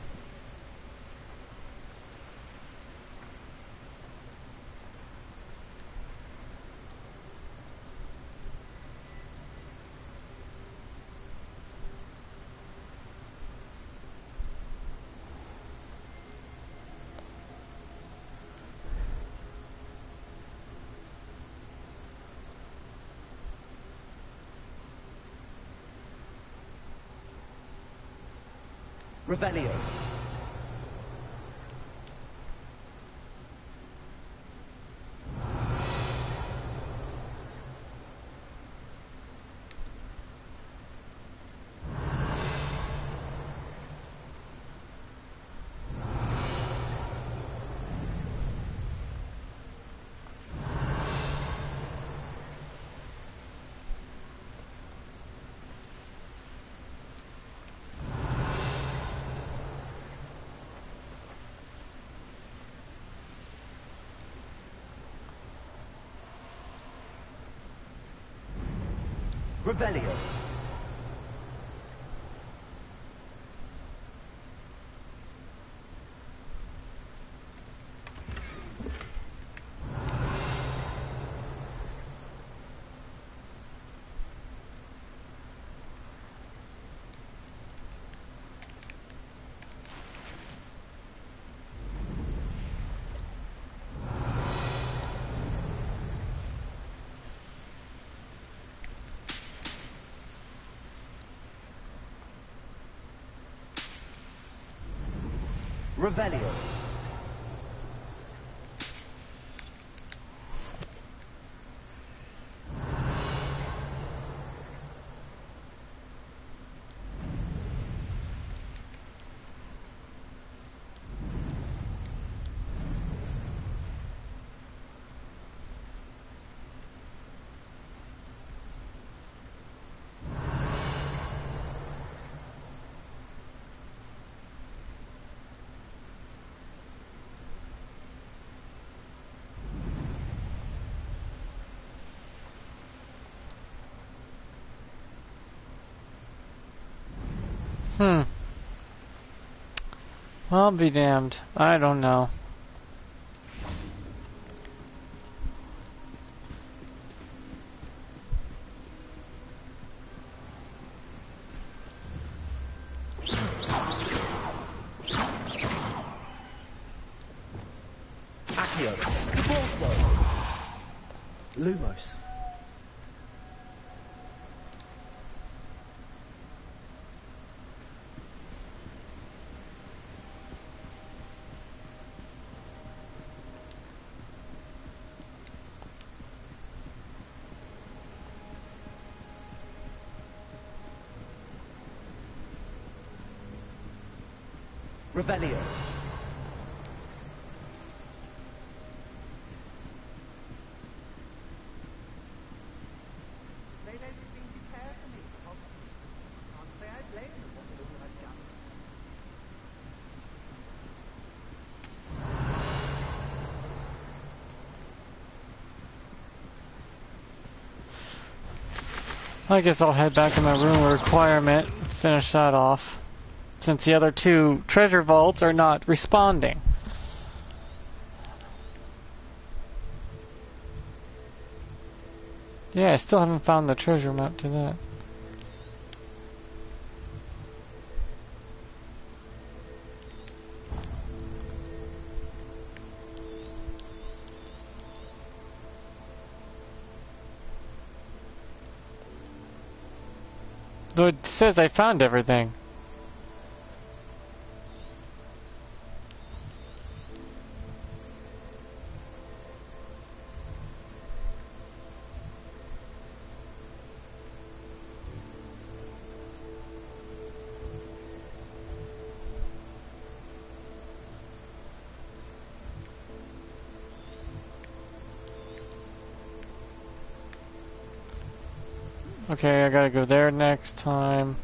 Revelio. Revelio. Revelio. I'll be damned. I don't know. Accio. Caborso. Lumos. Revelio. They don't seem to care for me. Can't say I blame them for the little I've done. I guess I'll head back to my room requirement, finish that off. Since the other two treasure vaults are not responding. Yeah, I still haven't found the treasure map to that. Though it says I found everything. Okay, I gotta go there next time.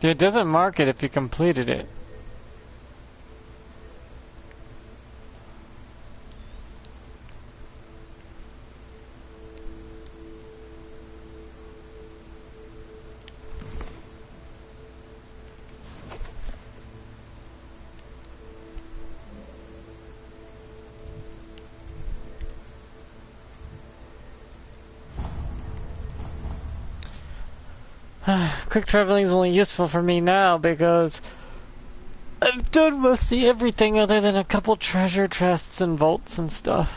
It doesn't mark it if you completed it. Quick traveling is only useful for me now because I've done mostly everything other than a couple treasure chests and vaults and stuff.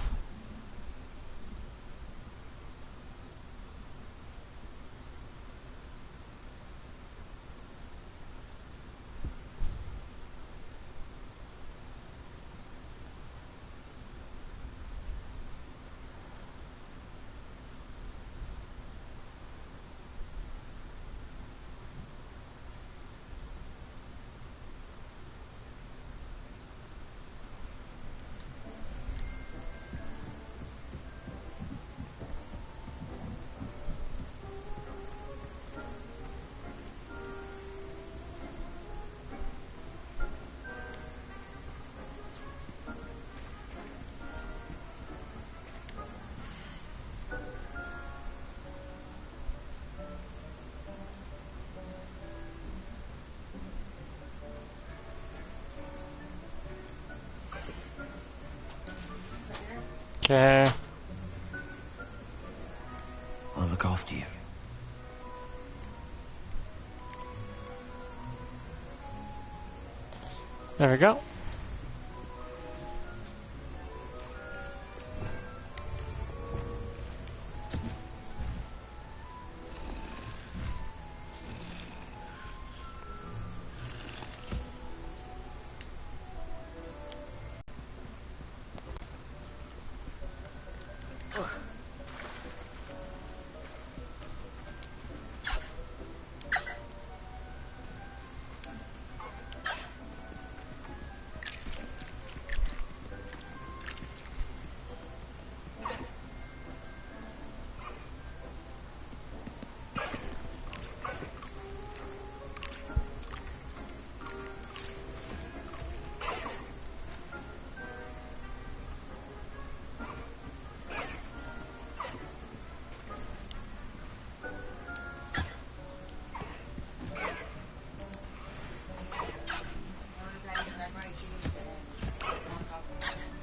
Okay. I'll look after you. There we go.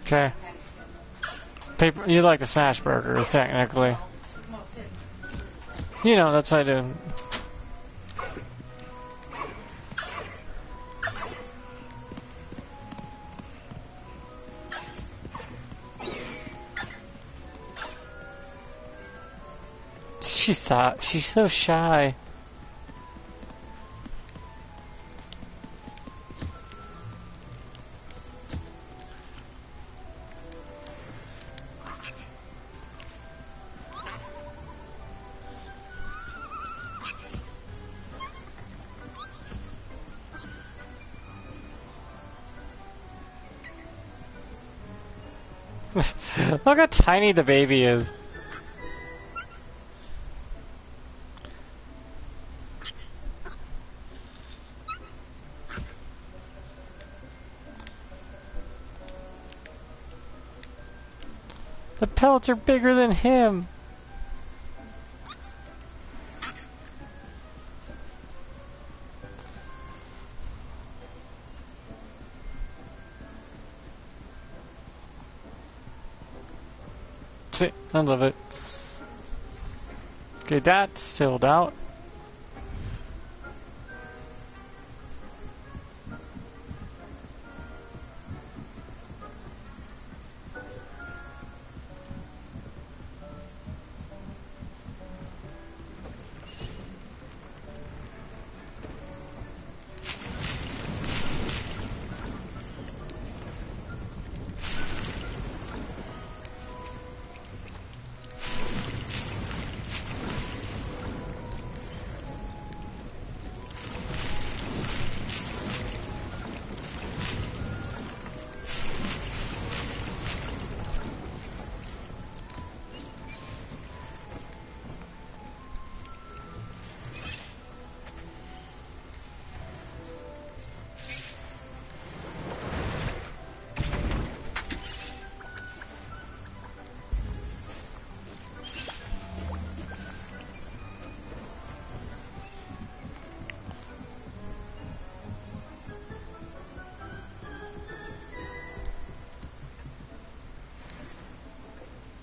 Okay. Paper. You like the smash burgers, technically. You know, that's what I do. She's so shy. Look how tiny the baby is. The pellets are bigger than him. See, I love it. Okay, that's filled out.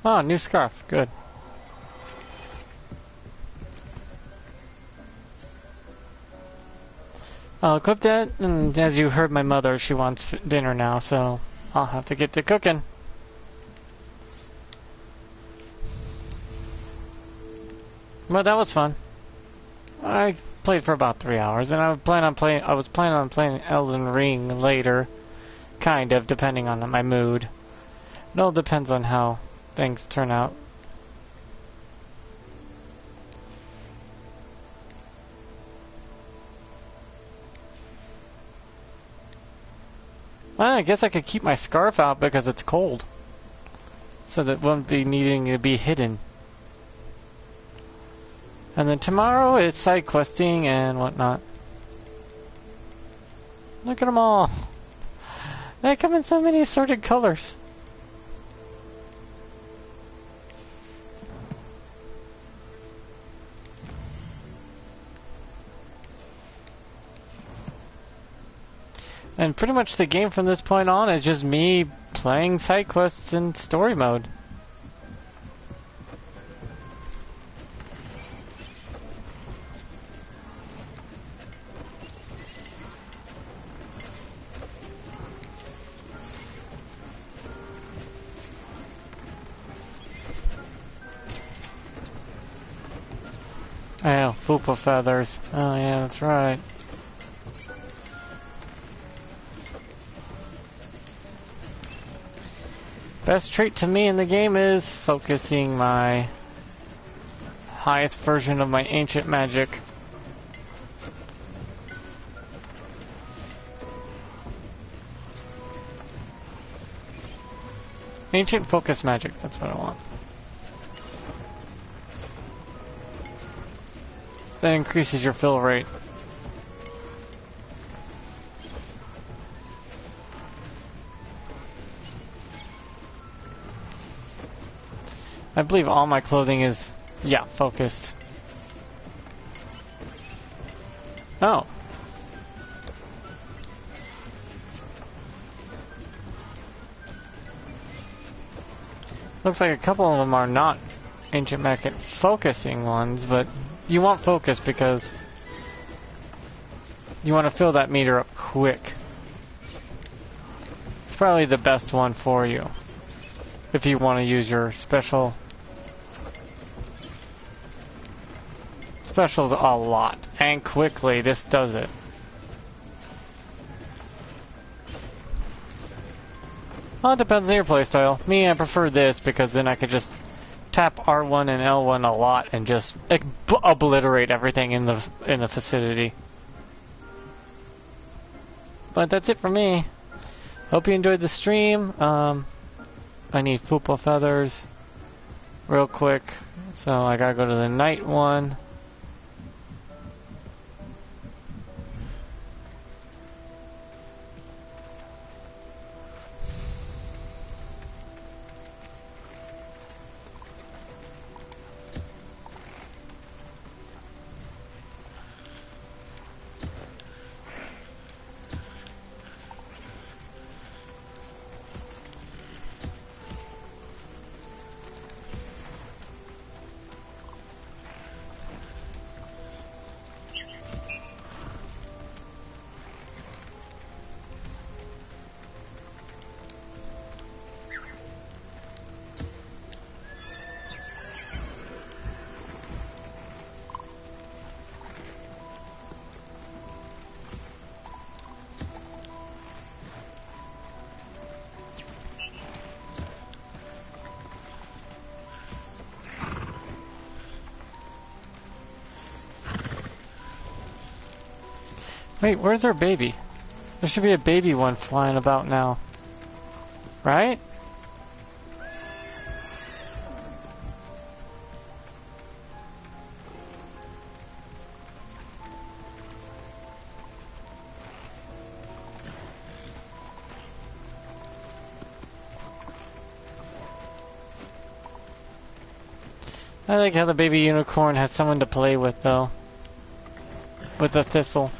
Oh, new scarf. Good. I'll equip that, and as you heard my mother, she wants dinner now, so I'll have to get to cooking. Well, that was fun. I played for about 3 hours, and I was planning on playing Elden Ring later, kind of, depending on my mood. It all depends on how things turn out. Well, I guess I could keep my scarf out because it's cold, so that it won't be needing to be hidden. And then tomorrow is side questing and whatnot. Look at them all. They come in so many assorted colors. And pretty much the game from this point on is just me playing side quests in story mode. Oh, fupa feathers. Oh yeah, that's right. Best trait to me in the game is focusing my highest version of my ancient magic. Ancient focus magic, that's what I want. That increases your fill rate. I believe all my clothing is, yeah, focused. Oh. Looks like a couple of them are not ancient magic focusing ones, but you want focus because you want to fill that meter up quick. It's probably the best one for you if you want to use your specials a lot and quickly. This does it. Well, it depends on your playstyle. Me, I prefer this because then I could just tap R1 and L1 a lot and just obliterate everything in the vicinity. But that's it for me. Hope you enjoyed the stream. I need fupa feathers real quick, so I gotta go to the night one. Wait, where's our baby? There should be a baby one flying about now. Right? I like how the baby unicorn has someone to play with, though. With the thistle.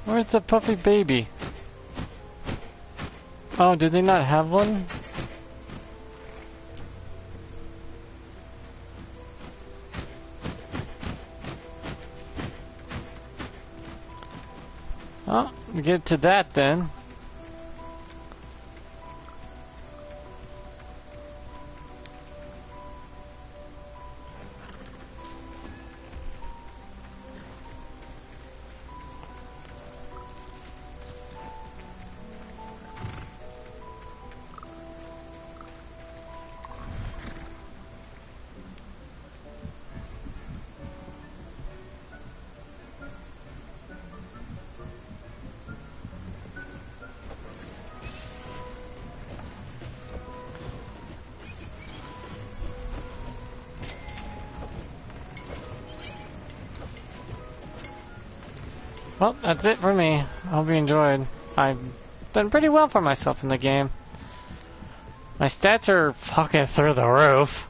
Where's the puffy baby? Oh, did they not have one? Oh, we get to that then. Well, that's it for me. Hope you enjoyed. I've done pretty well for myself in the game. My stats are fucking through the roof.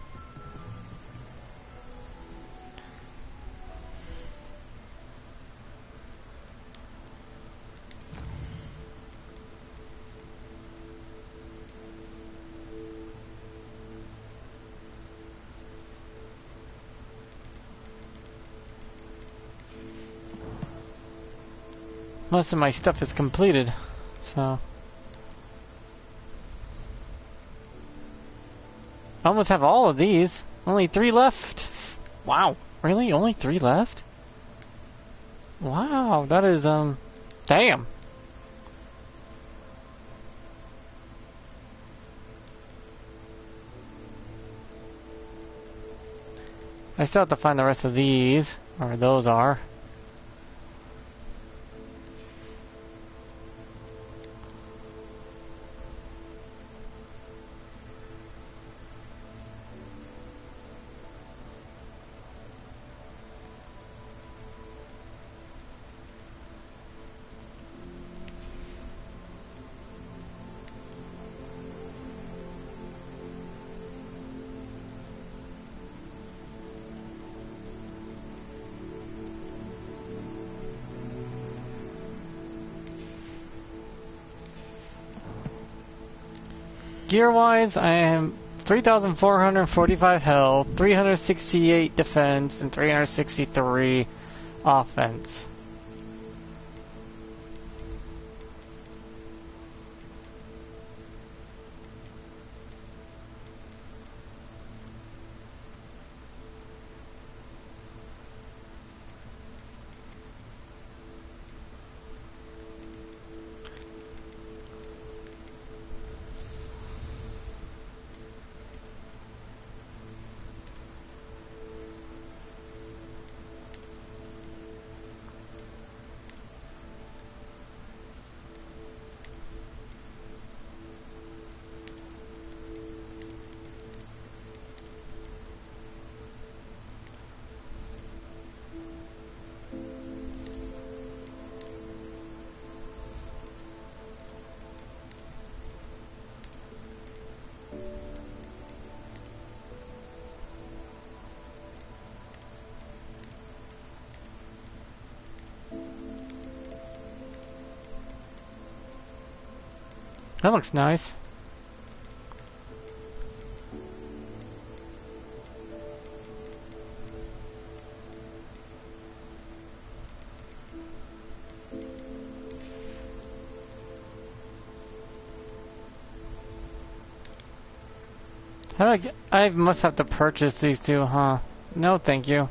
Most of my stuff is completed, so I almost have all of these. Only 3 left. Wow, really? Only 3 left? Wow, that is damn. I still have to find the rest of these, or those are. Gear-wise, I am 3,445 health, 368 defense, and 363 offense. That looks nice. How do I must have to purchase these two, huh? No, thank you.